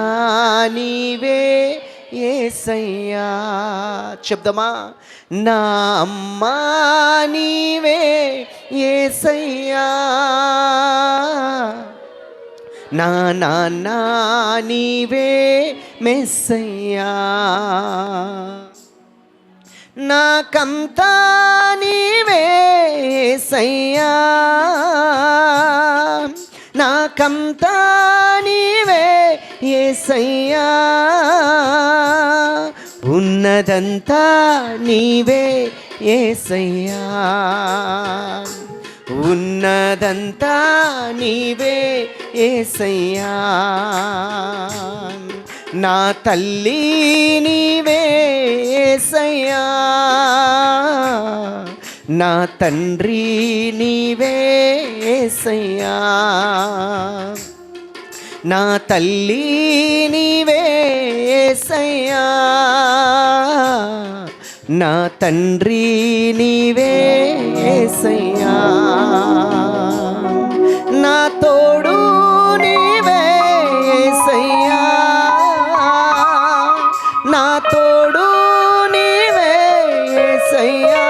Speaker 1: నీవే యేసయ్యా. చెప్దామా? నా అమ్మా నీవే యేసయ్యా, నా నాన్న నీవే మెస్సయ్యా. నాకంతా నీవే యేసయ్యా, నాకంతా నీవే యేసయ్యా, ఉన్నదంతా నీవే యేసయ్యా, ఉన్నదంతా నీవే యేసయ్యా. నా తల్లి నీవే యేసయ్యా, నా తండ్రి నీవే యేసయ్యా, నా తల్లి నీవే యేసయ్యా, నా తండ్రి నీవే యేసయ్యా, నా తోడు నీవే యేసయ్యా, నా తోడు నీవే యేసయ్యా,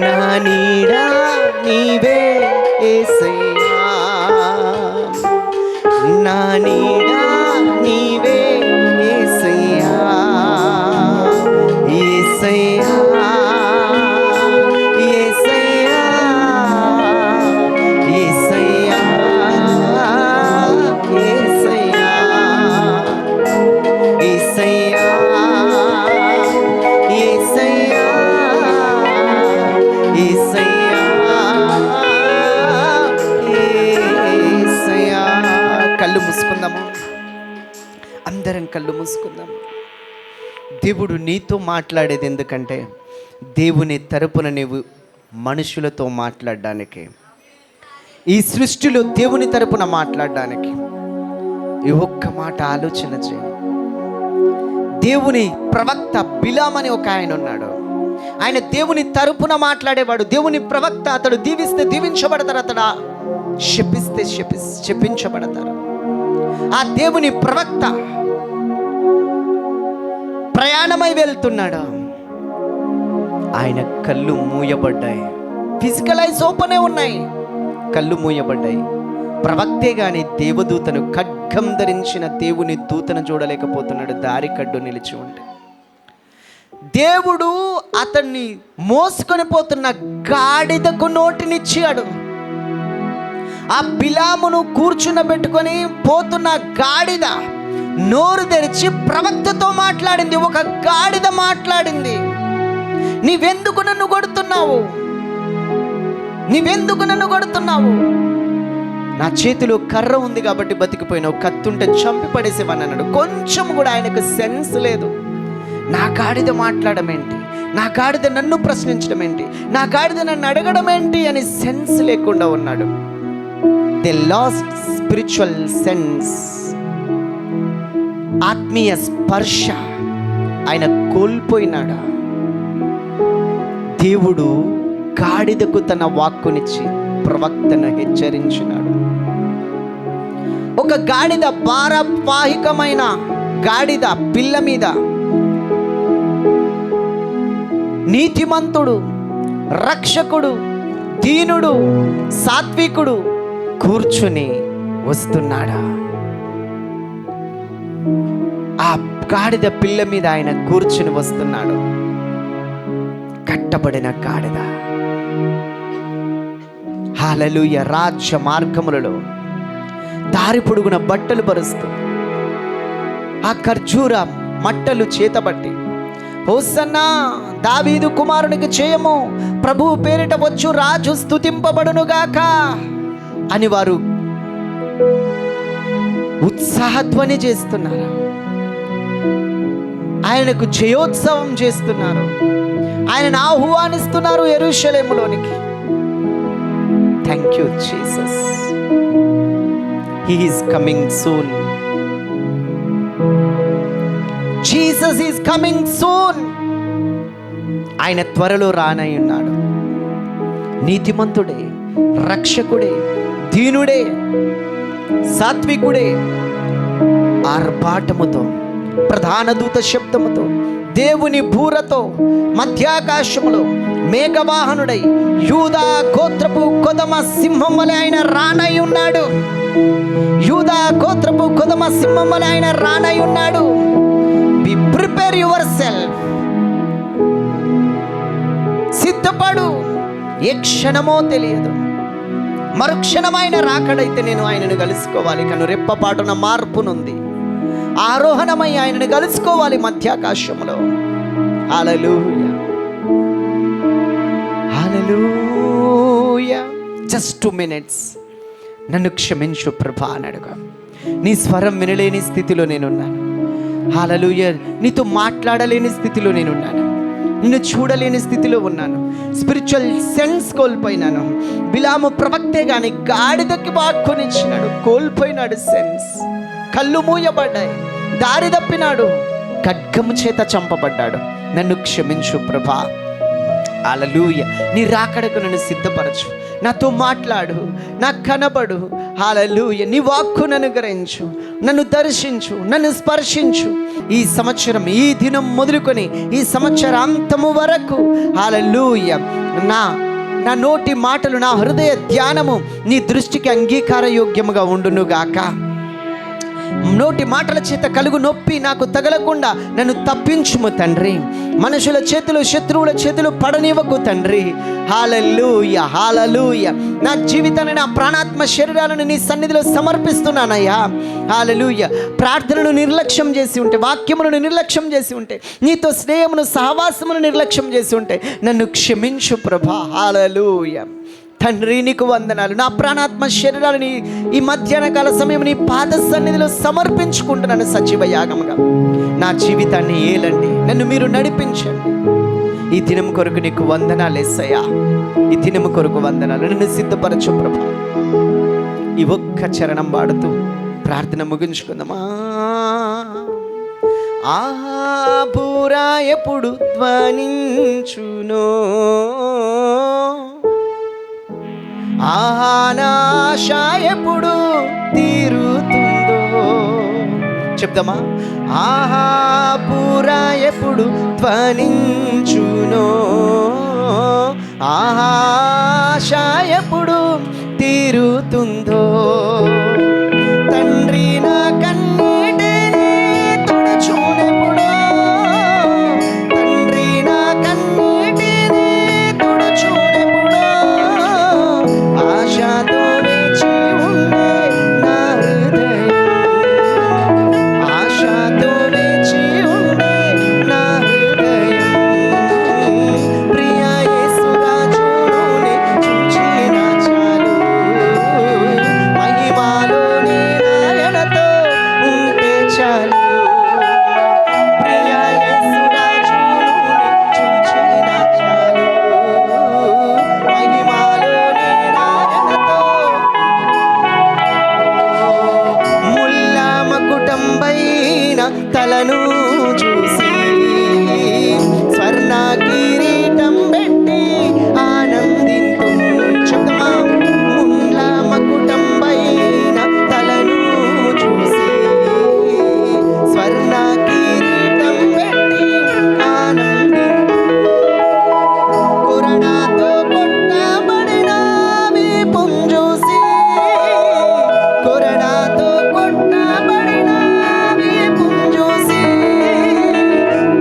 Speaker 1: నా నీడ నీవే యేసయ్యా. నీడా నీవే యేసయ్యా, యేసయ్యా, యేసయ్యా, యేసయ్యా, యేసయ్యా, యేసయ్యా, యేసయ్యా, యేసయ్యా, యేసయ్యా. కళ్ళు మూసుకుందాము, అందరం కళ్ళు మూసుకుందాము. దేవుడు నీతో మాట్లాడేది ఎందుకంటే దేవుని తరపున నీవు మనుషులతో మాట్లాడడానికి, ఈ సృష్టిలో దేవుని తరపున మాట్లాడడానికి. ఈ ఒక్క మాట ఆలోచన చేయి. దేవుని ప్రవక్త బిలామ్ అని ఒక ఆయన ఉన్నాడు. ఆయన దేవుని తరపున మాట్లాడేవాడు, దేవుని ప్రవక్త. అతడు దీవిస్తే దీవించబడతారు, అతడు శపిస్తే శపించబడతారు. ఆ దేవుని ప్రవక్త ప్రయాణమై వెళ్తున్నాడు. ఆయన కళ్ళు మూయబడ్డాయి. ఫిజికల్ ఐస్ ఓపెనే ఉన్నాయి, కళ్ళు మూయబడ్డాయి. ప్రవక్తే గాని దేవదూతను, ఖడ్గం ధరించిన దేవుని దూతను చూడలేకపోతున్నాడు. దారి కడ్డు నిలిచి ఉంటే దేవుడు అతన్ని మోసుకొని పోతున్న గాడిదకు నోటినిచ్చాడు. ఆ బిలామును కూర్చునబెట్టుకొని పోతున్న గాడిద నోరు తెరిచి ప్రవక్తతో మాట్లాడింది. ఒక గాడిద మాట్లాడింది, నీవెందుకు నన్ను కొడుతున్నావు, నీవెందుకు నన్ను కొడుతున్నావు? నా చేతిలో కర్ర ఉంది కాబట్టి బతికిపోయినావు, కత్తుంటే చంపి పడేసేవాన్ని అన్నాడు. కొంచెం కూడా ఆయనకు సెన్స్ లేదు. నా గాడిద మాట్లాడడం ఏంటి, నా గాడిద నన్ను ప్రశ్నించడం ఏంటి, నా గాడిద నన్ను అడగడం ఏంటి అని సెన్స్ లేకుండా ఉన్నాడు. They last spiritual sense. ఆత్మీయ స్పర్శ ఆయన కోల్పోయినాడు. దేవుడు గాడిదకు తన వాక్కునిచ్చి ప్రవక్తను హెచ్చరించినాడు. ఒక గాడిద, భారవాహికమైన గాడిద పిల్ల మీద నీతిమంతుడు, రక్షకుడు, దీనుడు, సాత్వికుడు కూర్చుని వస్తున్నాడా? ఆ గాడిద పిల్ల మీద ఆయన కూర్చుని వస్తున్నాడు. కట్టబడిన గాడిద. హల్లెలూయా. రాజ్య మార్గములలో దారి పొడుగున బట్టలు పరుస్తూ ఆ ఖర్జూర మట్టలు చేతబట్టి, హోసన్నా దావీదు కుమారునికి చేయము, ప్రభువు పేరిట వచ్చు రాజు స్తుతింపబడునుగాక అని వారు ఉత్సాహధ్వని చేస్తున్నారు. ఆయనకు జయోత్సవం చేస్తున్నారు. ఆయనను ఆహ్వానిస్తున్నారు యెరూషలేములోనికి. Thank you Jesus. He is coming soon. Jesus is coming soon. ఆయన త్వరలో రానై ఉన్నాడు. నీతిమంతుడే, రక్షకుడే, దీనుడే, సాత్వికుడే, ఆర్భాటముతో, ప్రధాన దూత శబ్దముతో, దేవుని బూరతో, మధ్యాకాశములో మేఘవాహనుడై యూదా గోత్రపు కొదమ సింహం వలె ఆయన రానై ఉన్నాడు. యూదా గోత్రపు కొదమ సింహం వలె ఆయన రానై ఉన్నాడు. Be prepare yourself. సిద్ధపడు. ఏ క్షణమో తెలియదు. మరుక్షణమైన రాకడైతే నేను ఆయనను కలుసుకోవాలి. కను రెప్పపాటున మార్పునుంది. ఆరోహణమై ఆయనను కలుసుకోవాలి మధ్యాకాశంలో. హల్లెలూయా, హల్లెలూయా. Just 2 minutes. నన్ను క్షమించు ప్రభా అని అడుగు. నీ స్వరం వినలేని స్థితిలో నేనున్నాను. హల్లెలూయా. నీతో మాట్లాడలేని స్థితిలో నేనున్నాను. నిన్ను చూడలేని స్థితిలో ఉన్నాను. Spiritual sense కోల్పోయినాను. బిలాము ప్రవక్తే గాని గాడిదకి వాక్కునిచ్చినాడు, కోల్పోయినాడు సెన్స్. కళ్ళు మూయబడ్డాయి, దారి తప్పినాడు, ఖడ్గము చేత చంపబడ్డాడు. నన్ను క్షమించు ప్రభా. హల్లెలూయా. నీ రాకడకు నన్ను సిద్ధపరచు, నాతో మాట్లాడు, నాకు కనబడు. హల్లెలూయా. నీ వాక్కును అనుగ్రహించు, నన్ను దర్శించు, నన్ను స్పర్శించు. ఈ సంవత్సరం, ఈ దినం మొదలుకొని ఈ సంవత్సరాంతము వరకు హల్లెలూయా నా నోటి మాటలు, నా హృదయ ధ్యానము నీ దృష్టికి అంగీకార యోగ్యముగా ఉండునుగాక. నోటి మాటల చేత కలుగు నొప్పి నాకు తగలకుండా నన్ను తప్పించుము తండ్రి. మనుషుల చేతులు, శత్రువుల చేతులు పడనివ్వకు తండ్రి. హల్లెలూయా, హల్లెలూయా. నా జీవితాన్ని, నా ప్రాణాత్మ శరీరాలను నీ సన్నిధిలో సమర్పిస్తున్నానయ్యా. హల్లెలూయా. ప్రార్థనను నిర్లక్ష్యం చేసి ఉంటే, వాక్యములను నిర్లక్ష్యం చేసి ఉంటే, నీతో స్నేహమును, సహవాసమును నిర్లక్ష్యం చేసి ఉంటే నన్ను క్షమించు ప్రభా. హల్లెలూయా. తండ్రి నీకు వందనాలు. నా ప్రాణాత్మ శరీరాలని ఈ మధ్యాహ్న కాల సమయం నీ పాద సన్నిధిలో సమర్పించుకుంటున్నాను సజీవ యాగముగా. నా జీవితాన్ని ఏలండి, నన్ను మీరు నడిపించండి. ఈ దినం కొరకు నీకు వందనాలు యేసయ్యా. ఈ దినం కొరకు వందనాలు. నన్ను సిద్ధపరచు ప్రభా. ఈ ఒక్క చరణం పాడుతూ ప్రార్థన ముగించుకుందామా. బూరా ఎప్పుడు ధ్వనించునో, ఆనాశ ఎప్పుడు తీరుతుందో. చెప్దామా. పూరా ఎప్పుడు ధ్వనించునో, ఆశ ఎప్పుడు తీరుతుందో. తండ్రి నా కన్నీటిని తుడుచునెప్పుడో, తండ్రి నా కన్నీటిని తుడుచునెప్పుడో. ఆశతో వేచి ఉండే నా హృదయం, ఆశతో వేచి ఉండే నా హృదయం. ప్రియ యేసు రాజుని చూచిన చాలు, మహిమలోని ఆయనతో ఉంటే చాలు. ప్రియ యేసు రాజుని చూచిన చాలు, మహిమలోని ఆయనతో. ముల్ల మకుటంబైన తలను చూసి స్వర్ణ కిరీటం పెట్టి ఆనందింతు. చెప్తామా. ముల్ల మకుటంబైన తలను చూసి స్వర్ణ కిరీటం పెట్టి ఆనందింతు. కొరడాతో కొట్టబడిన వీపుం చూసి, కొరడాతో కొట్టబడిన వీపుం చూసి,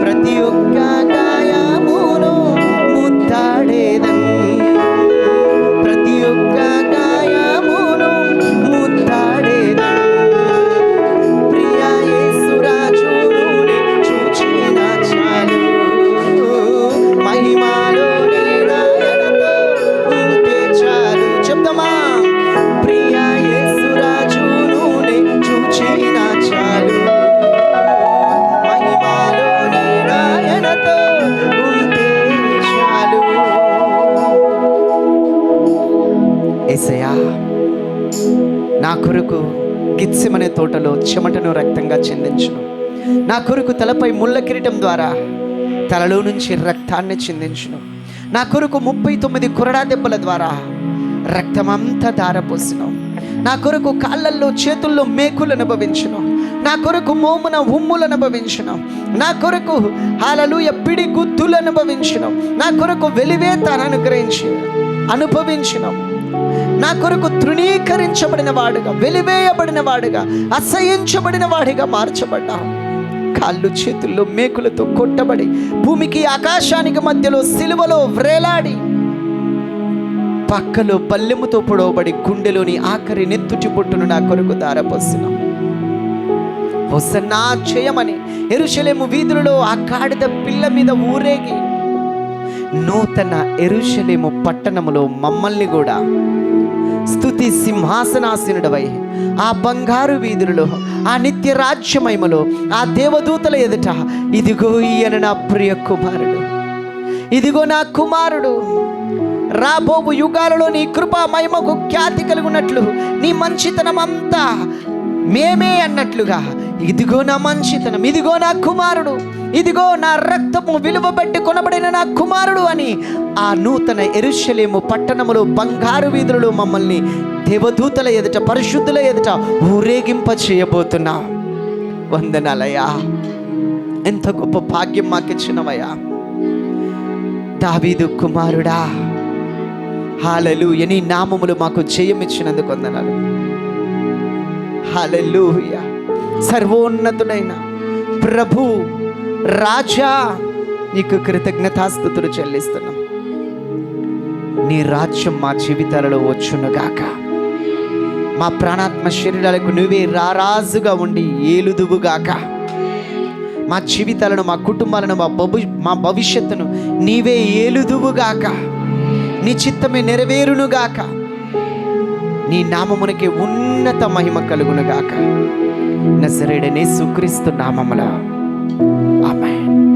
Speaker 1: ప్రతి ఒక్క గాయమును ముద్దాడేదం, ప్రతి ఒక్క గాయమును ముద్దాడేదం. ప్రియ యేసు రాజుని చూచిన చాలు, మహిమలోని ఆయనతో ఉంటే చాలు. చెప్తామా. ప్రియ యేసు రాజుని చూచిన చాలు, మహిమలోని ఆయనతో ఉంటే చాలు. యేసయ్యా, నా కొరకు గిత్సెమనే తోటలో చెమటను రక్తంగా చిందించును. నా కొరకు తలపై ముళ్ళ కిరీటం ద్వారా తలలో నుంచి రక్తాన్ని చిందించును. నా కొరకు 39 కొరడా దెబ్బల ద్వారా రక్తమంతా ధారపోసును. నా కొరకు కాళ్ళల్లో, చేతుల్లో మేకులు అనుభవించును. నా కొరకు మోమున ఉమ్ములు అనుభవించును. నా కొరకు హల్లెలూయా పిడి గుద్దులు అనుభవించును. నా కొరకు వెలివేతను అనుభవించును. నా కొరకు తృణీకరించబడిన వాడుగా, వెలివేయబడిన వాడుగా, అసహించబడిన వాడిగా మార్చబడ్డావు. కాళ్ళు చేతుల్లో మేకులతో కొట్టబడి భూమికి ఆకాశానికి మధ్యలో సిలువలో వ్రేలాడి, పక్కలో పల్లెముతో పొడవబడి గుండెలోని ఆఖరి నెత్తుటి పొట్టును నా కొరకు ధారపోసినావు. హోసన్నా చేయమని యెరూషలేము వీధులలో ఆ గాడిద పిల్ల మీద ఊరేగి నూతన యెరూషలేము పట్టణములో మమ్మల్ని కూడా స్తుతి సింహాసనాసీనుడవై ఆ బంగారు వీధులలో, ఆ నిత్య రాజ్యమహిమలో, ఆ దేవదూతల ఎదుట, ఇదిగో ఈయన నా ప్రియ కుమారుడు, ఇదిగో నా కుమారుడు, రాబోవు యుగాలలో నీ కృపా మహిమకు ఖ్యాతి కలుగునట్లు, నీ మంచితనం అంతా మేమే అన్నట్లుగా, ఇదిగో నా మంచితనం, ఇదిగో నా కుమారుడు, ఇదిగో నా రక్తము విలువ పెట్టి కొనబడిన నా కుమారుడు అని ఆ నూతన యెరూషలేము పట్టణములో బంగారు వీధులలో మమ్మల్ని దేవదూతల ఎదుట, పరిశుద్ధుల ఎదుట ఊరేగింప చేయబోతున్నా. వందనాలయ్యా. ఎంత గొప్ప భాగ్యం మాకిచ్చినవయ్యా. దావీదు కుమారుడా, హల్లెలూయా, నీ నామములు మాకు జయమిచ్చినందుకు వందనాలు. హల్లెలూయా. సర్వోన్నతుడైన ప్రభు, రాజా, నీకు కృతజ్ఞతాస్తుతులు చెల్లిస్తున్నాం. నీ రాజ్యం మా జీవితాలలో వచ్చునుగాక. మా ప్రాణాత్మ శరీరాలకు నువ్వే రారాజుగా ఉండి ఏలుదువుగాక. మా జీవితాలను, మా కుటుంబాలను, మా భవిష్యత్తును నీవే ఏలుదువుగాక. నీ చిత్తమే నెరవేరునుగాక. నీ నామమునకే ఉన్నత మహిమ కలుగునుగాక. నజరేయుడైన యేసుక్రీస్తు నామములో ఆమేన్.